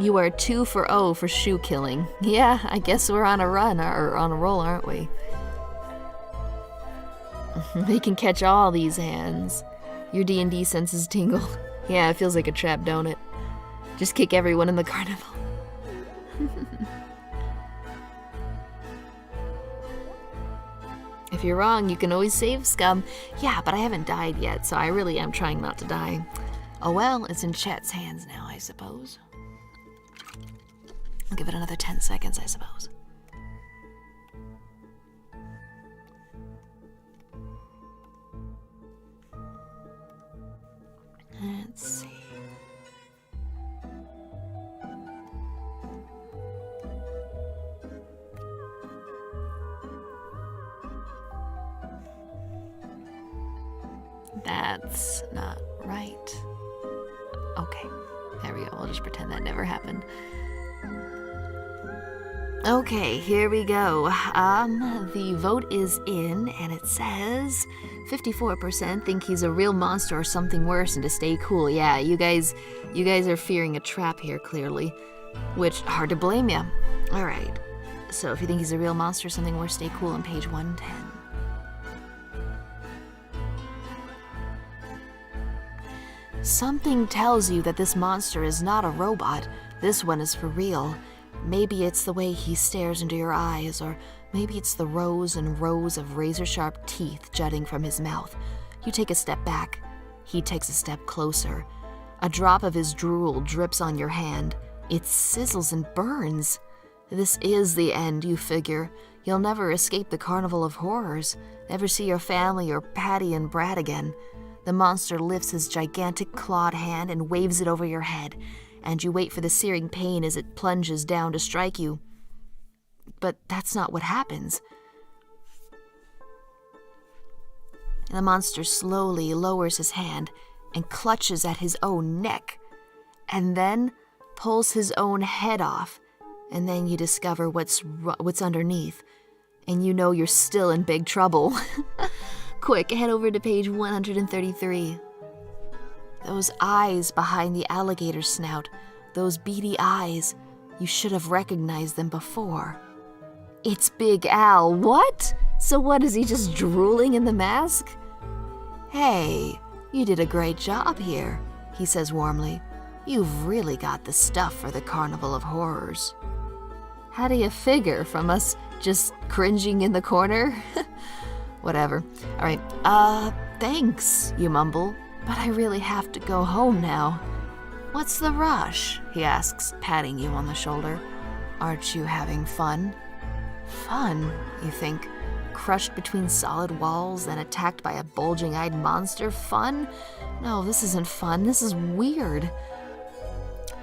You are 2 for 0 for shoe killing. Yeah, I guess we're on a run, or on a roll, aren't we? We can catch all these hands. Your D&D senses tingle. Yeah, it feels like a trap, don't it? Just kick everyone in the carnival. If you're wrong, you can always save, scum. Yeah, but I haven't died yet, so I really am trying not to die. Oh well, it's in chat's hands now, I suppose. I'll give it another 10 seconds, I suppose. Let's see. That's not right. Okay, there we go. We'll just pretend that never happened. Okay, here we go. The vote is in, and it says 54% think he's a real monster or something worse and to stay cool. Yeah, you guys are fearing a trap here, clearly. Which, hard to blame you. Alright, so if you think he's a real monster or something worse, stay cool on page 110. Something tells you that this monster is not a robot. This one is for real. Maybe it's the way he stares into your eyes, or maybe it's the rows and rows of razor-sharp teeth jutting from his mouth. You take a step back. He takes a step closer. A drop of his drool drips on your hand. It sizzles and burns. This is the end, you figure. You'll never escape the Carnival of Horrors, never see your family or Patty and Brad again. The monster lifts his gigantic clawed hand and waves it over your head, and you wait for the searing pain as it plunges down to strike you. But that's not what happens. The monster slowly lowers his hand and clutches at his own neck, and then pulls his own head off, and then you discover what's underneath, and you know you're still in big trouble. Quick, head over to page 133. Those eyes behind the alligator snout, those beady eyes, you should have recognized them before. It's Big Al. What? So what, is he just drooling in the mask? Hey, you did a great job here, he says warmly. You've really got the stuff for the Carnival of Horrors. How do you figure, from us just cringing in the corner? Whatever. Alright, thanks, you mumble, but I really have to go home now. What's the rush? He asks, patting you on the shoulder. Aren't you having fun? Fun, you think. Crushed between solid walls, then attacked by a bulging-eyed monster? Fun? No, this isn't fun. This is weird.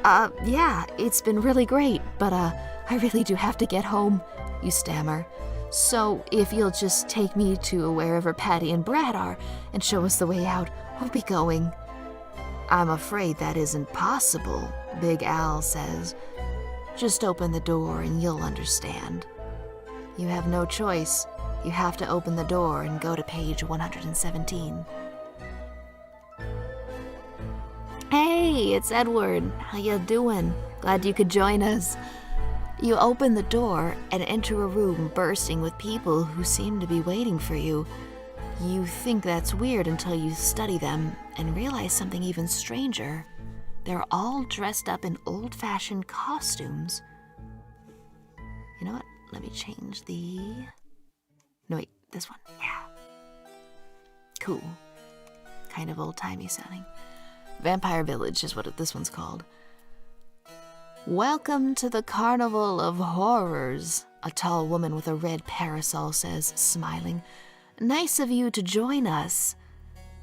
Yeah, it's been really great, but, I really do have to get home, you stammer. So if you'll just take me to wherever Patty and Brad are and show us the way out, we'll be going. I'm afraid that isn't possible, Big Al says. Just open the door and you'll understand. You have no choice. You have to open the door and go to page 117. Hey, it's Edward. How you doing? Glad you could join us. You open the door and enter a room bursting with people who seem to be waiting for you. You think that's weird until you study them and realize something even stranger. They're all dressed up in old-fashioned costumes. You know what? Let me change the... No, wait, this one. Yeah. Cool. Kind of old-timey sounding. Vampire Village is what this one's called. Welcome to the Carnival of Horrors, a tall woman with a red parasol says, smiling. Nice of you to join us.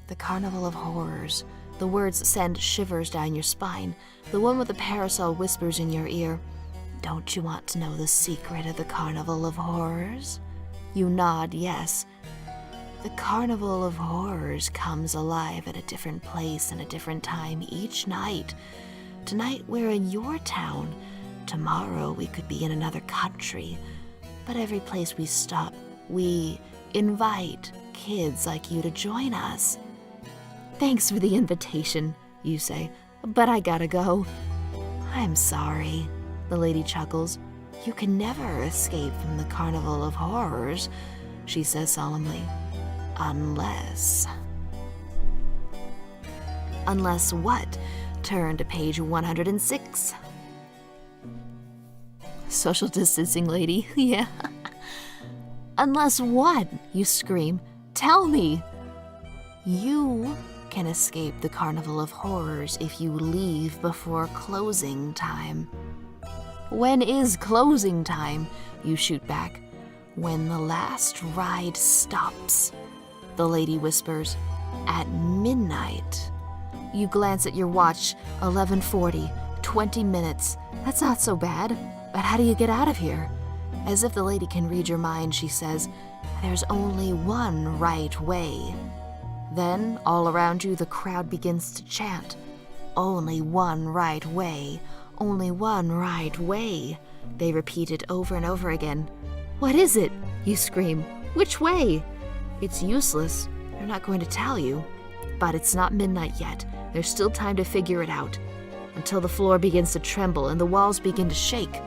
The Carnival of Horrors. The words send shivers down your spine. The one with the parasol whispers in your ear, don't you want to know the secret of the Carnival of Horrors? You nod yes. The Carnival of Horrors comes alive at a different place and a different time each night. Tonight we're in your town. Tomorrow we could be in another country. But every place we stop, we invite kids like you to join us. Thanks for the invitation, you say, but I gotta go. I'm sorry, the lady chuckles. You can never escape from the Carnival of Horrors, she says solemnly. Unless what? Turn to page 106. Social distancing, lady. Yeah. Unless what? You scream. Tell me. You can escape the Carnival of Horrors if you leave before closing time. When is closing time? You shoot back. When the last ride stops, the lady whispers. At midnight. You glance at your watch, 11:40, 20 minutes. That's not so bad, but how do you get out of here? As if the lady can read your mind, she says, there's only one right way. Then, all around you, the crowd begins to chant. Only one right way, only one right way. They repeat it over and over again. What is it? You scream. Which way? It's useless. They're not going to tell you. But it's not midnight yet. There's still time to figure it out. Until the floor begins to tremble and the walls begin to shake.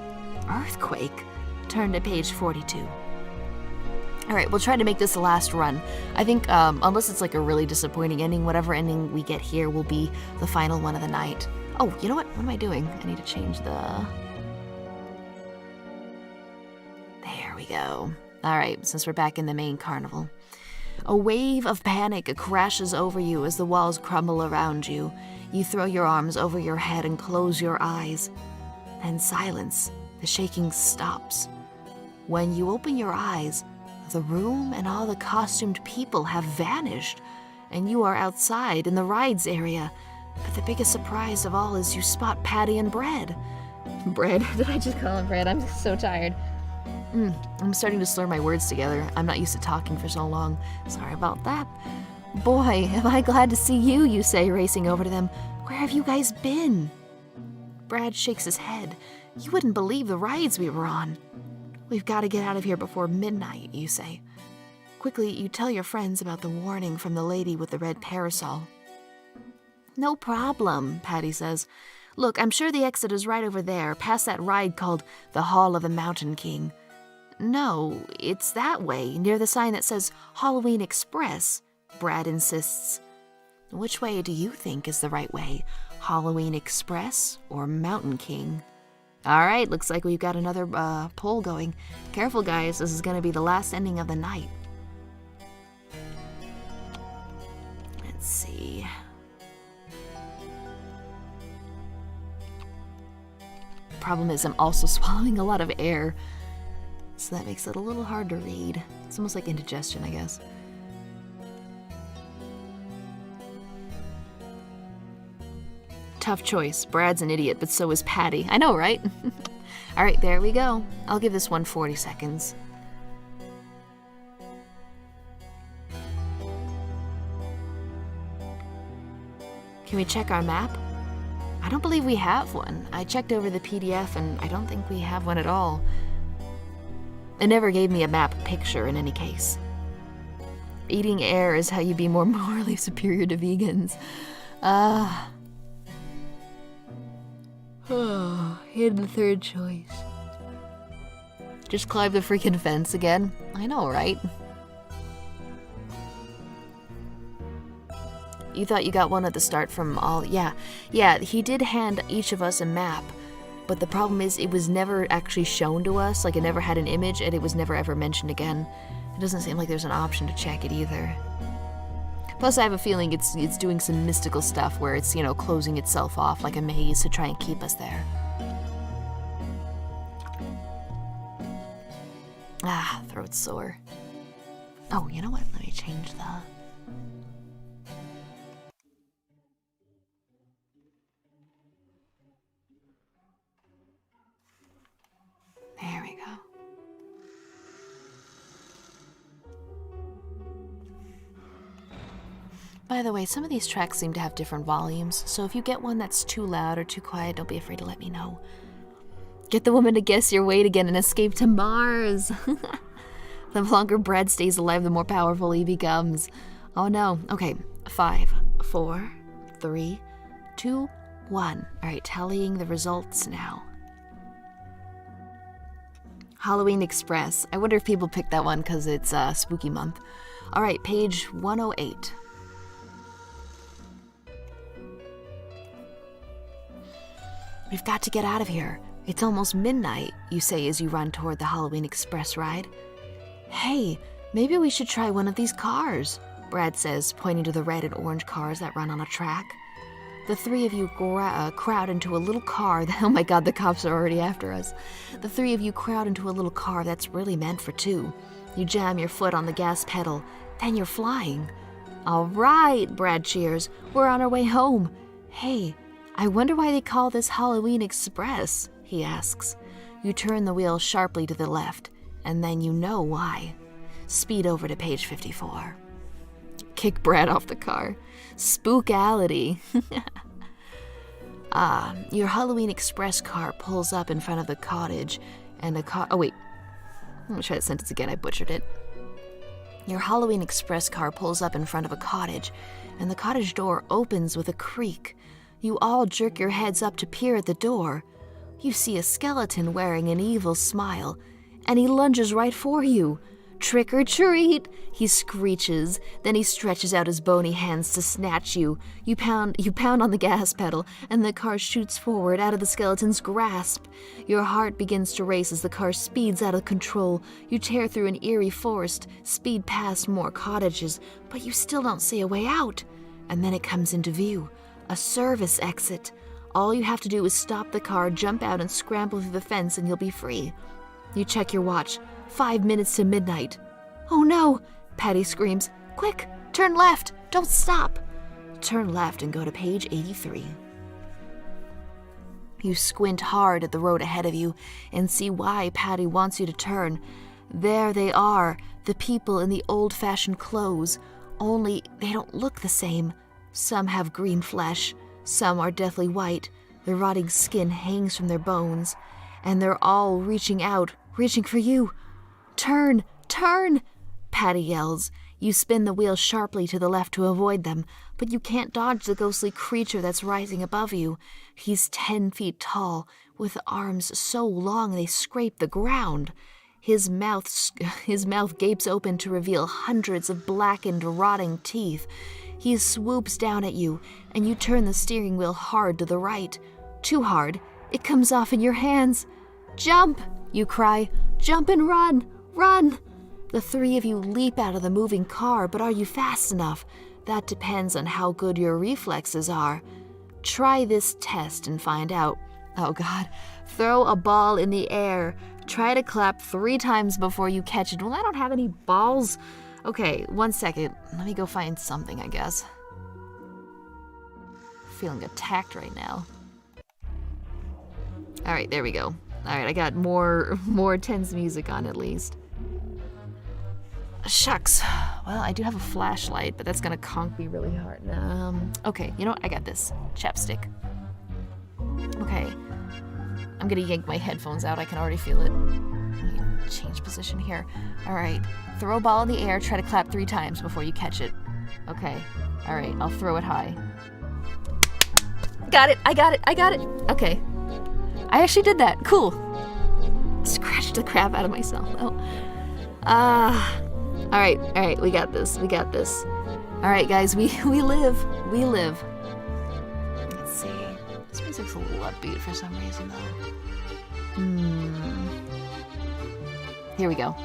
Earthquake? Turn to page 42. All right, we'll try to make this the last run. I think, unless it's like a really disappointing ending, whatever ending we get here will be the final one of the night. Oh, you know what? What am I doing? I need to change the... There we go. All right, since we're back in the main carnival. A wave of panic crashes over you as the walls crumble around you. You throw your arms over your head and close your eyes. Then silence. The shaking stops. When you open your eyes, the room and all the costumed people have vanished, and you are outside in the rides area. But the biggest surprise of all is you spot Patty and Bread. Bread? Did I just call him Bread? I'm so tired. I'm starting to slur my words together. I'm not used to talking for so long. Sorry about that. Boy, am I glad to see you, you say, racing over to them. Where have you guys been? Brad shakes his head. You wouldn't believe the rides we were on. We've got to get out of here before midnight, you say. Quickly, you tell your friends about the warning from the lady with the red parasol. No problem, Patty says. Look, I'm sure the exit is right over there, past that ride called the Hall of the Mountain King. No, it's that way, near the sign that says Halloween Express, Brad insists. Which way do you think is the right way? Halloween Express or Mountain King? All right, looks like we've got another poll going. Careful, guys, this is going to be the last ending of the night. Let's see. Problem is I'm also swallowing a lot of air, so that makes it a little hard to read. It's almost like indigestion, I guess. Tough choice. Brad's an idiot, but so is Patty. I know, right? All right, there we go. I'll give this one 40 seconds. Can we check our map? I don't believe we have one. I checked over the PDF and I don't think we have one at all. It never gave me a map picture in any case. Eating air is how you be more morally superior to vegans. Hidden third choice. Just climb the freaking fence again. I know, right? You thought you got one at the start from all... Yeah, he did hand each of us a map. But the problem is it was never actually shown to us. Like, it never had an image, and it was never ever mentioned again. It doesn't seem like there's an option to check it either. Plus, I have a feeling it's doing some mystical stuff where it's, you know, closing itself off like a maze to try and keep us there. Ah, throat's sore. Oh, you know what? Let me change the... There we go. By the way, some of these tracks seem to have different volumes, so if you get one that's too loud or too quiet, don't be afraid to let me know. Get the woman to guess your weight again and escape to Mars! The longer Brad stays alive, the more powerful he becomes. Oh no. Okay, 5, 4, 3, 2, 1. Alright, tallying the results now. Halloween Express. I wonder if people picked that one because it's spooky month. Alright, page 108. We've got to get out of here. It's almost midnight, you say as you run toward the Halloween Express ride. Hey, maybe we should try one of these cars, Brad says, pointing to the red and orange cars that run on a track. The three of you crowd into a little car. Oh my god, the cops are already after us. The three of you crowd into a little car that's really meant for two. You jam your foot on the gas pedal, then you're flying. All right, Brad cheers. We're on our way home. Hey, I wonder why they call this Halloween Express, he asks. You turn the wheel sharply to the left, and then you know why. Speed over to page 54. Kick Brad off the car. Spookality. Your Halloween Express car pulls up in front of the cottage, and a car... Oh, wait. I'm gonna try that sentence again. I butchered it. Your Halloween Express car pulls up in front of a cottage, and the cottage door opens with a creak. You all jerk your heads up to peer at the door. You see a skeleton wearing an evil smile, and he lunges right for you. Trick or treat, he screeches. Then he stretches out his bony hands to snatch you. You pound on the gas pedal, and the car shoots forward out of the skeleton's grasp. Your heart begins to race as the car speeds out of control. You tear through an eerie forest, speed past more cottages, but you still don't see a way out. And then it comes into view. A service exit. All you have to do is stop the car, jump out, and scramble through the fence, and you'll be free. You check your watch. 5 minutes to midnight. Oh no! Patty screams. Quick! Turn left! Don't stop! Turn left and go to page 83. You squint hard at the road ahead of you and see why Patty wants you to turn. There they are, the people in the old-fashioned clothes, only they don't look the same. Some have green flesh, some are deathly white, the rotting skin hangs from their bones, and they're all reaching out, reaching for you. Turn! Turn! Patty yells. You spin the wheel sharply to the left to avoid them, but you can't dodge the ghostly creature that's rising above you. He's 10 feet tall, with arms so long they scrape the ground. His mouth gapes open to reveal hundreds of blackened, rotting teeth. He swoops down at you, and you turn the steering wheel hard to the right. Too hard. It comes off in your hands. Jump! You cry. Jump and run! Run! The three of you leap out of the moving car, but are you fast enough? That depends on how good your reflexes are. Try this test and find out. Oh god. Throw a ball in the air. Try to clap 3 times before you catch it. Well, I don't have any balls. Okay, 1 second. Let me go find something, I guess. Feeling attacked right now. Alright, there we go. Alright, I got more tense music on at least. Shucks. Well, I do have a flashlight, but that's gonna conk me really hard. Okay, you know what? I got this. Chapstick. Okay. I'm gonna yank my headphones out. I can already feel it. Change position here. All right. Throw a ball in the air. Try to clap 3 times before you catch it. Okay. All right. I'll throw it high. Got it. I got it. I got it. Okay. I actually did that. Cool. Scratched the crap out of myself. Oh. All right. All right. We got this. We got this. All right, guys. We live. We live. Let's see. This music's a little upbeat for some reason, though. Here we go.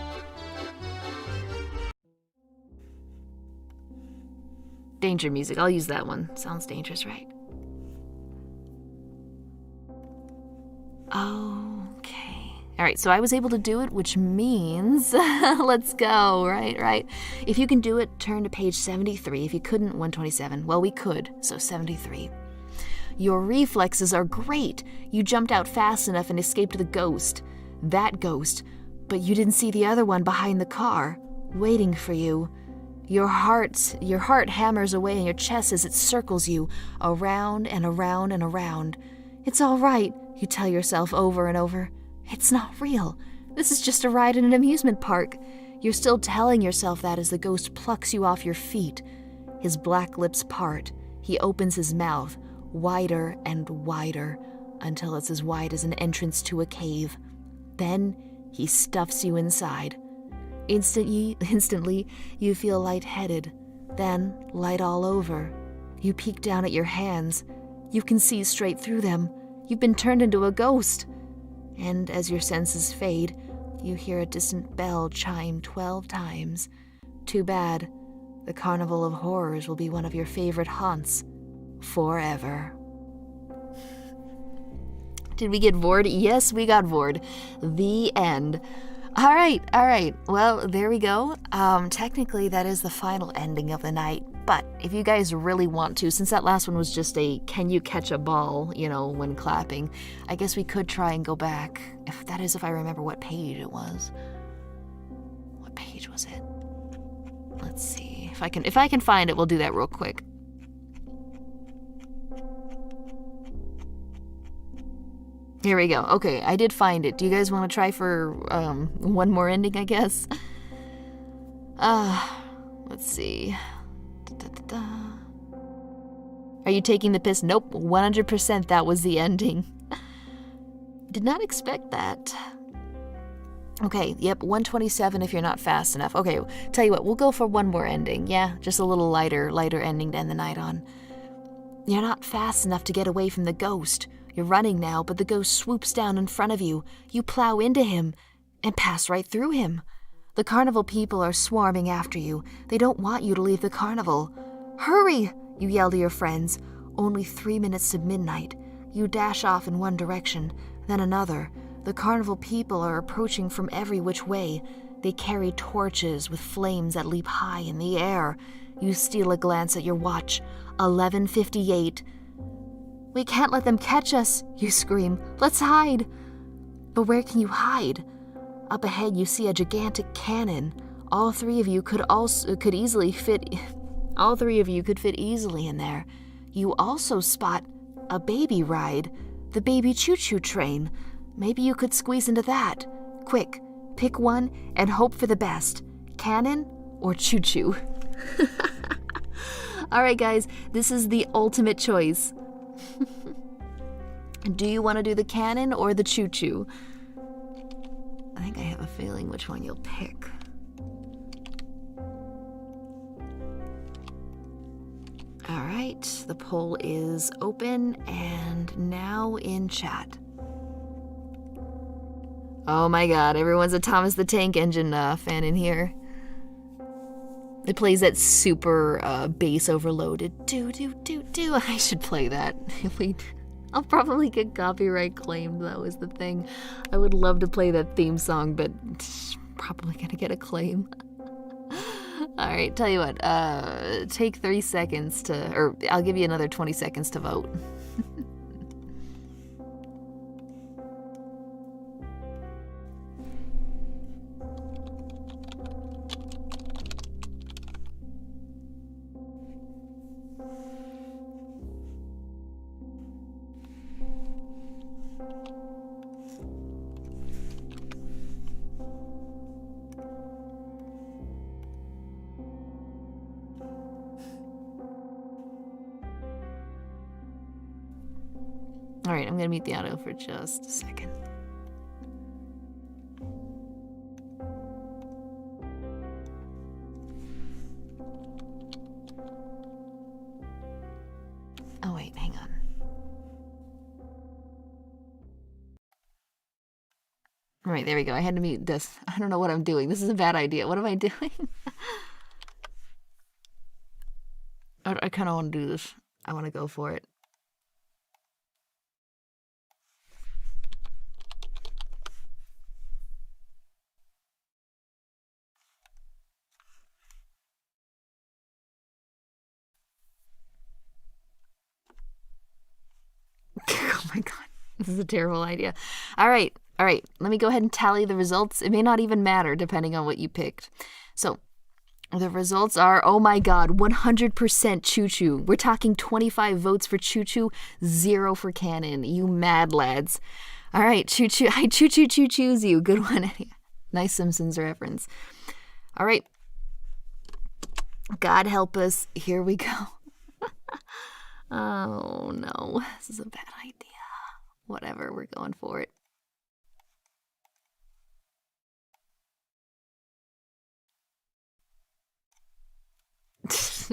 Danger music. I'll use that one. Sounds dangerous, right? Okay. All right, so I was able to do it, which means let's go, right? If you can do it, turn to page 73. If you couldn't, 127. Well, we could, so 73. Your reflexes are great. You jumped out fast enough and escaped the ghost. That ghost. But you didn't see the other one behind the car, waiting for you. Your heart hammers away in your chest as it circles you, around and around and around. It's all right, you tell yourself over and over. It's not real. This is just a ride in an amusement park. You're still telling yourself that as the ghost plucks you off your feet. His black lips part. He opens his mouth, wider and wider, until it's as wide as an entrance to a cave. Then he stuffs you inside. Instantly, you feel lightheaded, then light all over. You peek down at your hands. You can see straight through them. You've been turned into a ghost. And as your senses fade, you hear a distant bell chime 12 times. Too bad. The Carnival of Horrors will be one of your favorite haunts. Forever. Did we get bored? Yes, we got bored. The end. All right. Well, there we go. Technically, that is the final ending of the night. But if you guys really want to, since that last one was just a can you catch a ball, when clapping, I guess we could try and go back. If I remember what page it was. What page was it? Let's see. If I can find it, we'll do that real quick. Here we go. Okay, I did find it. Do you guys want to try for one more ending, I guess? Let's see. Are you taking the piss? Nope, 100% that was the ending. Did not expect that. Okay, yep, 127 if you're not fast enough. Okay, tell you what, we'll go for one more ending. Yeah, just a little lighter ending to end the night on. You're not fast enough to get away from the ghost. You're running now, but the ghost swoops down in front of you. You plow into him and pass right through him. The carnival people are swarming after you. They don't want you to leave the carnival. Hurry, you yell to your friends. Only 3 minutes to midnight. You dash off in one direction, then another. The carnival people are approaching from every which way. They carry torches with flames that leap high in the air. You steal a glance at your watch. 11:58. We can't let them catch us, you scream. Let's hide. But where can you hide? Up ahead you see a gigantic cannon. All three of you could fit easily in there. You also spot a baby ride, the baby choo-choo train. Maybe you could squeeze into that. Quick, pick one and hope for the best. Cannon or choo-choo? All right, guys, this is the ultimate choice. Do you want to do the cannon or the choo-choo? I think I have a feeling which one you'll pick. All right, the poll is open and now in chat. Oh my god, everyone's a Thomas the Tank Engine fan in here. It plays that super bass overloaded do. I should play that. I'll probably get copyright claimed, though, is the thing. I would love to play that theme song, but probably gonna get a claim. Alright, tell you what, take 3 seconds or I'll give you another 20 seconds to vote. All right, I'm gonna mute the audio for just a second. Oh wait, hang on. All right, there we go. I had to mute this. I don't know what I'm doing. This is a bad idea. What am I doing? I kind of want to do this. I want to go for it. Oh my god. This is a terrible idea. All right. Let me go ahead and tally the results. It may not even matter depending on what you picked. So the results are, oh my god, 100% Choo Choo. We're talking 25 votes for Choo Choo, 0 for Canon. You mad lads. All right, Choo Choo. I Choo Choo Choo Choose you. Good one. Nice Simpsons reference. All right. God help us. Here we go. Oh no, this is a bad idea. Whatever, we're going for it.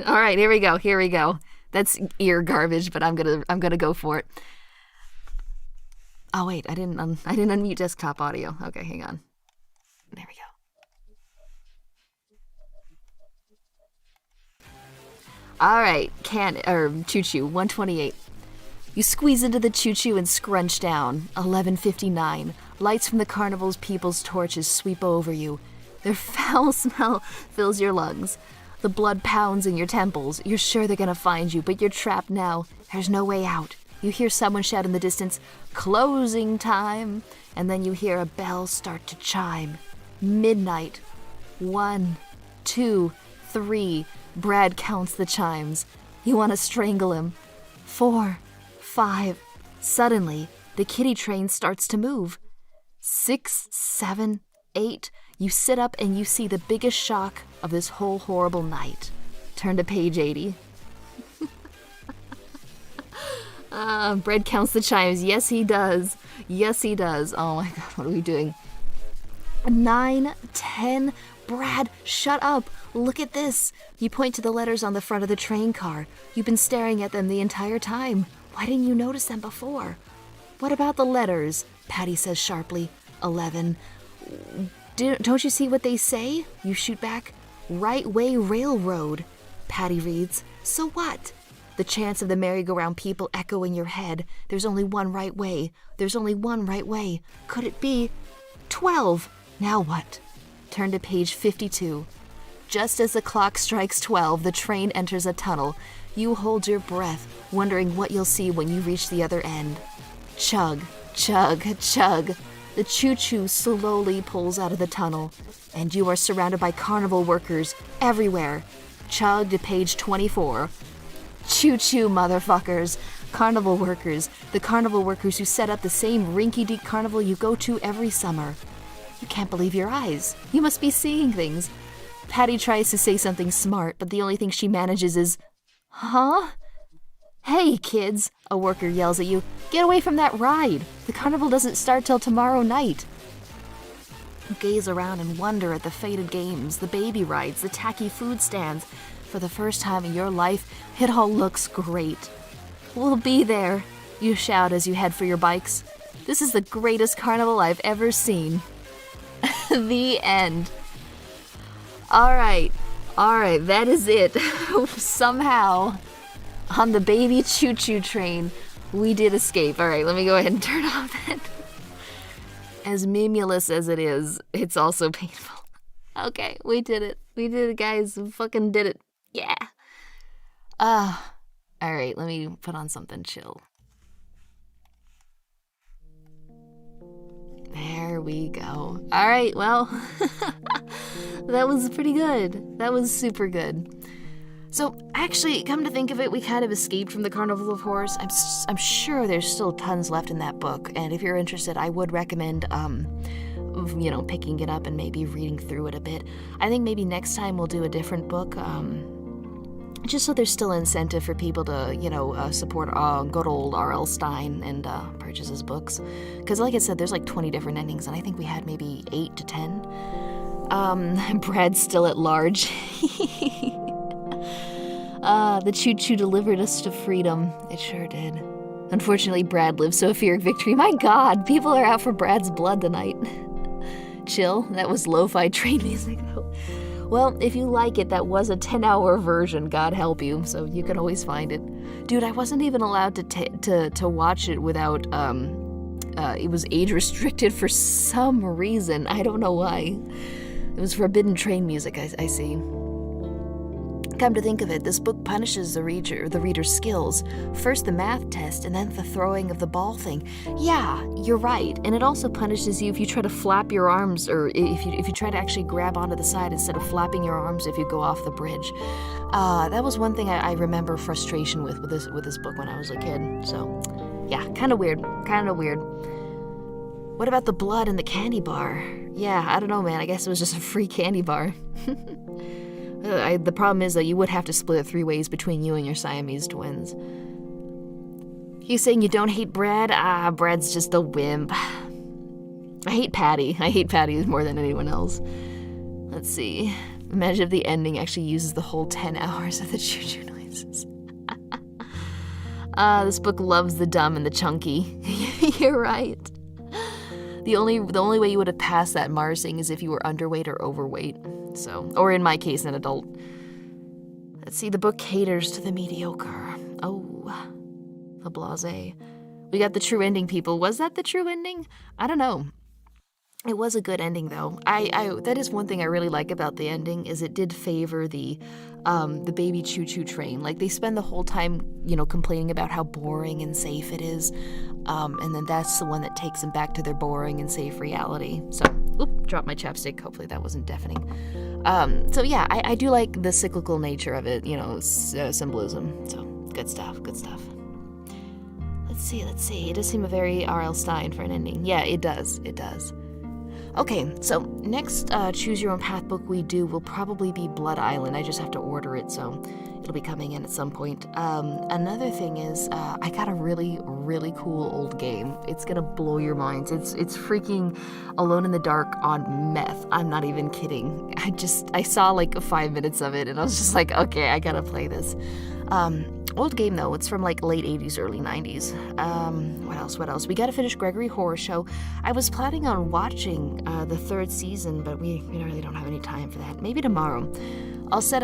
All right, here we go. That's ear garbage, but I'm gonna go for it. Oh wait, I didn't unmute desktop audio. Okay, hang on. There we go. All right, Choo Choo 128. You squeeze into the Choo Choo and scrunch down. 11:59. Lights from the carnival's people's torches sweep over you. Their foul smell fills your lungs. The blood pounds in your temples. You're sure they're gonna find you, but you're trapped now. There's no way out. You hear someone shout in the distance, "Closing time!" And then you hear a bell start to chime. Midnight. 1, 2, 3. Brad counts the chimes. You want to strangle him. 4, 5. Suddenly, the kiddie train starts to move. 6, 7, 8. You sit up and you see the biggest shock of this whole horrible night. Turn to page 80. Brad counts the chimes. Yes, he does. Oh my god, what are we doing? 9, 10. Brad, shut up. Look at this. You point to the letters on the front of the train car. You've been staring at them the entire time. Why didn't you notice them before? What about the letters? Patty says sharply. 11. Don't you see what they say? You shoot back. Right way railroad. Patty reads. So what? The chants of the merry-go-round people echo in your head. There's only one right way. Could it be 12? Now what? Turn to page 52. Just as the clock strikes 12, the train enters a tunnel. You hold your breath, wondering what you'll see when you reach the other end. Chug, chug, chug. The choo-choo slowly pulls out of the tunnel, and you are surrounded by carnival workers everywhere. Chug to page 24. Choo-choo, motherfuckers. Carnival workers. The carnival workers who set up the same rinky-dink carnival you go to every summer. You can't believe your eyes. You must be seeing things. Patty tries to say something smart, but the only thing she manages is, huh? Hey, kids, a worker yells at you. Get away from that ride. The carnival doesn't start till tomorrow night. You gaze around and wonder at the faded games, the baby rides, the tacky food stands. For the first time in your life, it all looks great. We'll be there, you shout as you head for your bikes. This is the greatest carnival I've ever seen. The end. All right, that is it. Somehow, on the baby choo-choo train, we did escape. All right, let me go ahead and turn off that. As mimulous as it is, it's also painful. Okay, we did it, guys. We fucking did it. Yeah. All right, let me put on something chill. There we go. All right, well, that was pretty good. That was super good. So, actually, come to think of it, we kind of escaped from the Carnival of Horrors. I'm sure there's still tons left in that book, and if you're interested, I would recommend, picking it up and maybe reading through it a bit. I think maybe next time we'll do a different book. just so there's still incentive for people to, support good old R.L. Stine and purchase his books. Because like I said, there's like 20 different endings, and I think we had maybe 8 to 10. Brad's still at large. The choo-choo delivered us to freedom. It sure did. Unfortunately, Brad lives, so a fear of victory. My God, people are out for Brad's blood tonight. Chill, that was lo-fi train music. Well, if you like it, that was a 10-hour version, God help you, so you can always find it. Dude, I wasn't even allowed to watch it without, it was age restricted for some reason. I don't know why. It was forbidden train music, I see. Come to think of it, this book punishes the reader's skills. First the math test, and then the throwing of the ball thing. Yeah, you're right. And it also punishes you if you try to flap your arms, or if you try to actually grab onto the side instead of flapping your arms if you go off the bridge. That was one thing I remember frustration with this book when I was a kid. So, yeah, kind of weird. What about the blood in the candy bar? Yeah, I don't know, man. I guess it was just a free candy bar. The problem is that you would have to split it 3 ways between you and your Siamese twins. You saying you don't hate Brad? Brad's just a wimp. I hate Patty. I hate Patty more than anyone else. Let's see. Imagine if the ending actually uses the whole 10 hours of the choo-choo noises. This book loves the dumb and the chunky. You're right. The only way you would have passed that Marsing is if you were underweight or overweight. So, or in my case, an adult. Let's see, the book caters to the mediocre. Oh, the blasé. We got the true ending, people. Was that the true ending? I don't know. It was a good ending, though. That is one thing I really like about the ending, is it did favor the baby choo-choo train. Like, they spend the whole time, complaining about how boring and safe it is. And then that's the one that takes them back to their boring and safe reality. So, dropped my chapstick. Hopefully that wasn't deafening. So yeah, I do like the cyclical nature of it, symbolism. So, good stuff. Let's see. It does seem a very R.L. Stine for an ending. Yeah, it does. Okay, so next Choose Your Own Path book we do will probably be Blood Island. I just have to order it, so it'll be coming in at some point. Another thing is, I got a really, really cool old game. It's gonna blow your minds. It's freaking Alone in the Dark on meth. I'm not even kidding. I saw like 5 minutes of it, and I was just like, okay, I gotta play this. Old game though, it's from like late 80s, early 90s. What else? We gotta finish Gregory Horror Show. I was planning on watching the 3rd season, but we really don't have any time for that. Maybe tomorrow. I'll set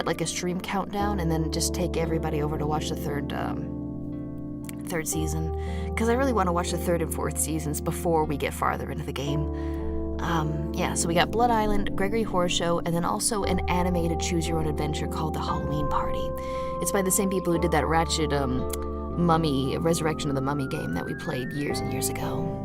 like a stream countdown and then just take everybody over to watch the third season, because I really want to watch the 3rd and 4th seasons before we get farther into the game. So we got Blood Island, Gregory Horror Show, and then also an animated Choose Your Own Adventure called The Halloween Party. It's by the same people who did that Ratchet Mummy, Resurrection of the Mummy game that we played years and years ago.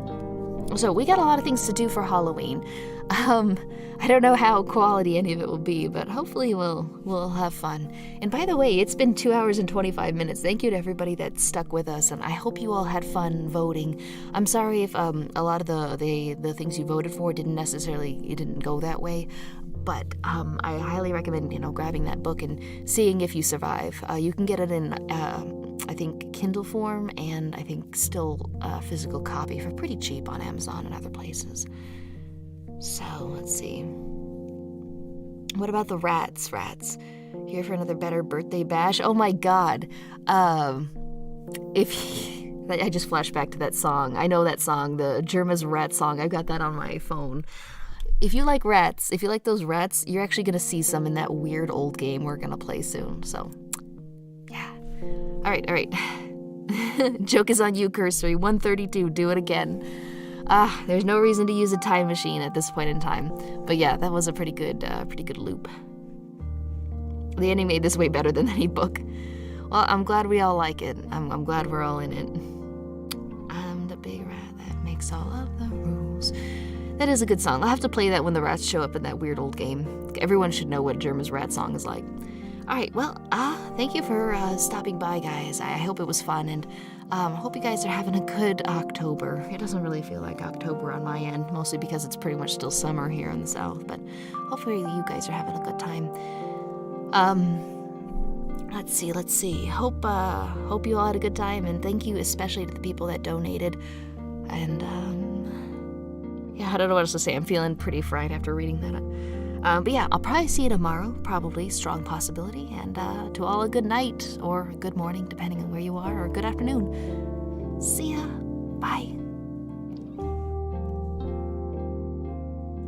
So we got a lot of things to do for Halloween. I don't know how quality any of it will be, but hopefully we'll have fun. And by the way, it's been 2 hours and 25 minutes. Thank you to everybody that stuck with us, and I hope you all had fun voting. I'm sorry if a lot of the things you voted for didn't go that way. But I highly recommend grabbing that book and seeing if you survive. You can get it in I think Kindle form, and I think still a physical copy for pretty cheap on Amazon and other places. So let's see. What about the rats? Here for another better birthday bash. Oh my God! I just flashed back to that song. I know that song, the Germa's Rat song. I've got that on my phone. If you like rats, if you like those rats, you're actually gonna see some in that weird old game we're gonna play soon. So, yeah. All right. Joke is on you, Cursory. 132. Do it again. There's no reason to use a time machine at this point in time. But yeah, that was a pretty good loop. The ending made this way better than any book. Well, I'm glad we all like it. I'm glad we're all in it. I'm the big rat that makes all of the rules. That is a good song. I'll have to play that when the rats show up in that weird old game. Everyone should know what Germa's Rat song is like. Alright, well, thank you for stopping by, guys. I hope it was fun, and hope you guys are having a good October. It doesn't really feel like October on my end, mostly because it's pretty much still summer here in the South, but hopefully you guys are having a good time. let's see. Hope you all had a good time, and thank you especially to the people that donated. And yeah, I don't know what else to say. I'm feeling pretty fried after reading that. But yeah, I'll probably see you tomorrow, probably, strong possibility. And to all a good night, or good morning, depending on where you are, or good afternoon. See ya.